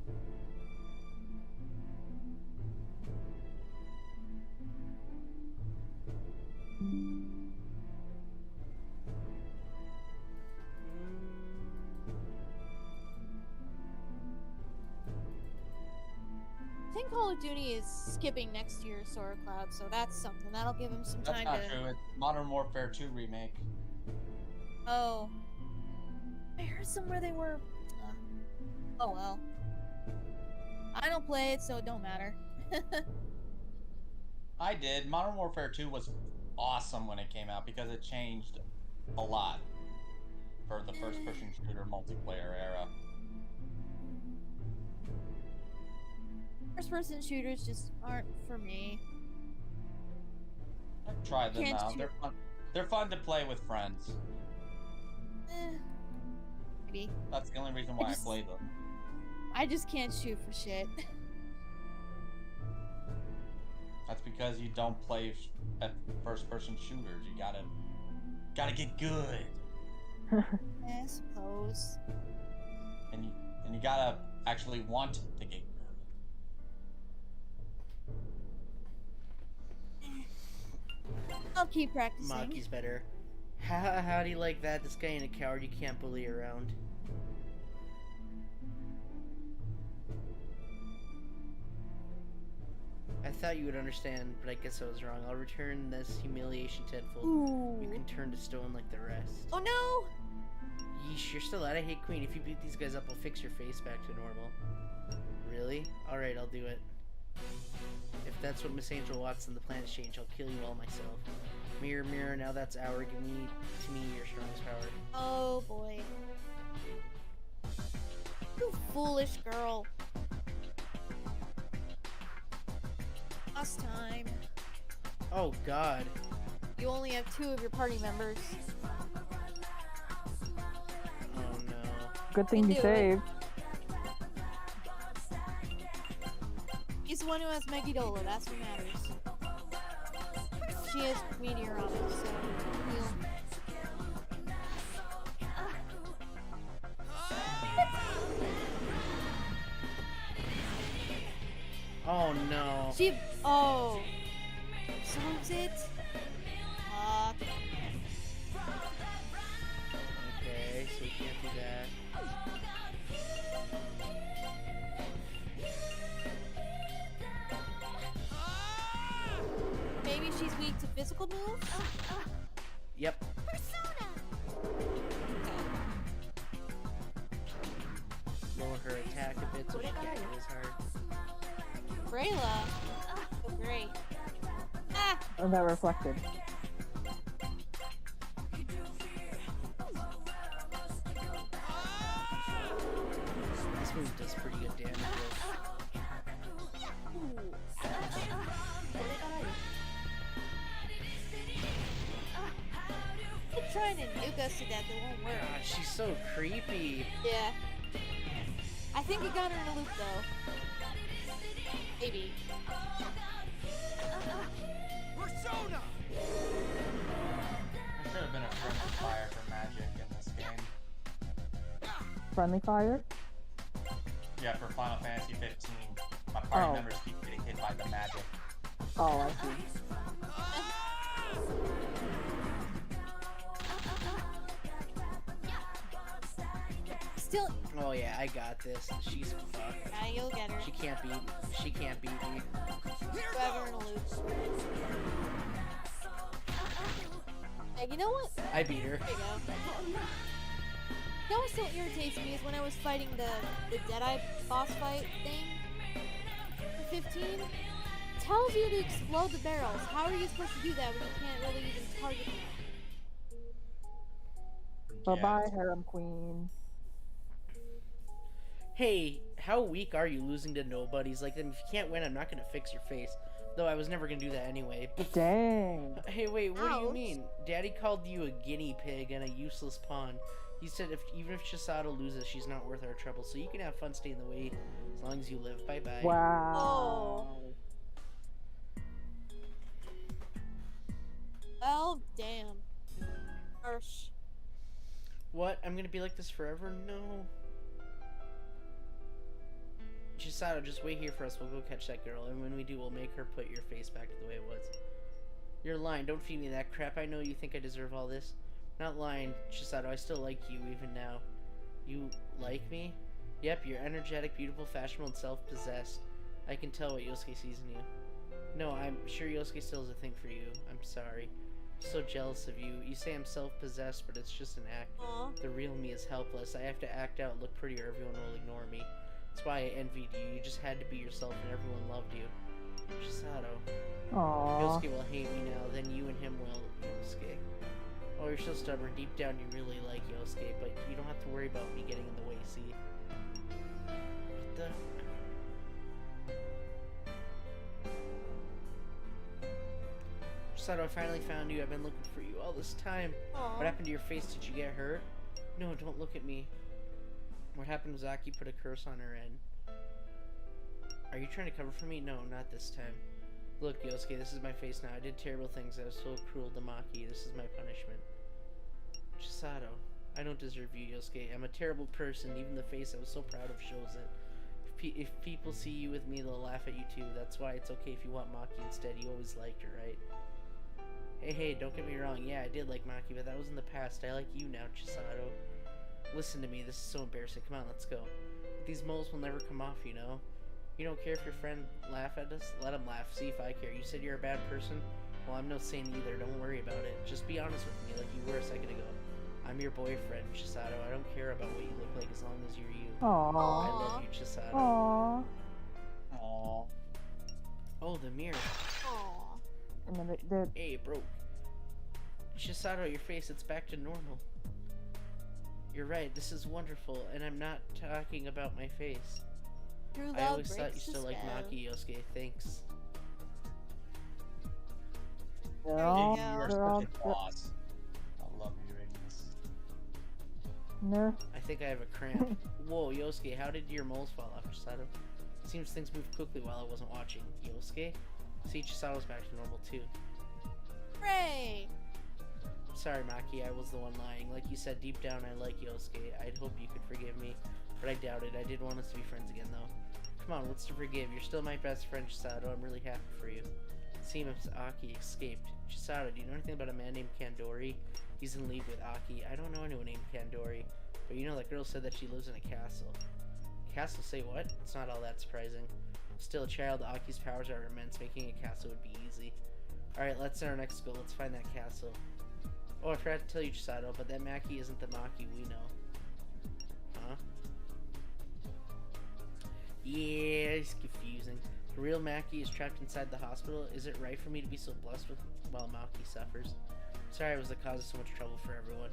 I think Call of Duty is skipping next year's Sora Cloud, so that's something. That'll give him some That's time not to. true. It's Modern Warfare 2 remake. Oh. I heard somewhere they were. Oh well. I don't play it, so it don't matter. I did. Modern Warfare 2 was awesome when it came out because it changed a lot for the first-person shooter multiplayer era. First-person shooters just aren't for me. I've tried them Can't out. shoot- They're fun. They're fun to play with friends. Maybe. That's the only reason why I play them. I just can't shoot for shit. That's because you don't play at first-person shooters. You gotta get good, I suppose. and you gotta actually want to get good. I'll keep practicing. Maki's better. How do you like that? This guy ain't a coward you can't bully around. I thought you would understand, but I guess I was wrong. I'll return this humiliation tenfold. Ooh. You can turn to stone like the rest. Oh no! Yeesh, you're still out. I hate Queen. If you beat these guys up, I'll fix your face back to normal. Really? Alright, I'll do it. If that's what Miss Angel wants, then the planets change. I'll kill you all myself. Mirror, mirror, now that's our. Give me to me your strongest power. Oh boy. You foolish girl. Last time. Oh god. You only have 2 of your party members. Oh no. Good thing you do it. saved. He's the one who has Megidolo, that's what matters. She has Meteor on it, so heal. Oh no. She. Oh. Solves it? Fuck. Okay, so we can't do that. Maybe she's weak to physical moves? Yep. Lower her attack a bit so she can't hit as hard. Brayla. Oh, great. Ah! And that reflected. This move does pretty good damage. Keep trying to nuke us to death, it won't work. God, she's so creepy. Yeah. I think it got her in a loop though. Maybe. Persona! There should have been a friendly fire for magic in this game. Friendly fire? Yeah, for Final Fantasy 15. My party Oh. members keep getting hit by the magic. Oh, I see. Still, Oh yeah, I got this. She's fucked. yeah, you'll get her. She can't beat me. Whoever in a loop. Hey, you know what? I beat her. There you go. You know what still irritates me is when I was fighting the Deadeye boss fight thing for 15. Tells you to explode the barrels. How are you supposed to do that when you can't really even target them? Bye-bye, harem queen. Hey, how weak are you losing to nobodies? Like, if you can't win, I'm not gonna fix your face. Though I was never gonna do that anyway. Dang. Hey, wait, what do you Ouch. mean? Daddy called you a guinea pig and a useless pawn. He said even if Chisato loses, she's not worth our trouble. So you can have fun staying the way as long as you live. Bye-bye. Wow. Well, damn. Harsh. What? I'm gonna be like this forever? No. Chisato, just wait here for us. We'll go catch that girl. And when we do, we'll make her put your face back to the way it was. You're lying. Don't feed me that crap. I know you think I deserve all this. Not lying, Chisato. I still like you, even now. You like me? Yep, you're energetic, beautiful, fashionable, and self-possessed. I can tell what Yosuke sees in you. No, I'm sure Yosuke still has a thing for you. I'm sorry. I'm so jealous of you. You say I'm self-possessed, but it's just an act. Aw. The real me is helpless. I have to act out, look pretty, or everyone will ignore me. That's why I envied you. You just had to be yourself, and everyone loved you. Chisato. Aww. Yosuke will hate me now, then you and him will, Yosuke. Oh, you're so stubborn. Deep down, you really like Yosuke, but you don't have to worry about me getting in the way, see? What the... Chisato, I finally found you. I've been looking for you all this time. Aw. What happened to your face? Did you get hurt? No, don't look at me. What happened was Aki put a curse on her end. Are you trying to cover for me? No, not this time. Look, Yosuke, this is my face now. I did terrible things. I was so cruel to Maki. This is my punishment. Chisato, I don't deserve you, Yosuke. I'm a terrible person. Even the face I was so proud of shows it. If people see you with me, they'll laugh at you too. That's why it's okay if you want Maki instead. You always liked her, right? Hey, don't get me wrong. Yeah, I did like Maki, but that was in the past. I like you now, Chisato. Listen to me. This is so embarrassing. Come on, let's go. These moles will never come off, you know? You don't care if your friend laugh at us? Let him laugh. See if I care. You said you're a bad person? Well, I'm no saint either. Don't worry about it. Just be honest with me like you were a second ago. I'm your boyfriend, Chisato. I don't care about what you look like as long as you're you. Aww. I love you, Chisato. Aww. Oh, the mirror. Aw. And then the Hey, bro. Just out of your face, it's back to normal. You're right, this is wonderful, and I'm not talking about my face. True I love always thought you breaks the still like spell. Maki, Yosuke. Thanks. they're There you all, go. You are they're all, such a boss. I love you, Ignis. no. I think I have a cramp. Whoa, Yosuke, how did your moles fall off, Chisato? Seems things moved quickly while I wasn't watching. Yosuke? See, Chisato's back to normal too. Hooray! Sorry, Maki, I was the one lying. Like you said, deep down I like Yosuke. I'd hope you could forgive me, but I doubt it. I did want us to be friends again, though. Come on, what's to forgive? You're still my best friend, Chisato. I'm really happy for you. It seems Aki escaped. Chisato, do you know anything about a man named Kandori? He's in league with Aki. I don't know anyone named Kandori, but you know that girl said that she lives in a castle. Castle? Say what? It's not all that surprising. Still a child, Aki's powers are immense. Making a castle would be easy. Alright, let's our next goal. Let's find that castle. Oh, I forgot to tell you, Chisato, but that Maki isn't the Maki we know. Huh? Yeah, it's confusing. The real Maki is trapped inside the hospital. Is it right for me to be so blessed with while Maki suffers? Sorry I was the cause of so much trouble for everyone.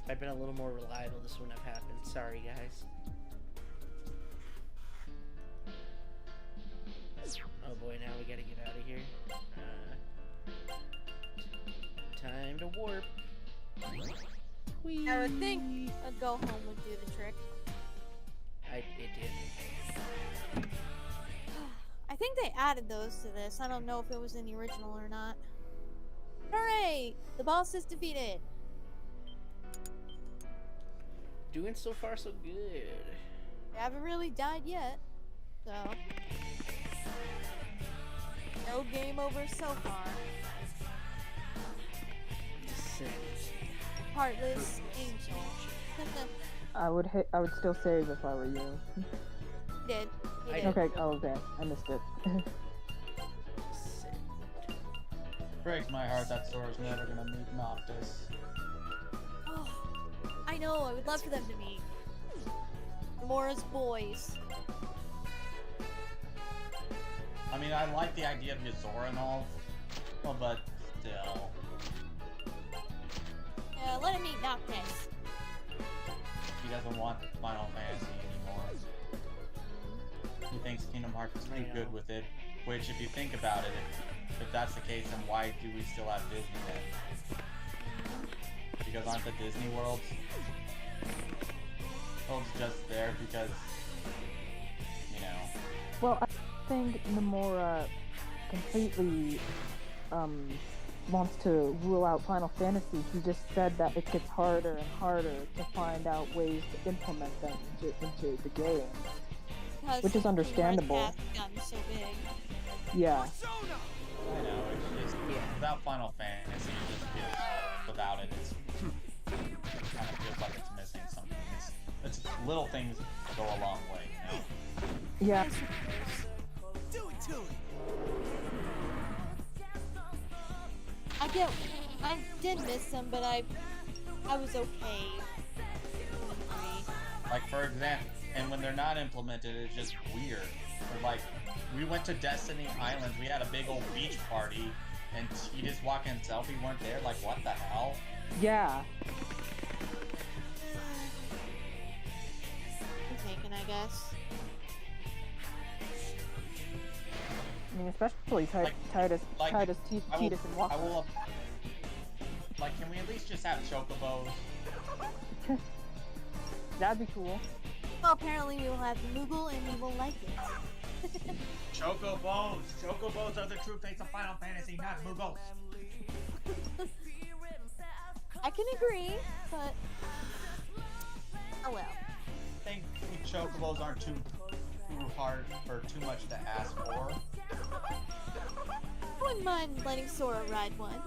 If I'd been a little more reliable, this wouldn't have happened. Sorry, guys. Oh boy, now we gotta get out of here. Time to warp. Whee! I would think a go home would do the trick. It did. I think they added those to this. I don't know if it was in the original or not. Hooray! The boss is defeated. Doing so far so good. I haven't really died yet, so no game over so far. Descent. Heartless angel. I would still save if I were you. He did. He I did. did. Okay, oh, okay, I missed it. Descent. Breaks my heart that Sora's never gonna meet Noctis. Oh, I know. I would love for them to meet. More as boys. I mean, I like the idea of Yozora and all, well, but still. Yeah, let him meet Noctis. He doesn't want Final Fantasy anymore. He thinks Kingdom Hearts is too good with it, which, if you think about it, if that's the case, then why do we still have Disney then? Because aren't the Disney worlds just there because, you know... Well, I think Nomura completely wants to rule out Final Fantasy. He just said that it gets harder and harder to find out ways to implement them into the game. Because Which is understandable. Kingdom Hearts has gotten so big. Yeah. I know, it's just, without Final Fantasy, it just feels, without it, it's kind of feels like it's missing something. It's little things go a long way, you know? Yeah. Do it to it. I did miss them, but I was okay. Like, for example, and when they're not implemented, it's just weird. Or like, we went to Destiny Islands, we had a big old beach party, and he just walked in himself, we weren't there, like, what the hell? Yeah. Taken, I guess. I mean, especially Titus, like, Titus, and Walker. I will, like, can we at least just have chocobos? That'd be cool. Well, apparently we will have the Moogle and we will like it. Chocobos! Chocobos are the true face of Final Fantasy, not Moogles! I can agree, but oh well. I think chocobos aren't too hard or too much to ask for. I wouldn't mind letting Sora ride one.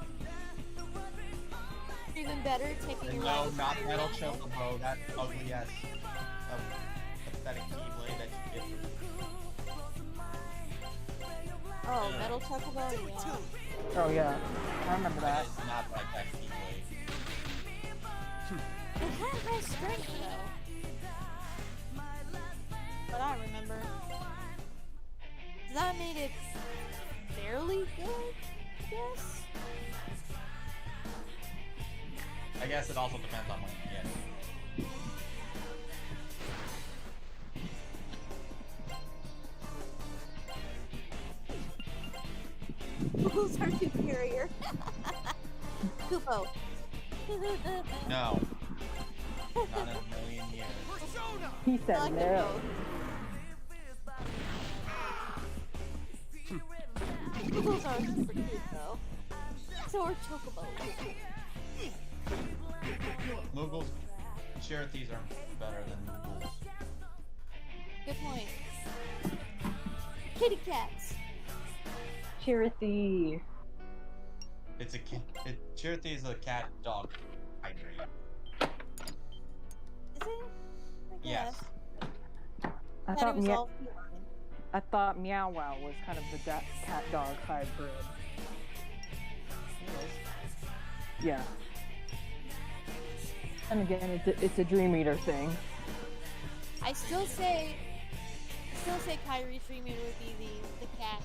Even better, taking a ride No, with not Fire metal Animal. chocobo, that ugly ass pathetic keyblade that you get. Oh, metal chocobo, yeah. Oh yeah, I remember that. It's not like that keyblade. It had high strength though. But I remember. That made it fairly good, I guess. I guess it also depends on when you get it. Who's our superior? Kupo. No. Not in a million years. Persona! He said Not no. Kupo's are super cute though. So are Chocobo. Moogles, Cherokees are better than Moogles. Good point. Kitty cats. Cherokee. It's a Cherokee is a cat dog hybrid. Is it? I Yes. guess. I Thought thought it was Meow. all feline. I thought Meow Wow was kind of the cat dog hybrid. Yeah. And again, it's a Dream Eater thing. I still say Kyrie's Dream Eater would be the cat.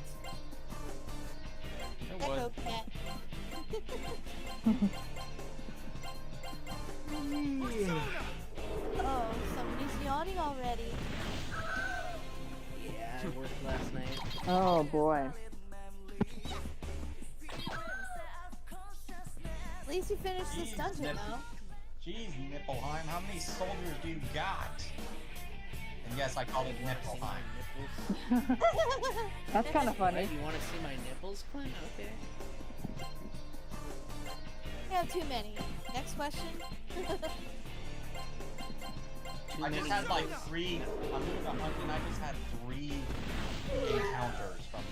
It Echo would. cat. Oh, somebody's yawning already. Yeah, I worked last night. Oh boy. At least you finished this Jeez, dungeon Nip- though. Jeez, Nipplheim, how many soldiers do you got? And yes, I called it See my Nipplheim. nipples? That's kind of What, funny. you want to see my nipples, Clint? Okay. You have too many. Next question. Too I just many had like nipples. 3. I'm doing a hunt and I just had 3 encounters from them.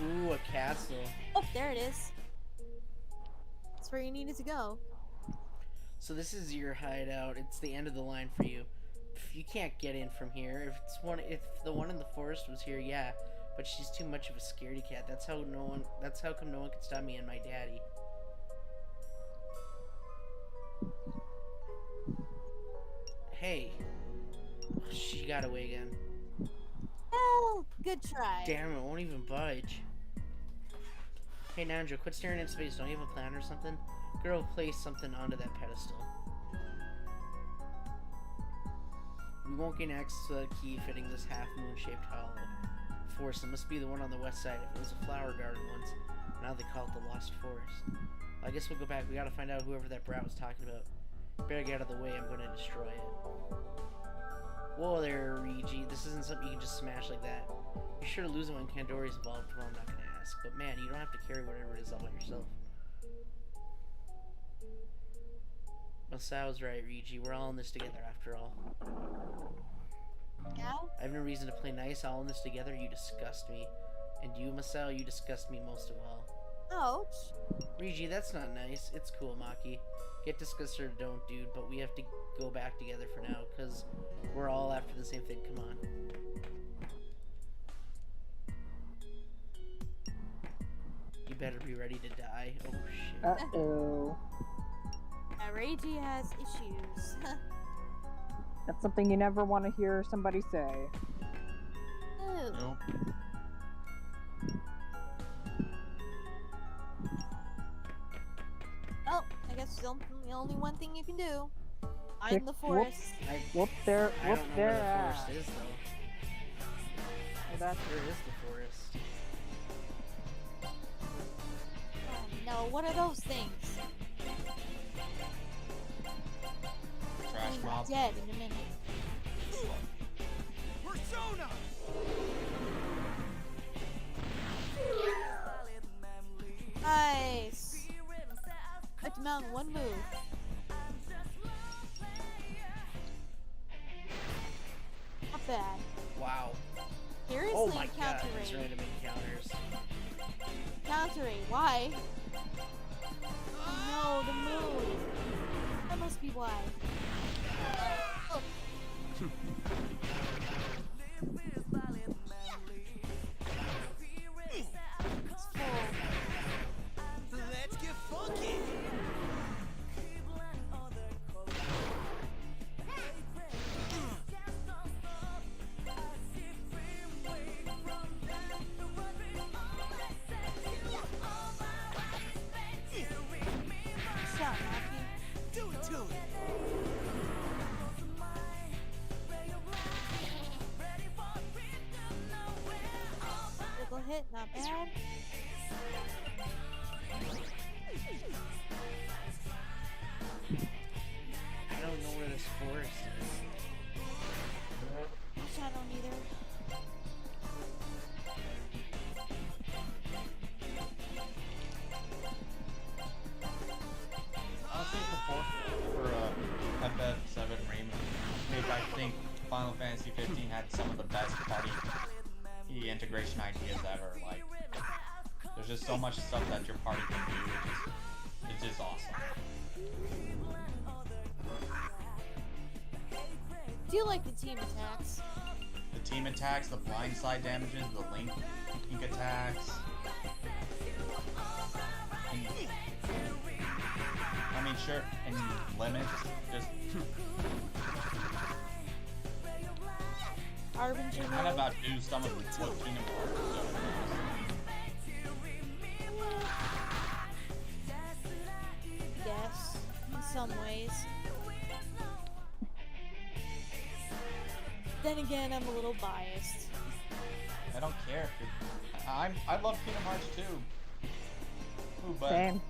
Ooh, a castle. Oh, there it is. That's where you needed to go. So this is your hideout. It's the end of the line for you. You can't get in from here. If the one in the forest was here, yeah. But she's too much of a scaredy cat. That's how come no one can stop me and my daddy. Hey. She got away again. Well, good try. Damn, it won't even budge. Hey, Ninja, quit staring into space. Don't you have a plan or something? Girl, place something onto that pedestal. We won't gain access to that key fitting this half-moon-shaped hollow. Forest, it must be the one on the west side. If it was a flower garden once, now they call it the Lost Forest. I guess we'll go back. We gotta find out whoever that brat was talking about. Better get out of the way. I'm gonna destroy it. Whoa there, Regi. This isn't something you can just smash like that. You're sure to lose it when Kandori's involved. Well, I'm not gonna ask. But man, you don't have to carry whatever it is all by yourself. Masao's right, Regi. We're all in this together after all. Yeah? I have no reason to play nice. All in this together, you disgust me. And you, Masao, you disgust me most of all. Ouch. Regi, that's not nice. It's cool, Maki. Get disgusted or don't, dude. But we have to go back together for now, because we're all after the same thing. Come on. You better be ready to die. Oh, shit. Uh-oh. Reiji has issues. That's something you never want to hear somebody say. Ooh. Nope. Oh, I guess the only one thing you can do. I'm Kick- the forest. Whoop there, I whoop don't know there. where the forest is, though. Oh, that's Where is the forest? Oh, no, what are those things? Trash I'm mob. dead in a minute. Persona! Nice. Cut them out in one move. Not bad. Wow. Seriously, Oh my god, counter these rate. random encounters. Counter rate. Why? Oh no, the moon. That must be why. Oh. It's full. Let's get funky! Final Fantasy 15 had some of the best party integration ideas ever. Like, there's just so much stuff that your party can do. It's just awesome. Do you like the team attacks? The team attacks, the blindside damages, the link attacks. I mean, sure, and limits, just Harbinger kind of mode? outdo some of what Kingdom Hearts does. Yes, in some ways. Then again, I'm a little biased. I don't care if you're... I love Kingdom Hearts too. Ooh, but, Same.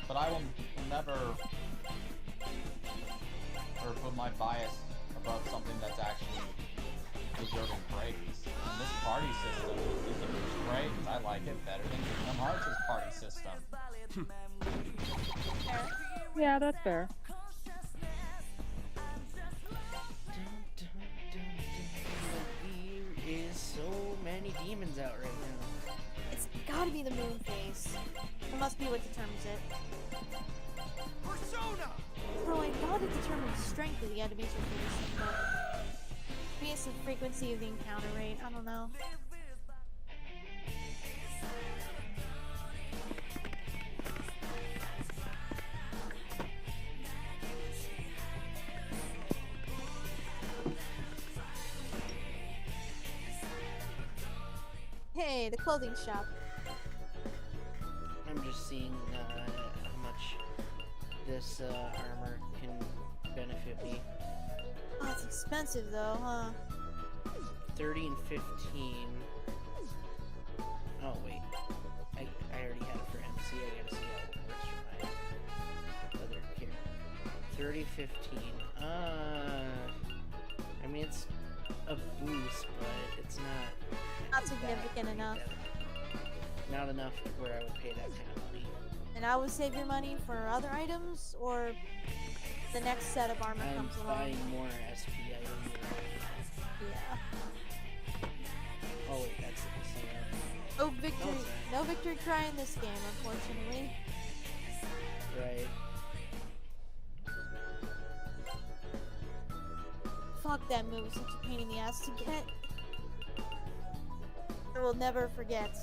But I will never or put my bias above something that's actually deserving praise. And this party system is great. I like it better than Kingdom Hearts' party system. Yeah, that's fair. There is so many demons out right now. It's gotta be the moon phase. It must be what determines it. Persona! Bro, I thought it determined the strength of the enemies or something, but maybe it's the frequency of the encounter rate. I don't know. Hey, the clothing shop. I'm just seeing how much this armor can benefit me. Oh, it's expensive though, huh? 30 and 15. Oh wait, I already had it for MC. I gotta see how it works for my other character. 30, 15. I mean it's a boost, but it's Not significant enough. not enough where I would pay that kind of money. And I would save your money for other items, or the next set of armor I'm comes along. buying more SP items. Yeah. Oh wait, that's the same. No victory. it's No victory cry in this game, unfortunately. Right. Fuck, that move is such a pain in the ass to get. I will never forget.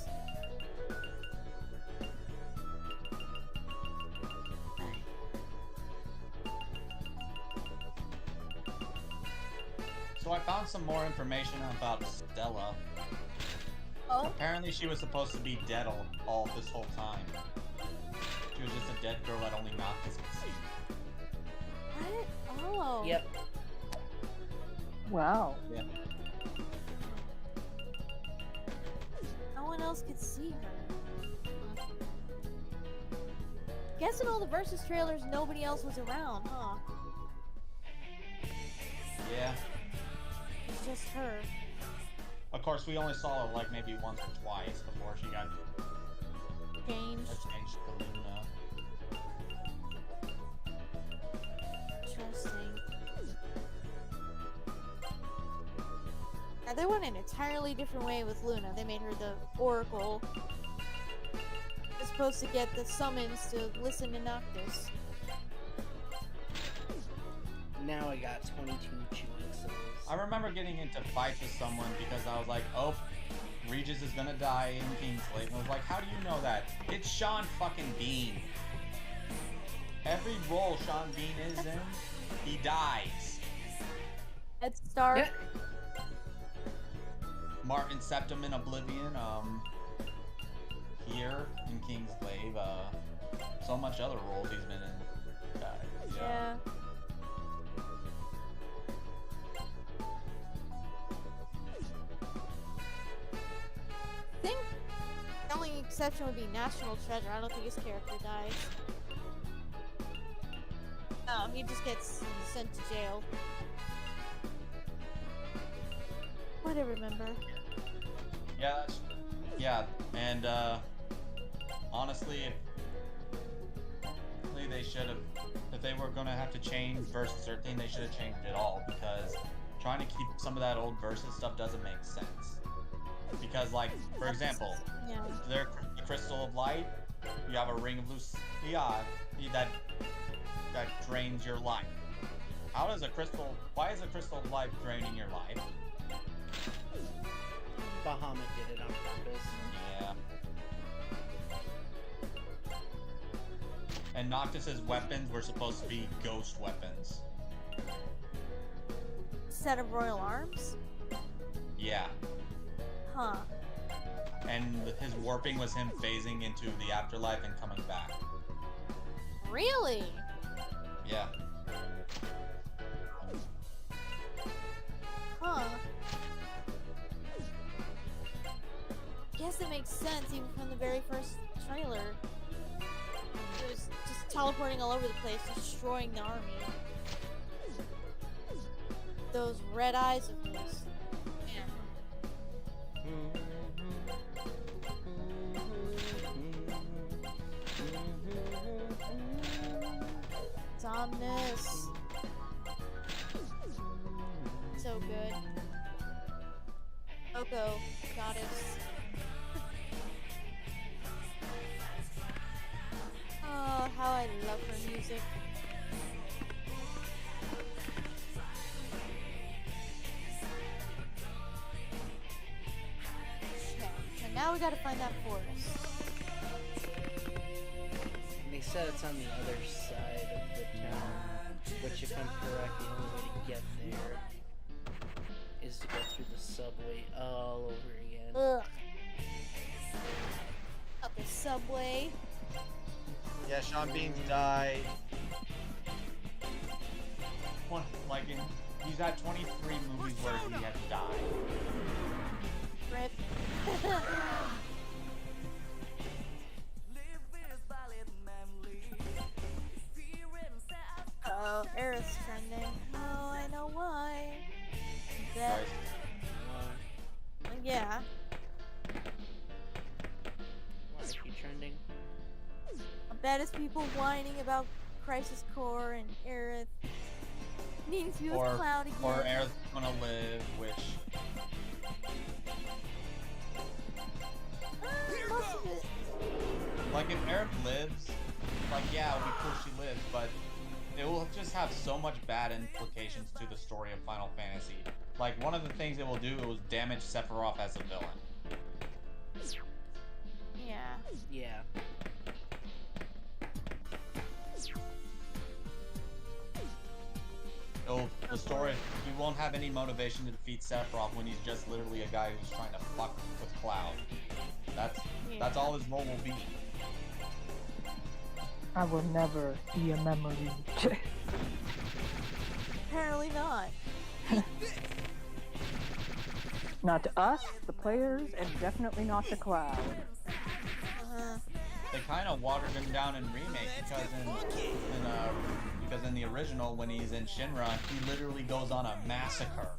So I found some more information about Stella. Oh? Apparently she was supposed to be dead all this whole time. She was just a dead girl that only Malchus could see. What? Oh. Yep. Wow. Yeah. No one else could see her. Guess in all the Versus trailers, nobody else was around, huh? Yeah. It's just her. Of course, we only saw her like maybe once or twice before she got Changed. changed to Luna. Interesting. Now they went an entirely different way with Luna. They made her the Oracle. They're supposed to get the summons to listen to Noctis. Now I got 22 chewing souls. I remember getting into fights with someone because I was like, oh, Regis is gonna die in Kingslave. And I was like, how do you know that? It's Sean fucking Bean. Every role Sean Bean is in, he dies. Head start. Yeah. Martin Septim in Oblivion, here in Kingslave, so much other roles he's been in. Yeah. I think the only exception would be National Treasure. I don't think his character dies. No, he just gets sent to jail. What I remember. Yeah, and honestly, they should have, if they were gonna have to change Versus 13, they should have changed it all, because trying to keep some of that old versus stuff doesn't make sense. Because, like, for example, Yeah. the Crystal of Light, you have a Ring of Lucia that drains your life. Why is a Crystal of Life draining your life? Bahamut did it on purpose. Yeah. And Noctis's weapons were supposed to be ghost weapons. Set of royal arms? Yeah. Huh. And his warping was him phasing into the afterlife and coming back. Really? Yeah. Huh. Guess it makes sense even from the very first trailer. It was just teleporting all over the place, destroying the army. Those red eyes of his. Man. It's ominous. So good. Oko, goddess. Oh, how I love her music. Okay, so now we gotta find that forest. They said it's on the other side of the town, which if I'm correct, the only way to get there is to go through the subway all over again. Ugh. Up the subway. Yeah, Sean Bean's died. He's got 23 movies where he has died. Rip. Oh, Aerith's trending. Oh, I know why. That, yeah. Why are you trending? I bet it's people whining about Crisis Core and Aerith needing to be with Cloud again. Or Aerith's gonna live, which... Most of it. Like, if Aerith lives, like, yeah, it'll be cool she lives, but it will just have so much bad implications to the story of Final Fantasy. Like, one of the things it will do, it will damage Sephiroth as a villain. Yeah. Yeah. The story, you won't have any motivation to defeat Sephiroth when he's just literally a guy who's trying to fuck with Cloud. That's all his role will be. I will never be a memory. Apparently not. Not to us, the players, and definitely not to Cloud. Uh-huh. They kind of watered him down in remake because in the original, when he's in Shinra, he literally goes on a massacre.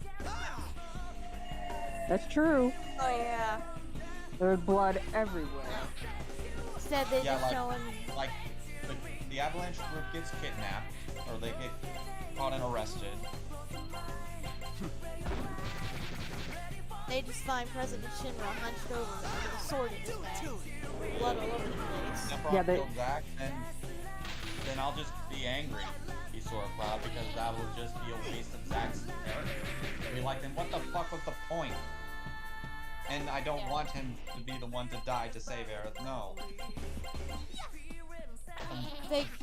That's true. Oh yeah. There's blood everywhere. Instead they just show him. Like the Avalanche group gets kidnapped, or they get caught and arrested. They just find President Shinra hunched over with a sword in his back. Blood all over the place. Sephiroth killed Zack, and then I'll just be angry, be sort of proud, because that will just be a waste of Zack's character. Be like, then what the fuck was the point? And I don't want him to be the one to die to save Aerith, no.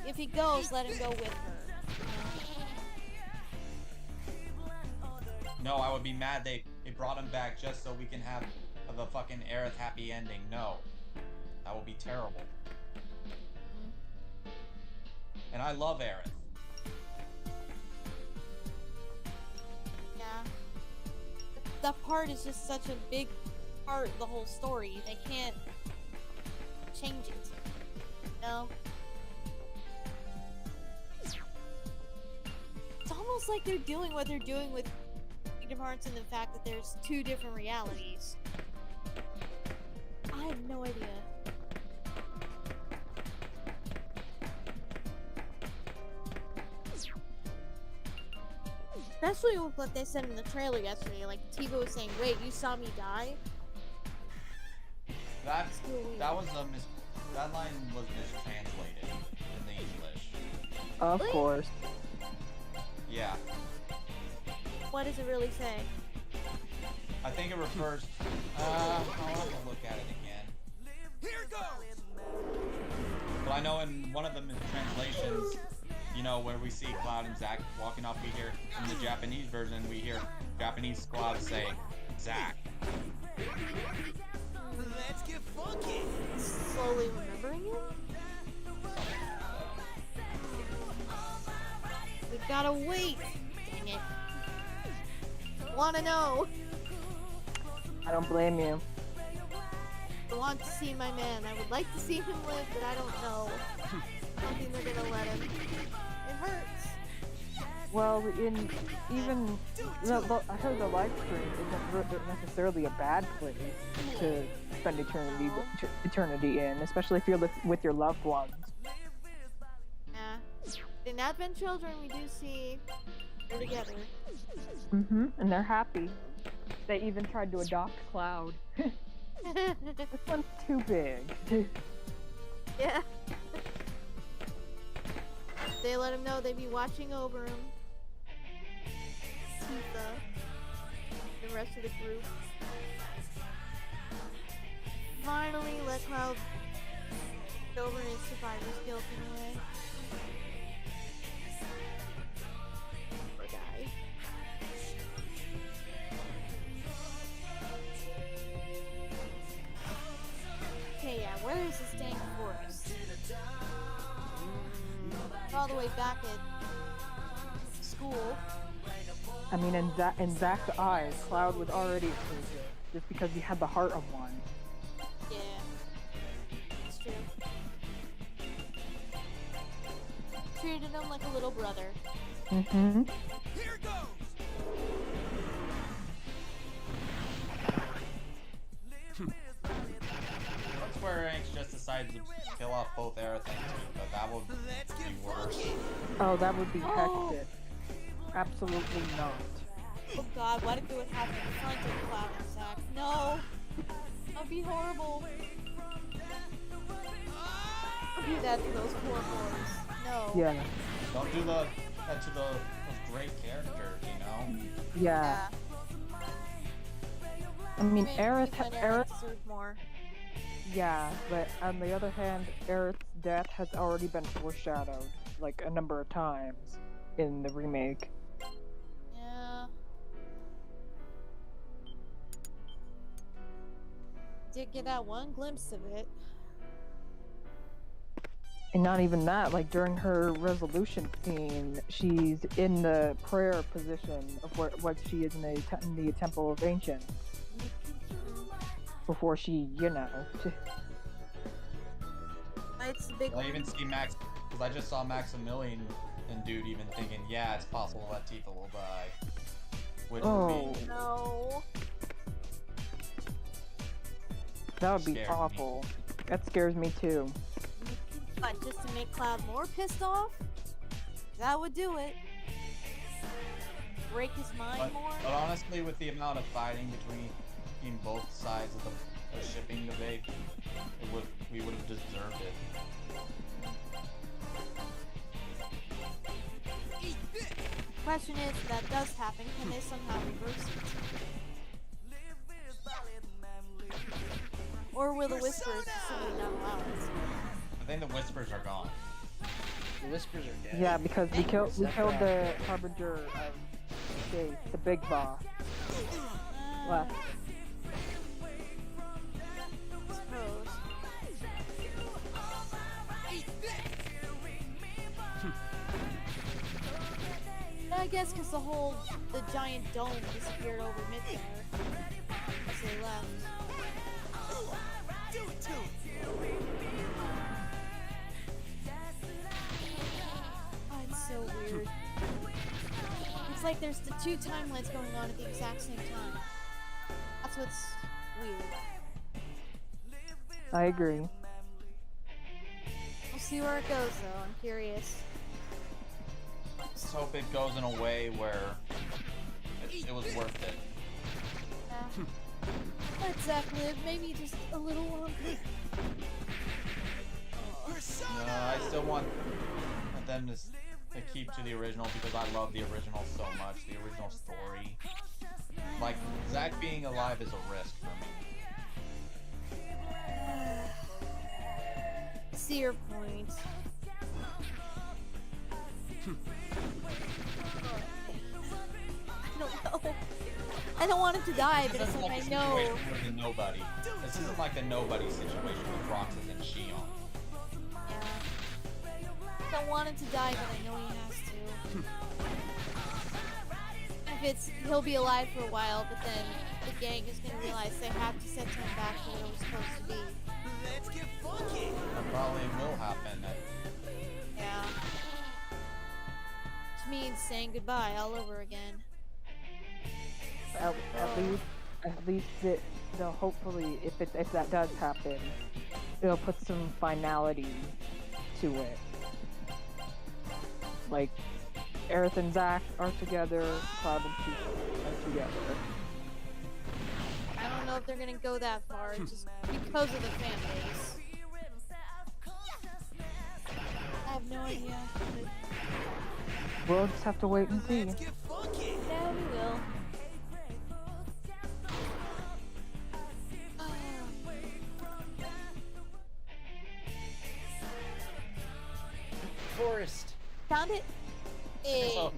If he goes, let him go with her. No, I would be mad they brought him back just so we can have a fucking Aerith happy ending. No. That would be terrible. And I love Aerith. Yeah. That part is just such a big part of the whole story. They can't change it. No. It's almost like they're doing what they're doing with Kingdom Hearts and the fact that there's two different realities. I have no idea. Especially with what they said in the trailer yesterday. Like, Tivo was saying, wait, you saw me die? That Still weird. that was that line was mistranslated in the English. Of Really? course. Yeah, What does it really say? I think it refers. I'll have to look at it again. Here goes! But I know in one of the translations, you know, where we see Cloud and Zack walking off, we hear in the Japanese version, we hear Japanese Cloud say Zack. Let's get funky! Slowly remembering it? We gotta wait! Dang it. Wanna know? I don't blame you. I want to see my man. I would like to see him live, but I don't know. I don't think they're gonna let him. It hurts. Well, even I heard the live stream isn't necessarily a bad place to spend eternity in, especially if you're with your loved ones. Yeah. In Advent Children, we do see they're together. And they're happy. They even tried to adopt Cloud. This one's too big. Yeah. They let him know they'd be watching over him. Tifa. The rest of the group. Finally let Cloud get over his survivor's guilt in a way. Poor guy. Okay, yeah, where is this dang forest? All the way back at school. I mean, in Zack's eyes, Cloud was already a soldier, just because he had the heart of one. Yeah, it's true. Treated him like a little brother. Here goes! What Square Enix just decided to kill off both Aerith and Tifa? That would Let's be get worse. funky! Oh, that would be Oh. hectic. Absolutely not. Oh god, what if it would happen in front of Cloud and Zack? No! That'd be horrible. Don't do that to those poor boys. No. Yeah. Don't do that to those great characters, you know? Yeah. I mean, Maybe Aerith Aerith deserved more. Yeah, but on the other hand, Aerith's death has already been foreshadowed, like, a number of times in the remake. Yeah. Did get that one glimpse of it. And not even that, like, during her resolution scene, she's in the prayer position of what she is in the Temple of Ancient. Before she, you know... It's the big I even see Max, because I just saw Maximilian and dude even thinking, yeah, it's possible that Tifa will die. Which would be No. That would be Scares me. awful. That scares me too. But just to make Cloud more pissed off? That would do it. Break his mind more? But honestly, with the amount of fighting between both sides of the shipping debate, we would have deserved it. Question is, if that does happen, can they somehow reverse it? Or will the Whispers simply not allow it? I think the whispers are gone. The Whispers are dead. Yeah, because we killed the Harbinger of Faith, the big boss. Left. Suppose. I guess because the giant dome disappeared over Midgar as they left. Do it to him! Oh, it's so weird. It's like there's the two timelines going on at the exact same time. That's what's weird. I agree. We'll see where it goes, though. I'm curious. Just hope it goes in a way where it was worth it. Yeah. Let Zach live, maybe just a little longer. I still want them to keep to the original because I love the original so much. The original story. Like, Zach being alive is a risk for me. I see your point. I don't know. I don't want him to die, but it's like I know. With nobody. This isn't like the nobody situation with Roxas and Shion. Yeah. I don't want him to die, but I know he has to. If it's, he'll be alive for a while, but then the gang is gonna realize they have to send him back to where it was supposed to be. Let's get funky. That probably will happen. Yeah. Which means saying goodbye all over again. At least they'll hopefully, if that does happen, it'll put some finality to it. Like, Aerith and Zach are together, Cloud and Chica are together. I don't know if they're gonna go that far, just because of the fan base. I have no idea. We'll just have to wait and see. Let's get funky. Yeah, we will. Forest. Found it. Hey. So,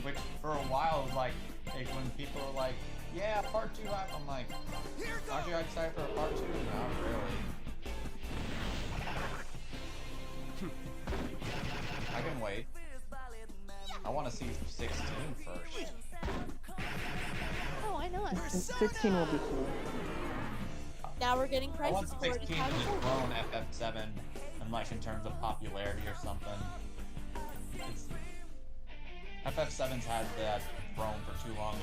which for a while was like when people were like, yeah, part 2 hype, I'm like, aren't you excited for a part 2? Not really. I can wait. I want to see 16 first. Oh, I know it. 16 will be cool. Now we're getting I want Crisis Core 16 to to just grow in FF7, and like in terms of popularity or something. It's FF7's had that grown for too long,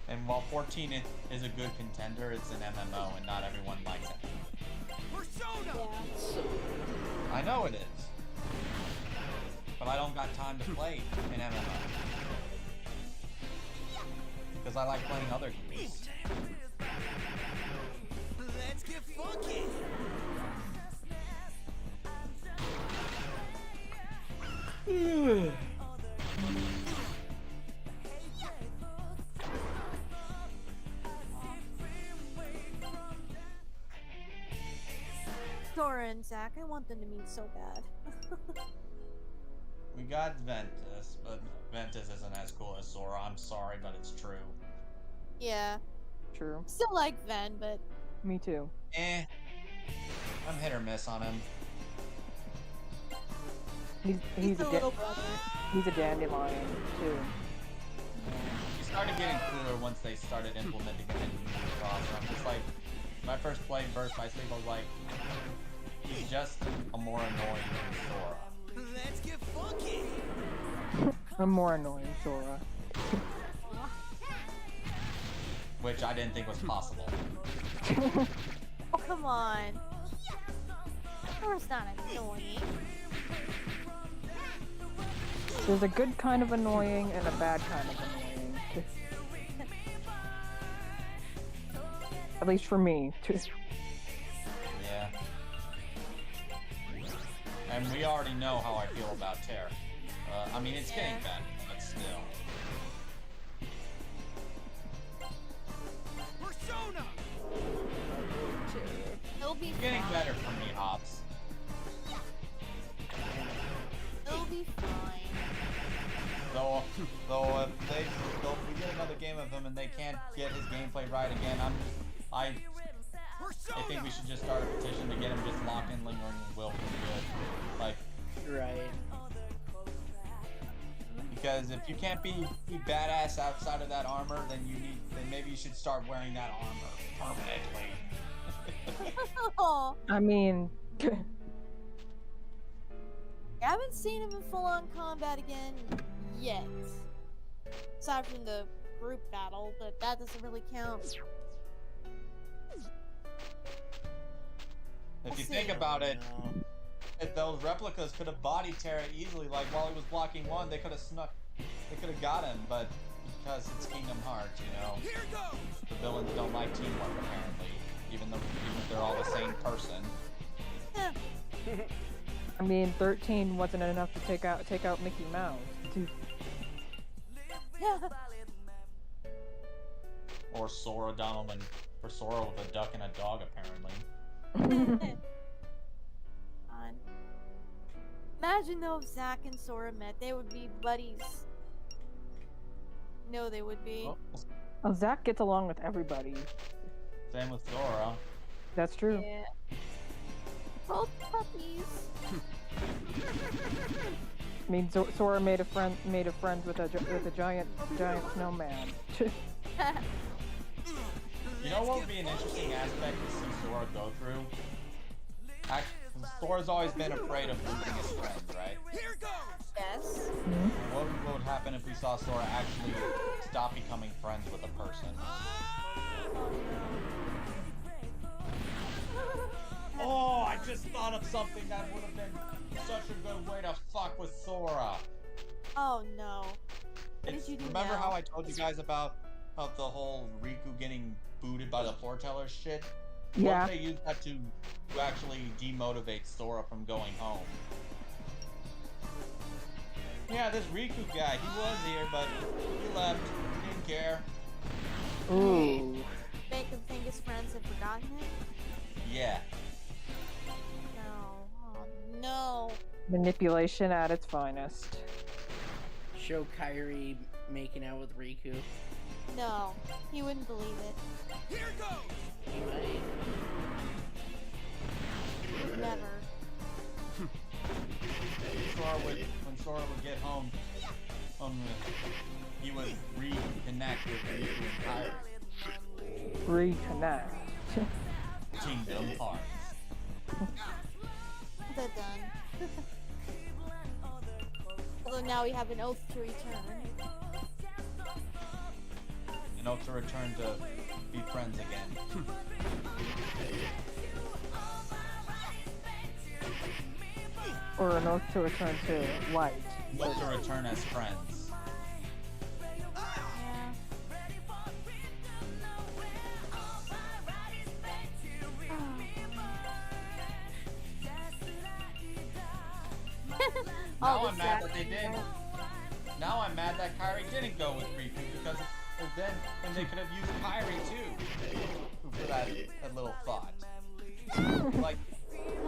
and while 14 is a good contender, it's an MMO, and not everyone likes it. Persona. Yeah. I know it is, but I don't got time to play an MMO because I like playing other games. Let's get funky. Dora and Zach, I want them to meet so bad. We got Ventus, but Ventus isn't as cool as Sora. I'm sorry, but it's true. Yeah. True. Still like Ven, but Me too. I'm hit or miss on him. He's a little brother. He's a dandelion too. He started getting cooler once they started implementing it in the roster. I'm just like, when I first played Birth by Sleep, I was like, he's just a more annoying than Sora. Let's get funky. I'm more annoying, Sora. Which I didn't think was possible. Oh, come on. Dora's not annoying. There's a good kind of annoying and a bad kind of annoying. At least for me. Yeah. And we already know how I feel about Terra. I mean, it's getting better, but still. Persona. It'll be It's getting fine. better for me, Hops. It'll be fine. Though if we get another game of him and they can't get his gameplay right again, I think we should just start a petition to get him just locked in Lingering Will for good. Like, Right. because if you can't be badass outside of that armor, then maybe you should start wearing that armor permanently. Aw. I mean, I haven't seen him in full-on combat again yet. Aside from the group battle, but that doesn't really count. If you think about it, if those replicas could have body Terra easily, like while he was blocking one, they could have got him, but because it's Kingdom Hearts, you know, Here goes. the villains don't like teamwork apparently, even if they're all the same person. I mean, 13 wasn't enough to take out Mickey Mouse. Or Sora, for Sora with a duck and a dog apparently. God. Imagine though if Zack and Sora met, they would be buddies. No, they would be. Oh, Zack gets along with everybody. Same with Sora. That's true. Yeah. Both puppies. I mean, Sora made a friend with a giant snowman. You know what would be an interesting aspect to see Sora go through? Sora's always been afraid of losing his friends, right? Here goes. Yes. What would happen if we saw Sora actually stop becoming friends with a person? Oh, I just thought of something that would have been such a good way to fuck with Sora. Oh no. What did you do Remember now? how I told you guys about the whole Riku getting booted by the foretellers shit? Yeah. What if they use that to actually demotivate Sora from going home? Yeah, this Riku guy, he was here, but he left. He didn't care. Ooh. Make him think his friends have forgotten him? Yeah. No. Oh no. Manipulation at its finest. Show Kyrie making out with Riku. No. He wouldn't believe it. Here goes. He might. Never. When Sora would get home, he would reconnect with Riku and Kyrie. Reconnect. Kingdom Hearts. They're done. Although now we have an oath to return. And hope to return to be friends again. Or an oath to return to light. Hope to return as friends. Yeah. Now I'm mad that they did. Now I'm mad that Kyrie didn't go with Riku because then they could have used Kyrie too for that little thought. Like,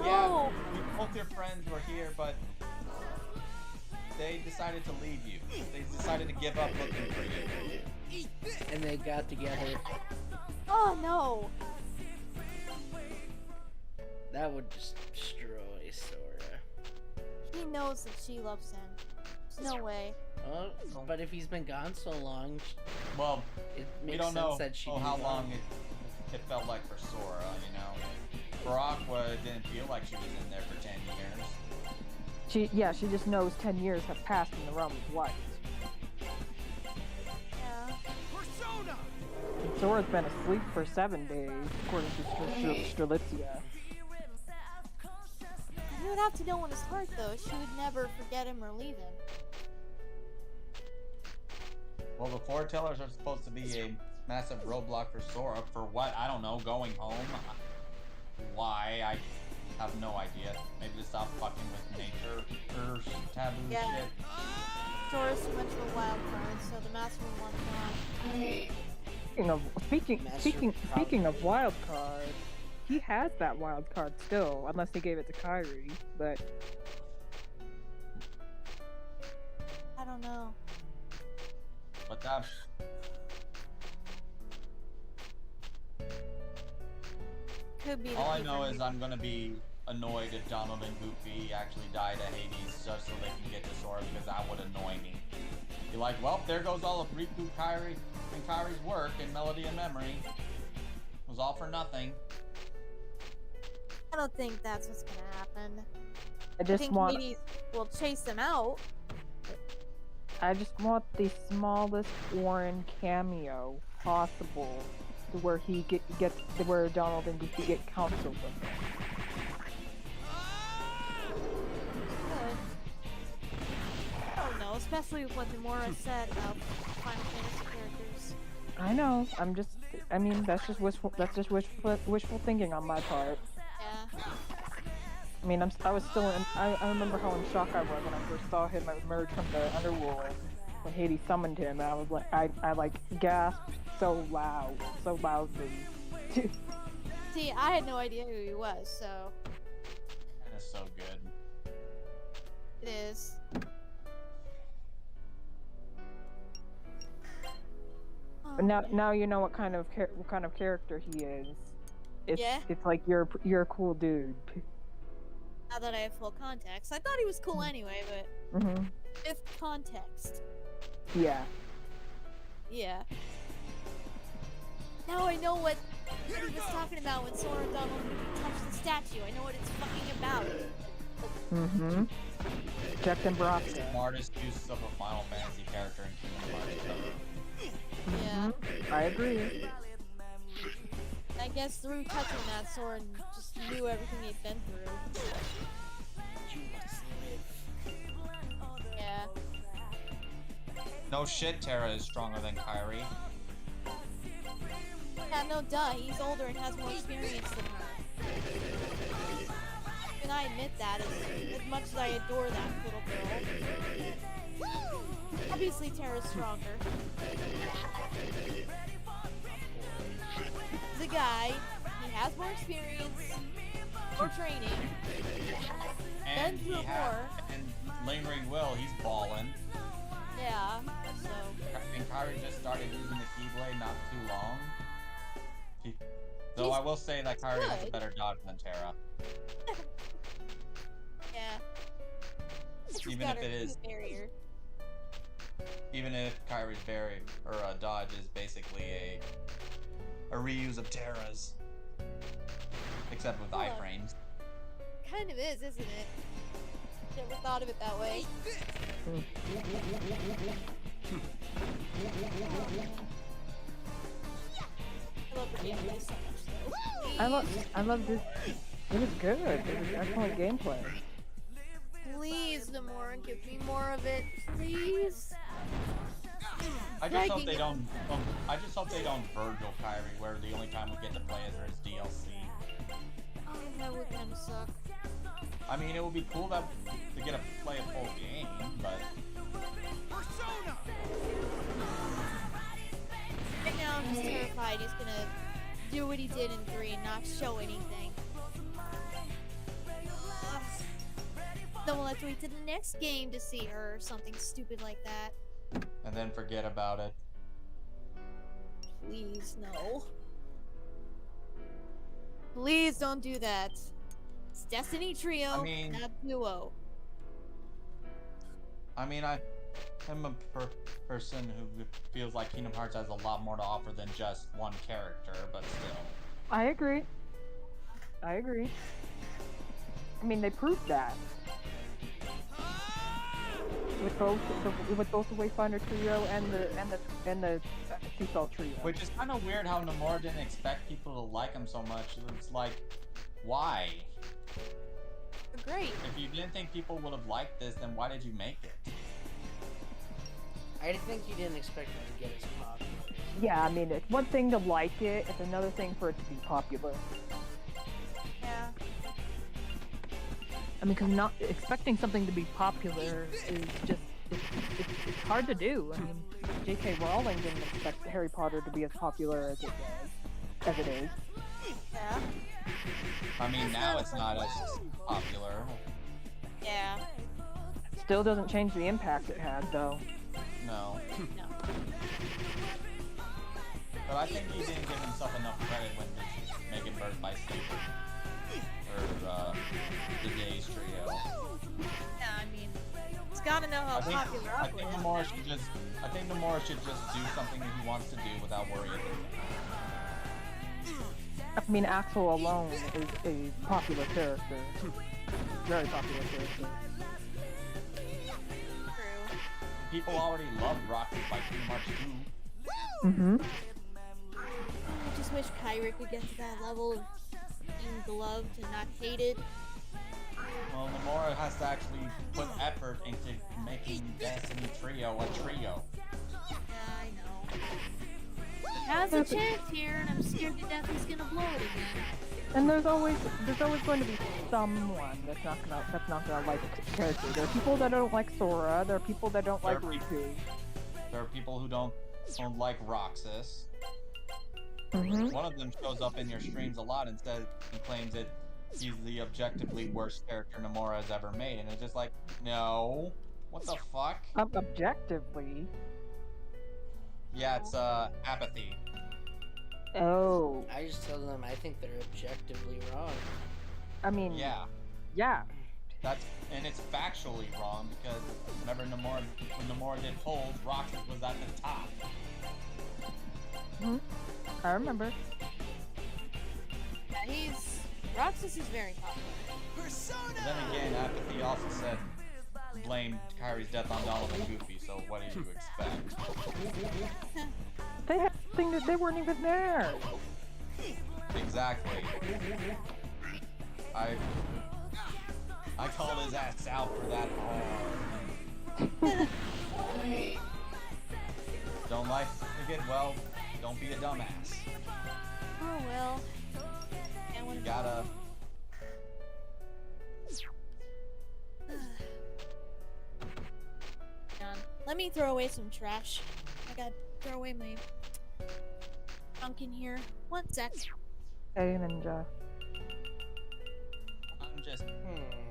yeah, both your friends were here, but they decided to leave you. They decided to give up looking for you. And they got together. Oh no. That would just destroy Sora. He knows that she loves him. There's no way. Oh, but if he's been gone so long, Well, it we makes don't sense know that she how long it felt like for Sora, you know. For Aqua, it didn't feel like she was in there for 10 years. She just knows 10 years have passed in the realm of light. Yeah. Persona. Sora's been asleep for 7 days, according to Strelitzia. You would have to know in his heart though. She would never forget him or leave him. Well, the foretellers are supposed to be a massive roadblock for Sora. For what? I don't know. Going home? Why? I have no idea. Maybe to stop fucking with nature or taboo Yeah. shit. Sora's too much of a wild card, so the master would want him on. Speaking of wild card, he has that wild card still, unless he gave it to Kyrie. But I don't know. But that's... Could be the All I future know is maybe. I'm gonna be annoyed if Donald and Goofy actually die to Hades just so they can get to Sora, because that would annoy me. Be like, well, there goes all of Riku, Kyrie, and Kyrie's work in Melody and Memory. It was all for nothing. I don't think that's what's gonna happen. I I just think want Hades will chase them out. the smallest Warren cameo possible, to where he gets where Donald and Goofy get counsel with him. especially with what Nomura said about Final Fantasy characters. I know. I mean, that's just wishful thinking on my part. Yeah. I mean, I was still in. I remember how in shock I was when I first saw him emerge from the underworld when Hades summoned him, and I was like, I like gasped so loudly. See, I had no idea who he was, so That is so good. it is. Oh, But man. now you know what kind of character he is. Yeah? It's like you're a cool dude. Now that I have full context, I thought he was cool anyway, but Mhm. with context, Yeah. yeah. Now I know what he was talking about when Sora Donald touched the statue. I know what it's fucking about. Mhm. Jack Nebraska. Smartest use of a Final Fantasy character in Kingdom Hearts. Yeah. I agree. I guess through touching that, Sora just knew everything he'd been through. You must live. Yeah. No shit, Terra is stronger than Kairi. Yeah, no duh, he's older and has more experience than her. And I admit that, as much as I adore that little girl. Obviously, Terra's stronger. The guy, he has more experience, more training, And been through he had, more. and Lingering Will, he's ballin'. Yeah, so. And Kairi just started using the Keyblade not too long. Though I will say that Kairi has a good. better dodge than Terra. Yeah. She's Even got if her it is- key barrier. Even if Kairi's dodge is basically a reuse of Terra's. Except with Well, iframes. Kind of is, isn't it? Never thought of it that way. I love the gameplay so much, though. I love this. It was good. It was excellent gameplay. Please, Nomura, give me more of it, please. I just hope Begging they it. don't. I just hope they don't Virgil Kairi, where the only time we get to play as her is DLC. Oh, that would kind of suck. I mean, it would be cool to get to play a full game, but Persona! Right now, I'm just terrified he's gonna do what he did in 3 and not show anything. Then we'll have to wait to the next game to see her or something stupid like that. and then forget about it. Please, no. Please don't do that. It's Destiny Trio, I mean- not Duo. I mean, I'm a person who feels like Kingdom Hearts has a lot more to offer than just one character, but still. I agree. I agree. I mean, they proved that with both the Wayfinder trio and the Seasalt trio. Which is kind of weird how Nomura didn't expect people to like him so much. It's like, why? They're great. If you didn't think people would have liked this, then why did you make it? I think you didn't expect it to get as popular. Yeah, I mean, it's one thing to like it; it's another thing for it to be popular. Yeah. I mean, because not expecting something to be popular is just—it's hard to do. I mean, J.K. Rowling didn't expect Harry Potter to be as popular as it is. Yeah. I mean, now it's not as popular. Yeah. Still doesn't change the impact it had, though. No. No. But I think he didn't give himself enough credit when making Birth by Sleep or the Days trio. Yeah, I mean, it's gotta know how popular I Aqua think is. Nomura should just do something that he wants to do without worrying. I mean, Axel alone is a popular character. Very popular character. True. People already loved Rocket by Kingdom Hearts 2. Mm-hmm. I just wish Kyrie could get to that level of being beloved and not hated. Well, Well, Nomura has to actually put effort into making Destiny Trio a trio. Yeah, I know. Has a chance here, and I'm scared to death he's gonna blow it again. And there's always going to be someone that's not gonna like the character. There are people that don't like Sora. There are people that don't like Riku. There are people who don't like Roxas. Mm-hmm. One of them shows up in your streams a lot and says he claims that he's the objectively worst character Nomura has ever made, and it's just like, no, what the fuck? Objectively. Yeah, it's apathy. Oh. I just tell them I think they're objectively wrong. I mean. Yeah, and it's factually wrong because remember when Nomura did polls, Roxas was at the top. Hmm. I remember. Yeah, Roxas is very popular. Persona! Then again, apathy also said blamed Kyrie's death on Donald and Goofy, so what did you expect? They had something that they weren't even there. Exactly. I called his ass out for that hard. Don't like it? Well, don't be a dumbass. Oh well. You gotta... John, let me throw away some trash. I gotta throw away my junk in here. 1 sec. Hey, Ninja.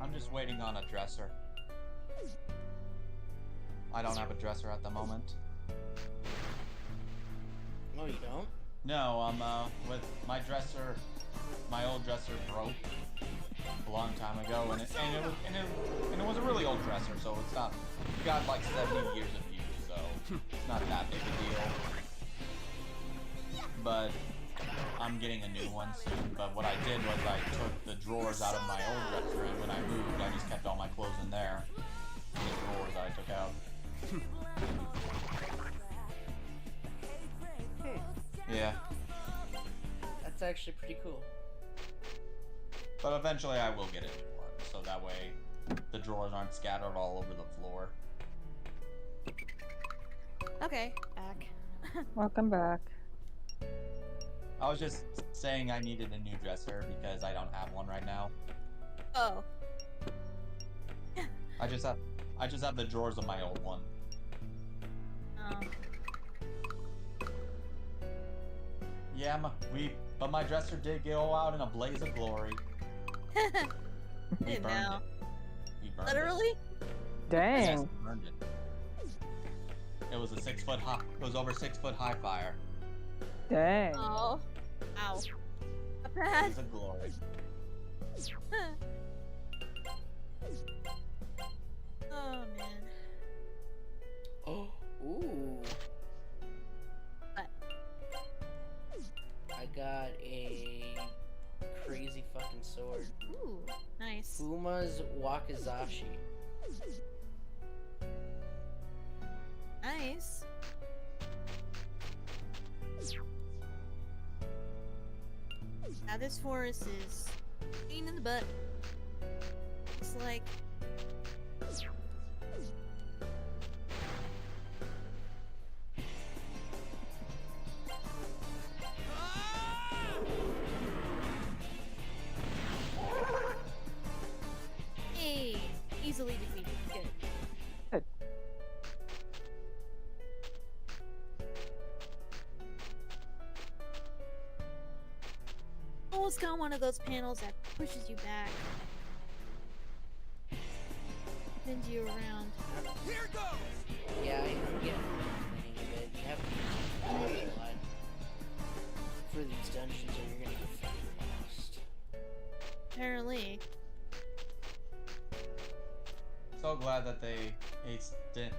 I'm just waiting on a dresser. I don't have a dresser at the moment. No, you don't? No, with my dresser, my old dresser broke a long time ago, and it was a really old dresser, so it's not, it got like 70 years of use, so it's not that big a deal. But I'm getting a new one soon. But what I did was I took the drawers out of my old dresser, and when I moved, I just kept all my clothes in there. And the drawers I took out. Yeah. That's actually pretty cool. But eventually I will get a new one, so that way the drawers aren't scattered all over the floor. Okay, back. Welcome back. I was just saying I needed a new dresser because I don't have one right now. Oh. I just have the drawers of my old one. Yeah, but my dresser did go out in a blaze of glory. We burned Now. it. We burned Literally? it. Dang. Yes, we burned it. It was a 6 foot high. It was over 6 foot high fire. Dang. Oh. Ow. Not It bad. was a glory. Oh man. Oh, ooh. What? I got a crazy fucking sword. Ooh, nice. Fuma's Wakizashi. Nice. Now this forest is pain in the butt. It's like hey, easily defeated. Good. Good. Almost got one of those panels that pushes you back. Bends you around. Here goes! Yeah, I'm getting the hang of it. You have to use a lot for these dungeons or you're gonna get fucking lost. Apparently. So glad that they did.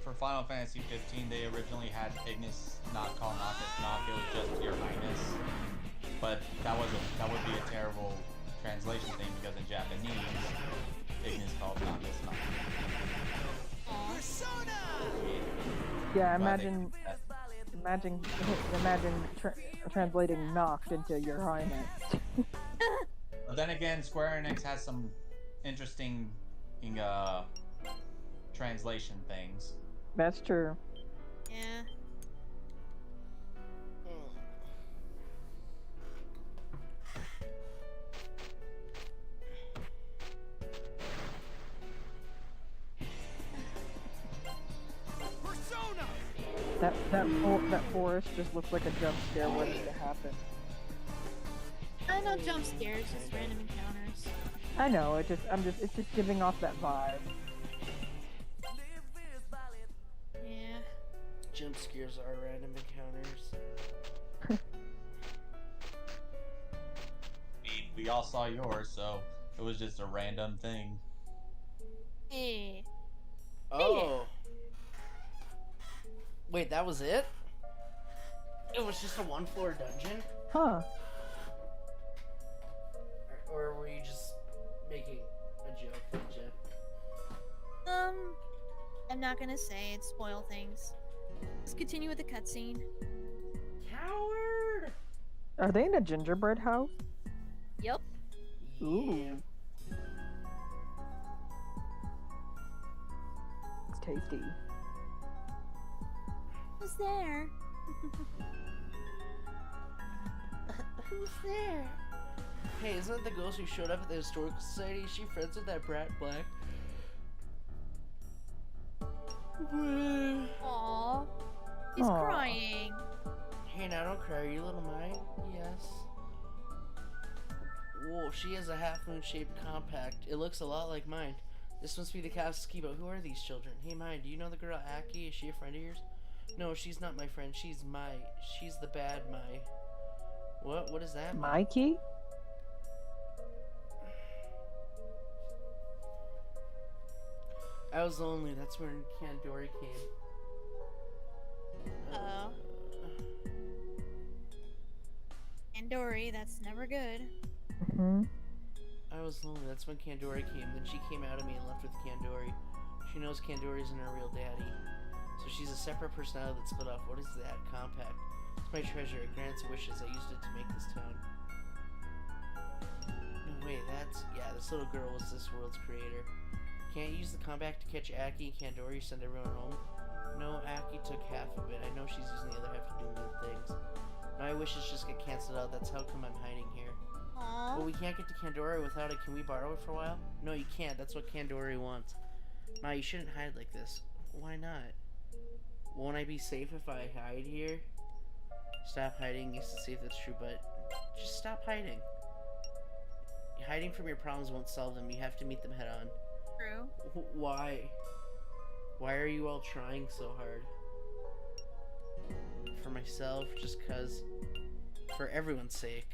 For Final Fantasy 15, they originally had Ignis not call Noctis Knock. It was just Your Highness. But that would be a terrible translation thing because in Japanese, Ignis called Noctis Knock. Persona! Yeah, So I think imagine translating knocked into Your Highness. But then again, Square Enix has some interesting translation things. That's true. Yeah. Persona! That forest just looks like a jump scare waiting to happen. I know jump scares, just random encounters. I know, it's just giving off that vibe. Yeah. Jump scares are random encounters. We all saw yours, so it was just a random thing. Hey. Oh. Wait, that was it? It was just a one-floor dungeon? Huh. Or were you just making a joke, Jeff? I'm not gonna say it, spoil things. Let's continue with the cutscene. Coward! Are they in a gingerbread house? Yep. Ooh. It's tasty. Who's there? Who's there? Hey, isn't it the ghost who showed up at the Historical Society? Is she friends with that brat Black? Aww. He's Aw. crying. Hey, now don't cry. Are you little mine? Yes. Whoa, she has a half-moon-shaped compact. It looks a lot like mine. This must be the castle's key, but who are these children? Hey, mine, do you know the girl Aki? Is she a friend of yours? No, she's not my friend. She's the bad Mai. What does that mean? Mikey? I was lonely. That's when Kandori came. Uh-oh. And Dory, that's never good. Mm-hmm. I was lonely. That's when Kandori came. Then she came out of me and left with Kandori. She knows Kandori isn't her real daddy. So she's a separate personality that's split off. What is that? Compact. It's my treasure. It grants wishes. I used it to make this town. No, wait, yeah, this little girl was this world's creator. Can't you use the compact to catch Aki and Kandori send everyone home? No, Aki took half of it. I know she's using the other half to do mean things. My wishes just get cancelled out. That's how come I'm hiding here. Aww. Well, we can't get to Kandori without it. Can we borrow it for a while? No, you can't. That's what Kandori wants. Ma, you shouldn't hide like this. Why not? Won't I be safe if I hide here? Stop hiding. Yes, it's safe. That's true, but just stop hiding. Hiding from your problems won't solve them. You have to meet them head on. True. Why? Why are you all trying so hard? For myself, just cause. For everyone's sake.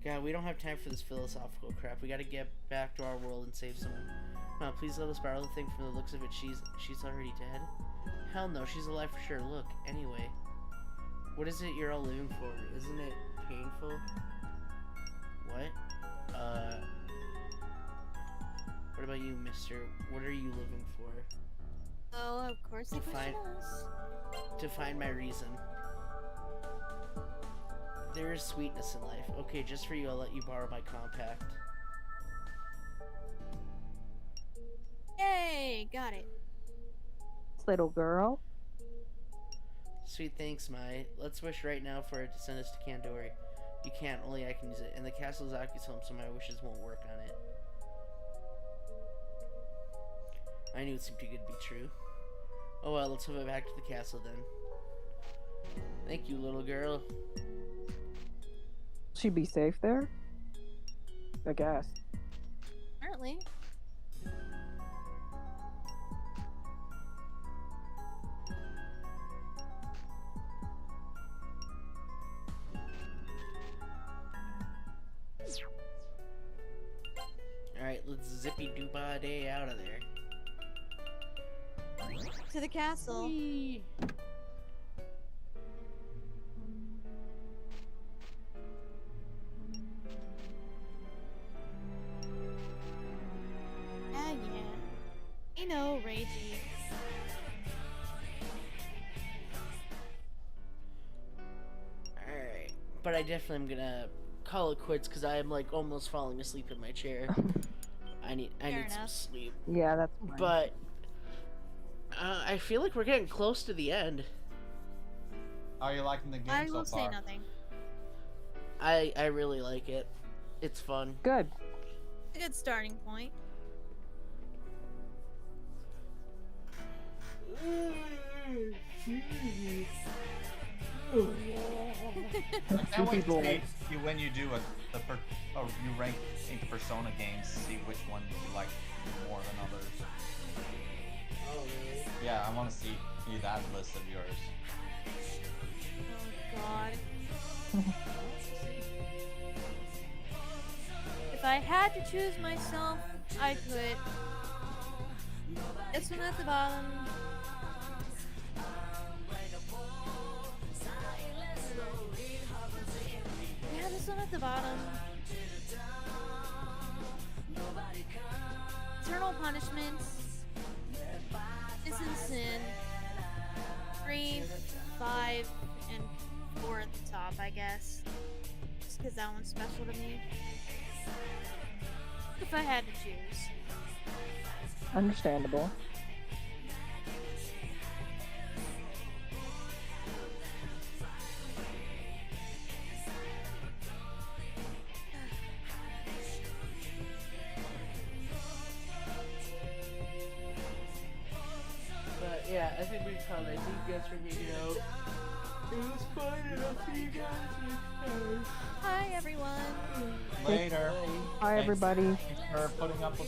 God, we don't have time for this philosophical crap. We gotta get back to our world and save someone. Mom, please let us borrow the thing. From the looks of it, she's already dead. Hell no, she's alive for sure. Look, anyway. What is it you're all living for? Isn't it painful? What? What about you, mister? What are you living for? Oh, of course the question is. To find my reason. There is sweetness in life. Okay, just for you, I'll let you borrow my compact. Yay! Got it. Little girl. Sweet thanks, Mai. Let's wish right now for it to send us to Kandori. You can't, only I can use it. And the castle is Aki's home, so my wishes won't work on it. I knew it seemed too good to be true. Oh well, let's move it back to the castle then. Thank you, little girl. She'd be safe there? I guess. Apparently. Alright, let's zippy-doopa day out of there. To the castle. Whee! Ah, yeah. You know, Reiji. Alright. But I definitely am gonna call it quits because I am like almost falling asleep in my chair. I need some enough. sleep. Yeah, that's fine. But I feel like we're getting close to the end. How are you liking the game I so will far? say nothing. I really like it. It's fun. Good. A good starting point. I can't wait to see you when you do you rank the Persona games, see which one you like more than others. Oh, really? Yeah, I want to see that list of yours. Oh god. If I had to choose myself, I'd put this one at the bottom. Yeah, this one at the bottom. Eternal Punishments. Is in Sin. 3, 5, and 4 at the top, I guess. Just because that one's special to me. If I had to choose. Understandable. But yeah, I think we probably thank you guys for hanging out. It was fun, and I'll see you guys next time. Hi, everyone. Later. Bye, Thanks. everybody. Thanks for putting up with